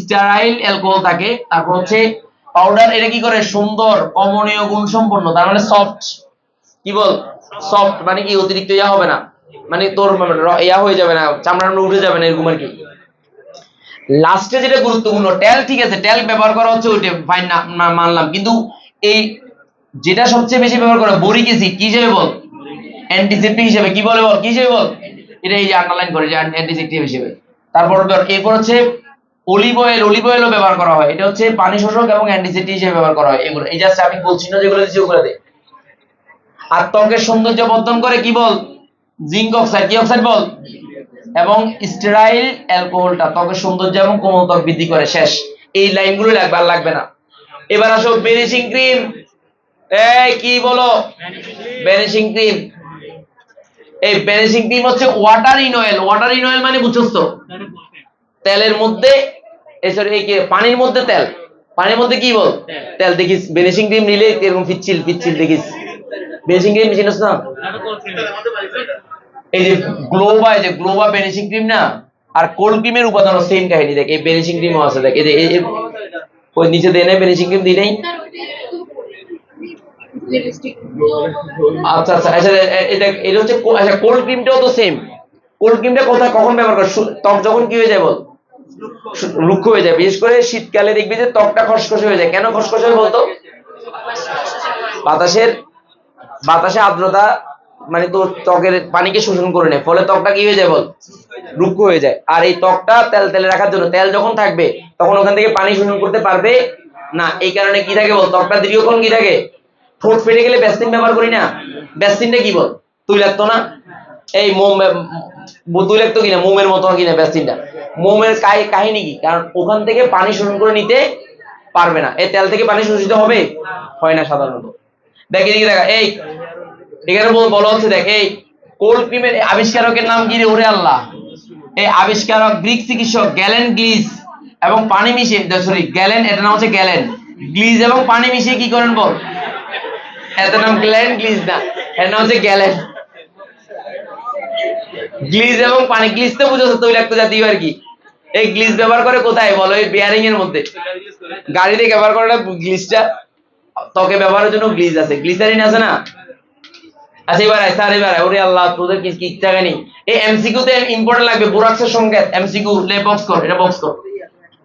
স্টেরাইল অ্যালকোহল থাকে। তারপর হচ্ছে পাউডার, এটা কি করে, সুন্দর কমনীয় গুণ সম্পন্ন, তার মানে সফট, কি বল সফট, মানে কি অতিরিক্ত ইয়া হবে না, মানে তোর ইয়া হয়ে যাবে না, চামড়ার উঠে যাবে না, এরকম আর কি। লাস্টে যেটা গুরুত্বপূর্ণ, তেল, ঠিক আছে তেল ব্যবহার করা হচ্ছে ওইটা ফাইন না, মানলাম, কিন্তু এই যেটা সবচেয়ে বেশি ব্যবহার করা বরিক অ্যাসিড, কি হিসেবে বল, অ্যান্টিসেপ্টিক হিসেবে, কি বলে বল, কি হিসেবে বল, এটা এই যে আন্ডারলাইন করে যে অ্যান্টিসেপ্টিক হিসেবে। তারপর এরপর হচ্ছে অলিভ অয়েলও ব্যবহার করা হয়, এটা হচ্ছে পানি শোষক এবং অ্যান্টিসেপ্টিক হিসেবে ব্যবহার করা হয়, এগুলো এই জাস্ট আমি বলছি না যেগুলো দিচ্ছি ওগুলো দে। আর ত্বকের সৌন্দর্য বর্ধন করে কি বল, জিঙ্ক অক্সাইড, কি অক্সাইড বল, এবং স্টেরাইল অ্যালকোহলটা ত্বকের সৌন্দর্য এবং কোমল ত্বক বৃদ্ধি করে। শেষ, এই লাইনগুলো লাগবে, আর লাগবে না। এবার আসো ভ্যানিশিং ক্রিম, এই কি বলো, ভ্যানিশিং ক্রিম, এই ভ্যানিশিং ক্রিম হচ্ছে ওয়াটার ইন অয়েল মানে বুঝছস তো, তেলের মধ্যে এই কি পানির মধ্যে তেল, পানির মধ্যে কি বল, তেল, দেখিস ভ্যানিশিং ক্রিম নিলে এরকম পিচ্ছিল দেখিস, ভ্যানিশিং ক্রিম চিনিস না, এই যে গ্লোবা ভ্যানিশিং ক্রিম না, আর কোল্ড ক্রিমের উপাদান সেম কাহিনী, দেখ এই ভ্যানিশিং ক্রিমও আছে, দেখ এই যে ওই নিচে দেয় না ভ্যানিশিং ক্রিম দিই নাই। আচ্ছা আচ্ছা আচ্ছা, এটা হচ্ছে আচ্ছা, কোল্ড ক্রিমটাও তো সেম। কোল্ড ক্রিমটা কোথায় কখন ব্যবহার করে, ত্বক যখন কি হয়ে যায় বল, রুক্ষ হয়ে যায়, বিশেষ করে শীতকালে দেখবি যে ত্বকটা খসখসে হয়ে যায়। কেন খসখসে হয় বলতো, বাতাসে আর্দ্রতা মানে তোর ত্বকের পানিকে শোষণ করে নেয়, ফলে ত্বকটা কি হয়ে যায় বল, রুক্ষ হয়ে যায়। আর এই ত্বকটা তেলে রাখার জন্য, তেল যখন থাকবে তখন ওখান থেকে পানি শোষণ করতে পারবে না, এই কারণে কি থাকে বল, ত্বকটা দীর্ঘক্ষণ কি থাকে, ঠোঁট ফেটে গেলে ভ্যাসলিন ব্যবহার করি না, ভ্যাসলিনটা কি বল, তৈলাক্ত না, এই তৈলাক্ত কিনা, মোমের মতো কিনা বেসিনটা, মোমের কাহিনী কি? কারণ ওখান থেকে পানি শোষণ করে নিতে পারবে না। এই তেল থেকে পানি শোষিত হবে, হয় না সাধারণত। দেখ এদিকে দেখা, এই এখানে বলা হচ্ছে, দেখ এই কোল্ড ক্রিমের আবিষ্কারকের নাম কি রে? ওরে আল্লাহ, এই আবিষ্কারক গ্রিক চিকিৎসক গ্যালেন গ্লিজ এবং পানি মিশিয়ে, সরি গ্যালেন, এটা নাম হচ্ছে গ্যালেন গ্লিজ এবং পানি মিশিয়ে কি করেন বল? এত নাম গ্যালেন গ্লিজ না, এর নাম হচ্ছে গ্যালেন গ্লিজ এবং পানি। গ্লিজ তো বুঝেছো, তৈলাক্ত জাতীয় আর কি। এই গ্লিজ ব্যবহার করে কোথায় বলো? এই বিয়ারিং এর মধ্যে, গাড়িতে ব্যবহার করে না গ্লিজটা। ত্বকে ব্যবহারের জন্য গ্লিজ আছে, গ্লিসারিন আছে না। আচ্ছা এবার স্যার, এবার ওরে আল্লাহ, তোদের কি জায়গা নেই। এই এমসিকিউ তে ইম্পর্টেন্ট লাগবে বোরাক্সের সংকেত। এমসিকিউ লে বক্স কর, এটা বক্স কর।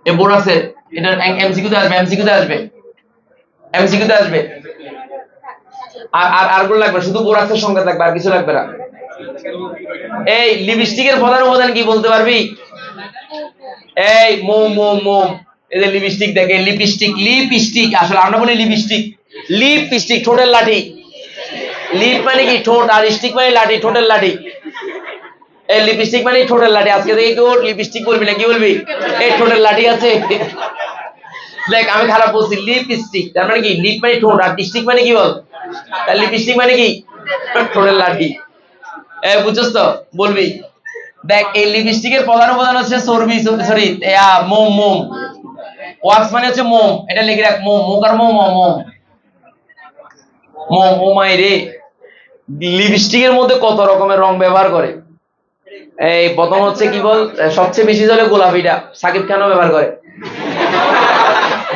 এই বোরাক্সের এটা এমসিকিউ তে আসবে, এমসিকিউ তে আসবে, এমসিকিউ তে আসবে। আর গুলো লাগবে, শুধু বোরাক্সের সংকেত লাগবে, আর কিছু লাগবে না। এই লিপস্টিকের প্রধান উপাদান কি বলতে পারবি? এই মোম মোম মোম, এই যে লিপস্টিক, দেখে লিপস্টিক, লিপস্টিক আসলে আমরা বলি লিপস্টিক, লিপস্টিক ঠোঁটের লাঠি। লিপ মানে কি? ঠোঁট, আর স্টিক মানে লাঠি, ঠোঁটের লাঠি। এই লিপস্টিক মানে ঠোঁটের লাঠি। আজকে থেকে কেউ লিপস্টিক বলবি না, কি বলবি? এই ঠোঁটের লাঠি আছে। দেখ আমি খারাপ বলছি, লিপস্টিক তার মানে কি? লিপ মানে ঠোঁট, আর স্টিক মানে কি বল? তার লিপস্টিক মানে কি? ঠোঁটের লাঠি। বুঝছস তো? বলবি। দেখ এই লিপস্টিকের প্রধান উপাদান হচ্ছে চর্বি, সরি মোম, মোম। ওয়াক্স মানে হচ্ছে মোম, এটা লিখে রাখ, মোম, মোকার মোম, মোম মোম। ও মাই রে, লিপস্টিকের মধ্যে কত রকমের রং ব্যবহার করে। এই প্রথম হচ্ছে কি বল, সবচেয়ে বেশি চলে গোলাপিটা, সাকিব খানও ব্যবহার করে।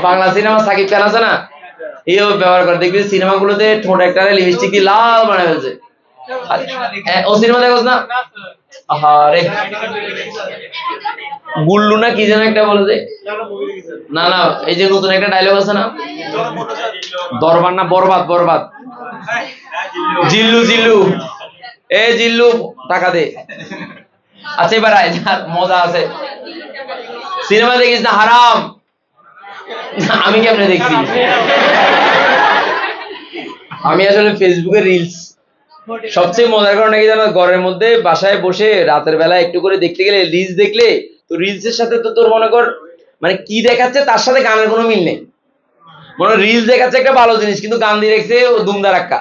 বাংলা সিনেমা সাকিব খান আছে না, এও ব্যবহার করে। দেখবি সিনেমাগুলোতে ঠোঁট একটা লিপস্টিক দিয়ে লাল বানায় ফেলছে। ও সিনেমা দেখোস না? আরে গুল্লু না কি যেন একটা বলে যে, না না, এই যে নতুন একটা ডায়লগ আছে না, দরবার না বরবাদ, বরবাদ, জিল্লু জিল্লু, এ জিল্লু টাকা দে। আচ্ছা এবার মজা আছে, সিনেমা দেখিস না হারাম? আমি কেমনে দেখছি? আমি আসলে ফেসবুকে রিলস, সবচেয়ে মজার কারণ নাকি জানো, ঘরের মধ্যে বাসায় বসে রাতের বেলা একটু করে দেখতে গেলে, রিলস দেখলে তো রিলসের সাথে তো তোর মনে কর মানে কি দেখাচ্ছে তার সাথে গানের কোনো মিল নেই। মনে রিলস দেখাচ্ছে একটা ভালো জিনিস, কিন্তু গান দিয়ে রেখেছে ও দুমদারাক্কা।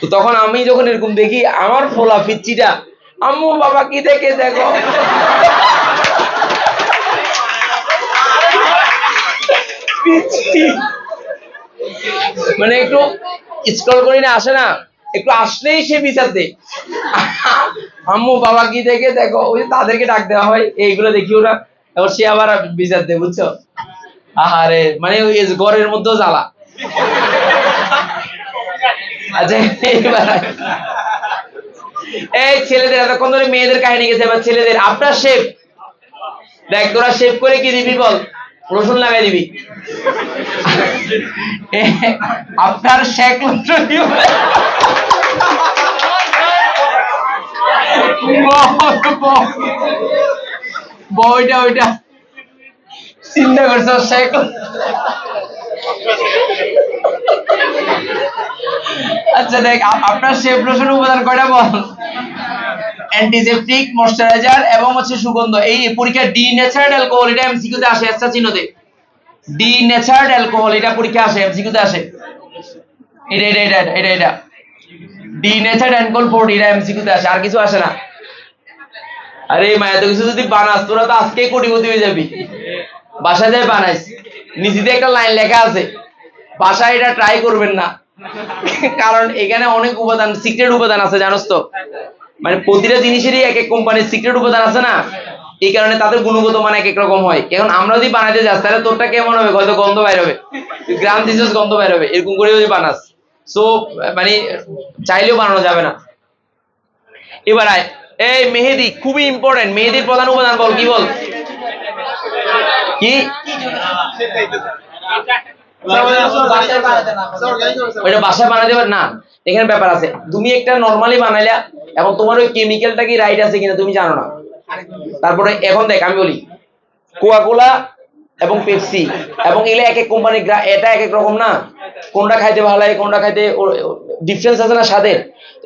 তো তখন আমি যখন এরকম দেখি, আমার ফোলা পিচ্চিটা, আম্মু বাবা কি দেখে দেখো, মানে একটু স্ক্রল করি না, আসে না, একটু আসলেই সে বিচার দে, আম্মু বাবা কি দেখে দেখো, ওই তাদেরকে ডাক দেওয়া হয়, এইগুলো দেখি ওরা, এবার সে আবার বিচার দে, বুঝছো? আহারে, মানে ওই ঘরের মধ্যেও জ্বালা। আচ্ছা এই ছেলেদের এতক্ষণ ধরে মেয়েদের কাহিনী গেছে, এবার ছেলেদের আফটার শেভ। দেখ তোরা শেভ করে কি দিবি বল? রসুন লাগাই দিবি। আফটার শেখ রসুন ওইটা ওইটা চিন্তা করছো শেখ। আচ্ছা দেখ, আপনার শেভ লোশন উপাদান কয়টা বল? অ্যান্টিসেপটিক, ময়শ্চারাইজার এবং হচ্ছে সুগন্ধ। এই পরীক্ষা ডি ন্যাচারাল অ্যালকোহল, এটা এমসিকিউ তে আসে, আচ্ছা চিহ্ন দে। ডি ন্যাচারাল অ্যালকোহল, এটা পরীক্ষা আসে, এমসিকিউ তে আসে। এটা এটা এটা এটা এটা ডি ন্যাচারাল অ্যালকোহল 40, এটা এমসিকিউ তে আসে, আর কিছু আসে না। আরে মা, এত কিছু যদি বানাস তোরা তো আজকেই কোটিপতি হয়ে যাবি। বাসায় যায় বানাইস, নিচেতে একটা লাইন লেখা আছে, বাসায় এটা ট্রাই করবেন না, কারণ এখানে অনেক উপাদান, সিক্রেট উপাদান আছে, জানোস তো? মানে প্রতিটা জিনিসেরই এক এক কোম্পানির সিক্রেট উপাদান আছে না, এই কারণে তাদের গুণগত মান এক এক রকম হয়। এখন আমরা যদি বানাইতে যাস তাহলে তোরটা কেমন হবে? হয়তো গন্ধ বাইর হবে, গ্রাম দিছিস গন্ধ বাইর হবে, এরকম করে যদি বানাস, সো মানে চাইলেও বানানো যাবে না। এবার আয়, এই মেহেদি খুবই ইম্পর্টেন্ট, মেহেদির প্রধান উপাদান বল, কি বল? কি? ওইটা বাসায় বানাতে পার না, এখানে ব্যাপার আছে। তুমি একটা নরমালি বানাইলা, এখন তোমার ওই কেমিক্যালটা কি রাইট আছে কিনা তুমি জানো না। তারপরে এখন দেখ আমি বলি, কোকা কোলা এবং পেপসি, এবং এগুলো এক এক কোম্পানি, এটা এক এক রকম না, কোনটা খাইতে ভালো লাগে কোনটা খাইতে ডিফারেন্স আছে না স্বাদের।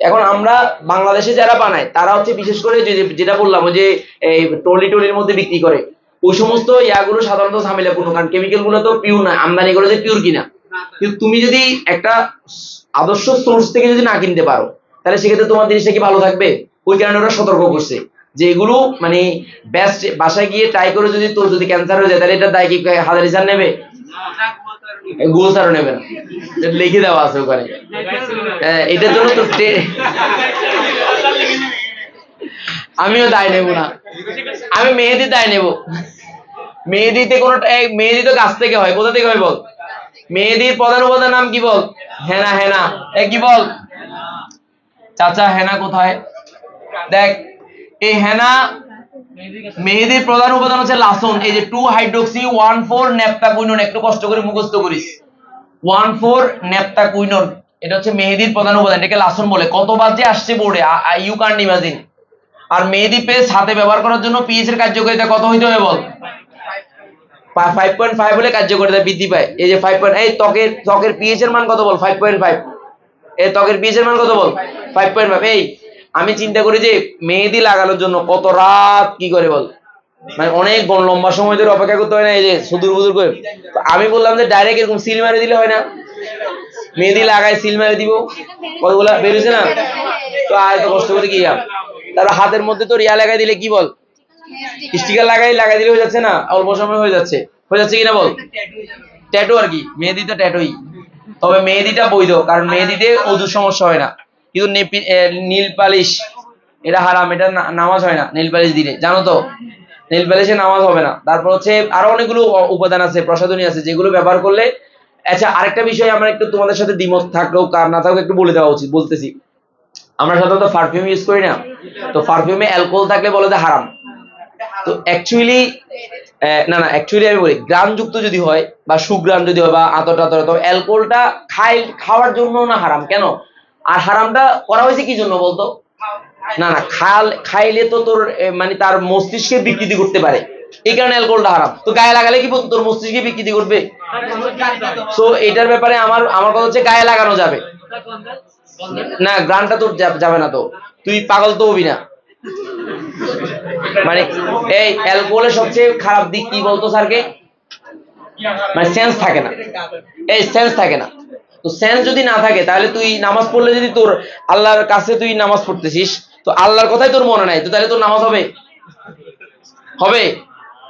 এখন আমরা বাংলাদেশে যারা বানায় তারা হচ্ছে বিশেষ করে যেটা বললাম ওই যে এই টলির মধ্যে বিক্রি করে ওই সমস্ত ইয়াগুলো সাধারণত ঝামেলাপূর্ণ, কারণ কেমিক্যাল গুলো তো পিওর না, আমদানি করে যে পিওর কিনা। কিন্তু তুমি যদি একটা আদর্শ সোর্স থেকে যদি না কিনতে পারো তাহলে সেক্ষেত্রে তোমার জিনিসটা কি ভালো থাকবে? ওই কারণে ওরা সতর্ক করছে যে এগুলো মানে বেস্ট, বাসায় গিয়ে ট্রাই করে যদি তোর যদি ক্যান্সার হয়ে যায় তাহলে এটা দায় কি হাজার হিসাব নেবে? গোলসারও নেবে না, লিখে দেওয়া আছে ওখানে। এটার জন্য তো আমিও দায় নেব না, আমি মেহেদি দায় নেব। মেহেদিতে কোনো মেহেদি তো গাছ থেকে হয়, কোথা থেকে হয় বল? মেহেদির প্রধান উপাদান নাম কি বল? হেনা। হেনা কি বল চাচা, হেনা কোথায়? দেখ এই হেনা, মেহেদির প্রধান উপাদান হচ্ছে লাসন। এই যে 2 হাইড্রোক্সি 1,4 ন্যাপথাকুইনন, একটু কষ্ট করে মুখস্থ করিস। 1,4 ন্যাপথাকুইনন, এটা হচ্ছে মেহেদির প্রধান উপাদান, এটাকে লাসন বলে। কতবার যে আসছে বোর্ডে, ইউ কান্ট ইমাজিন। আর মেহেদি পেস্ট হাতে ব্যবহার করার জন্য পিএইচ এর কার্যকারিতা কত হইতে হবে বল? 5.5 হলে কার্যকারিতা বৃদ্ধি পায়। এই যে 5. এই ত্বকের পিএইচ এর মান কত বল? 5.5। এই ত্বকের পিএইচ এর মান কত বল? 5.5। এই আমি চিন্তা করি যে মেহেদি লাগানোর জন্য কত রাত কি করে বল, মানে অনেক লম্বা সময় ধরে অপেক্ষা করতে হয় না, এই যে সুদূর বুদুর করে। তো আমি বললাম যে ডাইরেক্ট এরকম সিল মারে দিলে হয় না? মেহেদি লাগাই সিল মারে দিব, কতগুলা বেরোছে না? তো আর এত কষ্ট করে কি? তারপর হাতের মধ্যে তো রিয়া লাগাই দিলে কি বল, স্টিকার লাগাই দিলে হয়ে যাচ্ছে না? অল্প সময় হয়ে যাচ্ছে কিনা বল? ট্যাটু আর কি, মেহেদি তো ট্যাটুই। তবে মেহেদিটা বৈধ, কারণ মেহেদিতে ওজুর সমস্যা হয় না। কিন্তু নীল পালিশ এটা হারাম, এটা নামাজ হয় না নীল পালিশ দিলে, জানো তো? নীল পালিশে নামাজ হবে না। তারপর হচ্ছে আরো অনেকগুলো উপাদান আছে, প্রসাধনী আছে, যেগুলো ব্যবহার করলে। আচ্ছা, আরেকটা বিষয় আমরা একটু তোমাদের সাথে দ্বিমত থাকলেও কার না থাকলেও একটু বলে দেওয়া উচিত, বলতেছি। আমরা সাধারণত পারফিউম ইউজ করি না, তো পারফিউমে অ্যালকোহল থাকলে বলে যে হারাম। তো অ্যাকচুয়ালি অ্যাকচুয়ালি আমি বলি গ্রামযুক্ত যদি হয় বা সুগ্রাম যদি হয় বা আতর টাতর, তবে অ্যালকোহলটা খাওয়ার জন্য না হারাম। কেন? আর হারামটা করা হয়েছে কি জন্য বলতো? খাইলে তো তোর মানে তার মস্তিষ্কে বিকৃতি করতে পারে, এই কারণে অ্যালকোহলটা হারাম। তো গায়ে লাগালে কি তোর মস্তিষ্কে বিকৃতি করবে? তো এটার ব্যাপারে আমার কথা হচ্ছে গায়ে লাগানো যাবে না, গ্রানটা তোর যাবে না। তো তুই পাগল তো হবি না। মানে এই অ্যালকোহলের সবচেয়ে খারাপ দিক কি বলতো স্যারকে? মানে সেন্স থাকে না, এই সেন্স থাকে না। তো সেন্স যদি না থাকে তাহলে তুই নামাজ পড়লে যদি তোর আল্লাহর কাছে তুই নামাজ পড়তেছিস, তো আল্লাহর কথাই তোর মনে নাই, তো তাহলে তোর নামাজ হবে?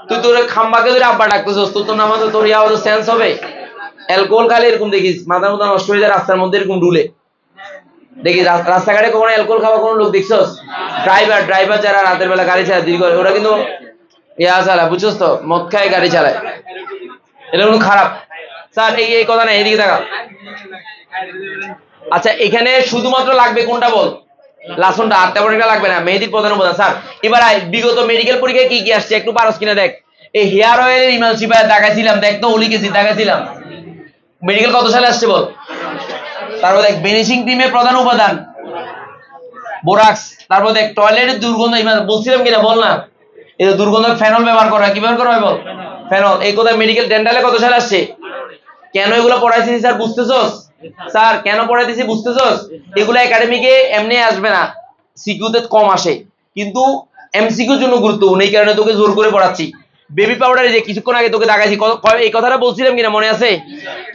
তুই তোর খাম্বাকে ধরে আব্বা ডাকতেছিস, তোর নামাজে তোর সেন্স হবে? অ্যালকোহল খালি এরকম দেখিস মাথা নষ্ট হয়ে যায়, রাস্তার মধ্যে এরকম ডুলে দেখি। রাস্তাঘাটে কখনো অ্যালকোহল খাওয়া কোনো লোক দেখছস? ড্রাইভার যারা রাতের বেলা গাড়ি চালায় দীর্ঘ, ওরা কিন্তু চালায়, বুঝছস তো, মদ খায় গাড়ি চালায়, এটা কিন্তু খারাপ। স্যার এই কথা না, এদিকে দেখা। আচ্ছা, এখানে শুধুমাত্র লাগবে কোনটা বল? লাসনটা, আর তেমন একটা লাগবে না। মেহেদির প্রধান উপাদান। স্যার এবার বিগত মেডিকেল পরীক্ষায় কি কি আসছে একটু পারস কিনা দেখ। এই হেয়ার অয়েলের ইমালসিফায়ার দেখাইছিলাম, দেখ তো ওলিক অ্যাসিড দেখাইছিলাম। মেডিকেল কত সালে আসছে বল? তারপর দেখ ভেনিশিং ক্রিমের প্রধান উপাদান বোরাক্স। তারপর দেখ টয়লেটের দুর্গন্ধ, বলছিলাম কিনা বল না? এই দুর্গন্ধ ফেনল ব্যবহার করা, কি ব্যবহার করা হয় বল? ফেনল। এই কথা মেডিকেল ডেন্টালে কত সালে আসছে? কেন এগুলো পড়াইছি স্যার বুঝতেছস? স্যার কেন পড়াইতেছি বুঝতেছস? এগুলো একাডেমিকে এমনি আসবে না, সিকিউতে কম আসে, কিন্তু এমসিকিউর জন্য গুরুত্বপূর্ণ, এই কারণে তোকে জোর করে পড়াচ্ছি। বেবি পাউডারে যে কিছুক্ষণ আগে তোকে দেখাইছি, এই কথাটা বলছিলাম কিনা মনে আছে?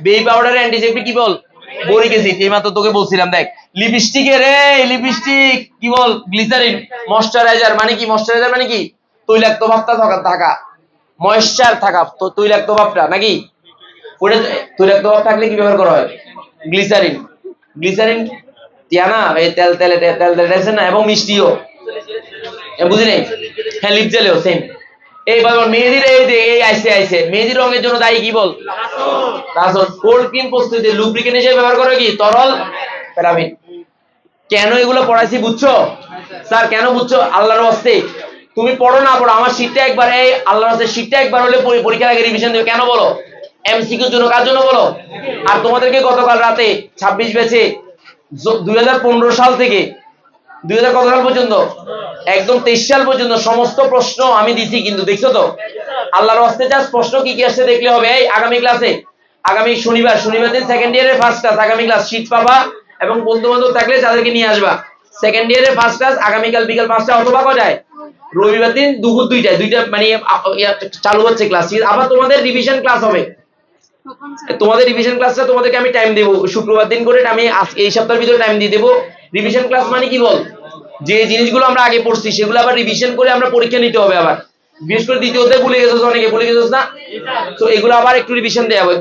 বেবি পাউডারের অ্যান্টিসেপ্টিক কি বল? Boric acid. এইমাত্র তোকে বলছিলাম। দেখ লিপস্টিকের লিপস্টিক কি বল? গ্লিসারিন। ময়শ্চারাইজার মানে কি? ময়শ্চারাইজার মানে কি? তৈলাক্ত ভাবটা থাকা, ময়েশ্চার থাকা, তো তৈলাক্ত ভাবটা নাকি ওটা, তৈলাক্ত ভাব থাকলে কি ব্যবহার করা হয়? গ্লিসারিন। টিয়া না, এই তেল না, এবং মিষ্টিও, বুঝি নাই? হ্যাঁ, লিপ জেলেও সেম। এই মেহেদির এই আইসে মেহেদির রঙের জন্য দায়ী কি বল? রাসন। কোল্ড ক্রিম প্রস্তুতিতে লুব্রিকেন্ট হিসেবে ব্যবহার করে কি? তরল প্যারাফিন। কেন এগুলো পড়াইছি বুঝছো? স্যার কেন বুঝছো? আল্লাহর ওয়াস্তে তুমি পড়ো না পড়ো, আমার শীটটা একবার, এই আল্লাহর ওয়াস্তে শীটটা একবার হলে পরীক্ষার আগে রিভিশন দিও। কেন বলো? এমসিকিউর জন্য। কার জন্য বলো? আর তোমাদেরকে গতকাল রাতে 26 ব্যাচে 2015 সাল থেকে 2000 কত সাল পর্যন্ত? একদম 23 সাল পর্যন্ত সমস্ত প্রশ্ন আমি দিছি, কিন্তু দেখছো তো আল্লাহর হস্তে জাস্ট প্রশ্ন কি কি আসছে দেখলে হবে। এই আগামী ক্লাসে, আগামী শনিবার দিন সেকেন্ড ইয়ারের ফার্স্ট ক্লাস, আগামী ক্লাস শীট পাবা এবং বন্ধু বান্ধব থাকলে তাদেরকে নিয়ে আসবা। সেকেন্ড ইয়ারের ফার্স্ট ক্লাস আগামীকাল বিকাল 5টা অথবা কটায়? রবিবার দিন দুপুর 2টায়, মানে চালু হচ্ছে ক্লাস। আবার তোমাদের রিভিশন ক্লাস হবে। তোমাদের রিভিশন ক্লাসটা তোমাদেরকে আমি টাইম দেবো শুক্রবার দিন করে, আমি এই সপ্তাহের ভিতরে টাইম দিয়ে দেবো। রিভিশন ক্লাস মানে কি বল, যে জিনিসগুলো আমরা আগে পড়ছি সেগুলো আবার রিভিশন করে আমরা পরীক্ষা নিতে হবে। আবার বিশেষ করে দ্বিতীয়তে ভুলে গেছো, অনেকে ভুলে গেছো না, তো এগুলো আবার একটু রিভিশন দেওয়া হবে।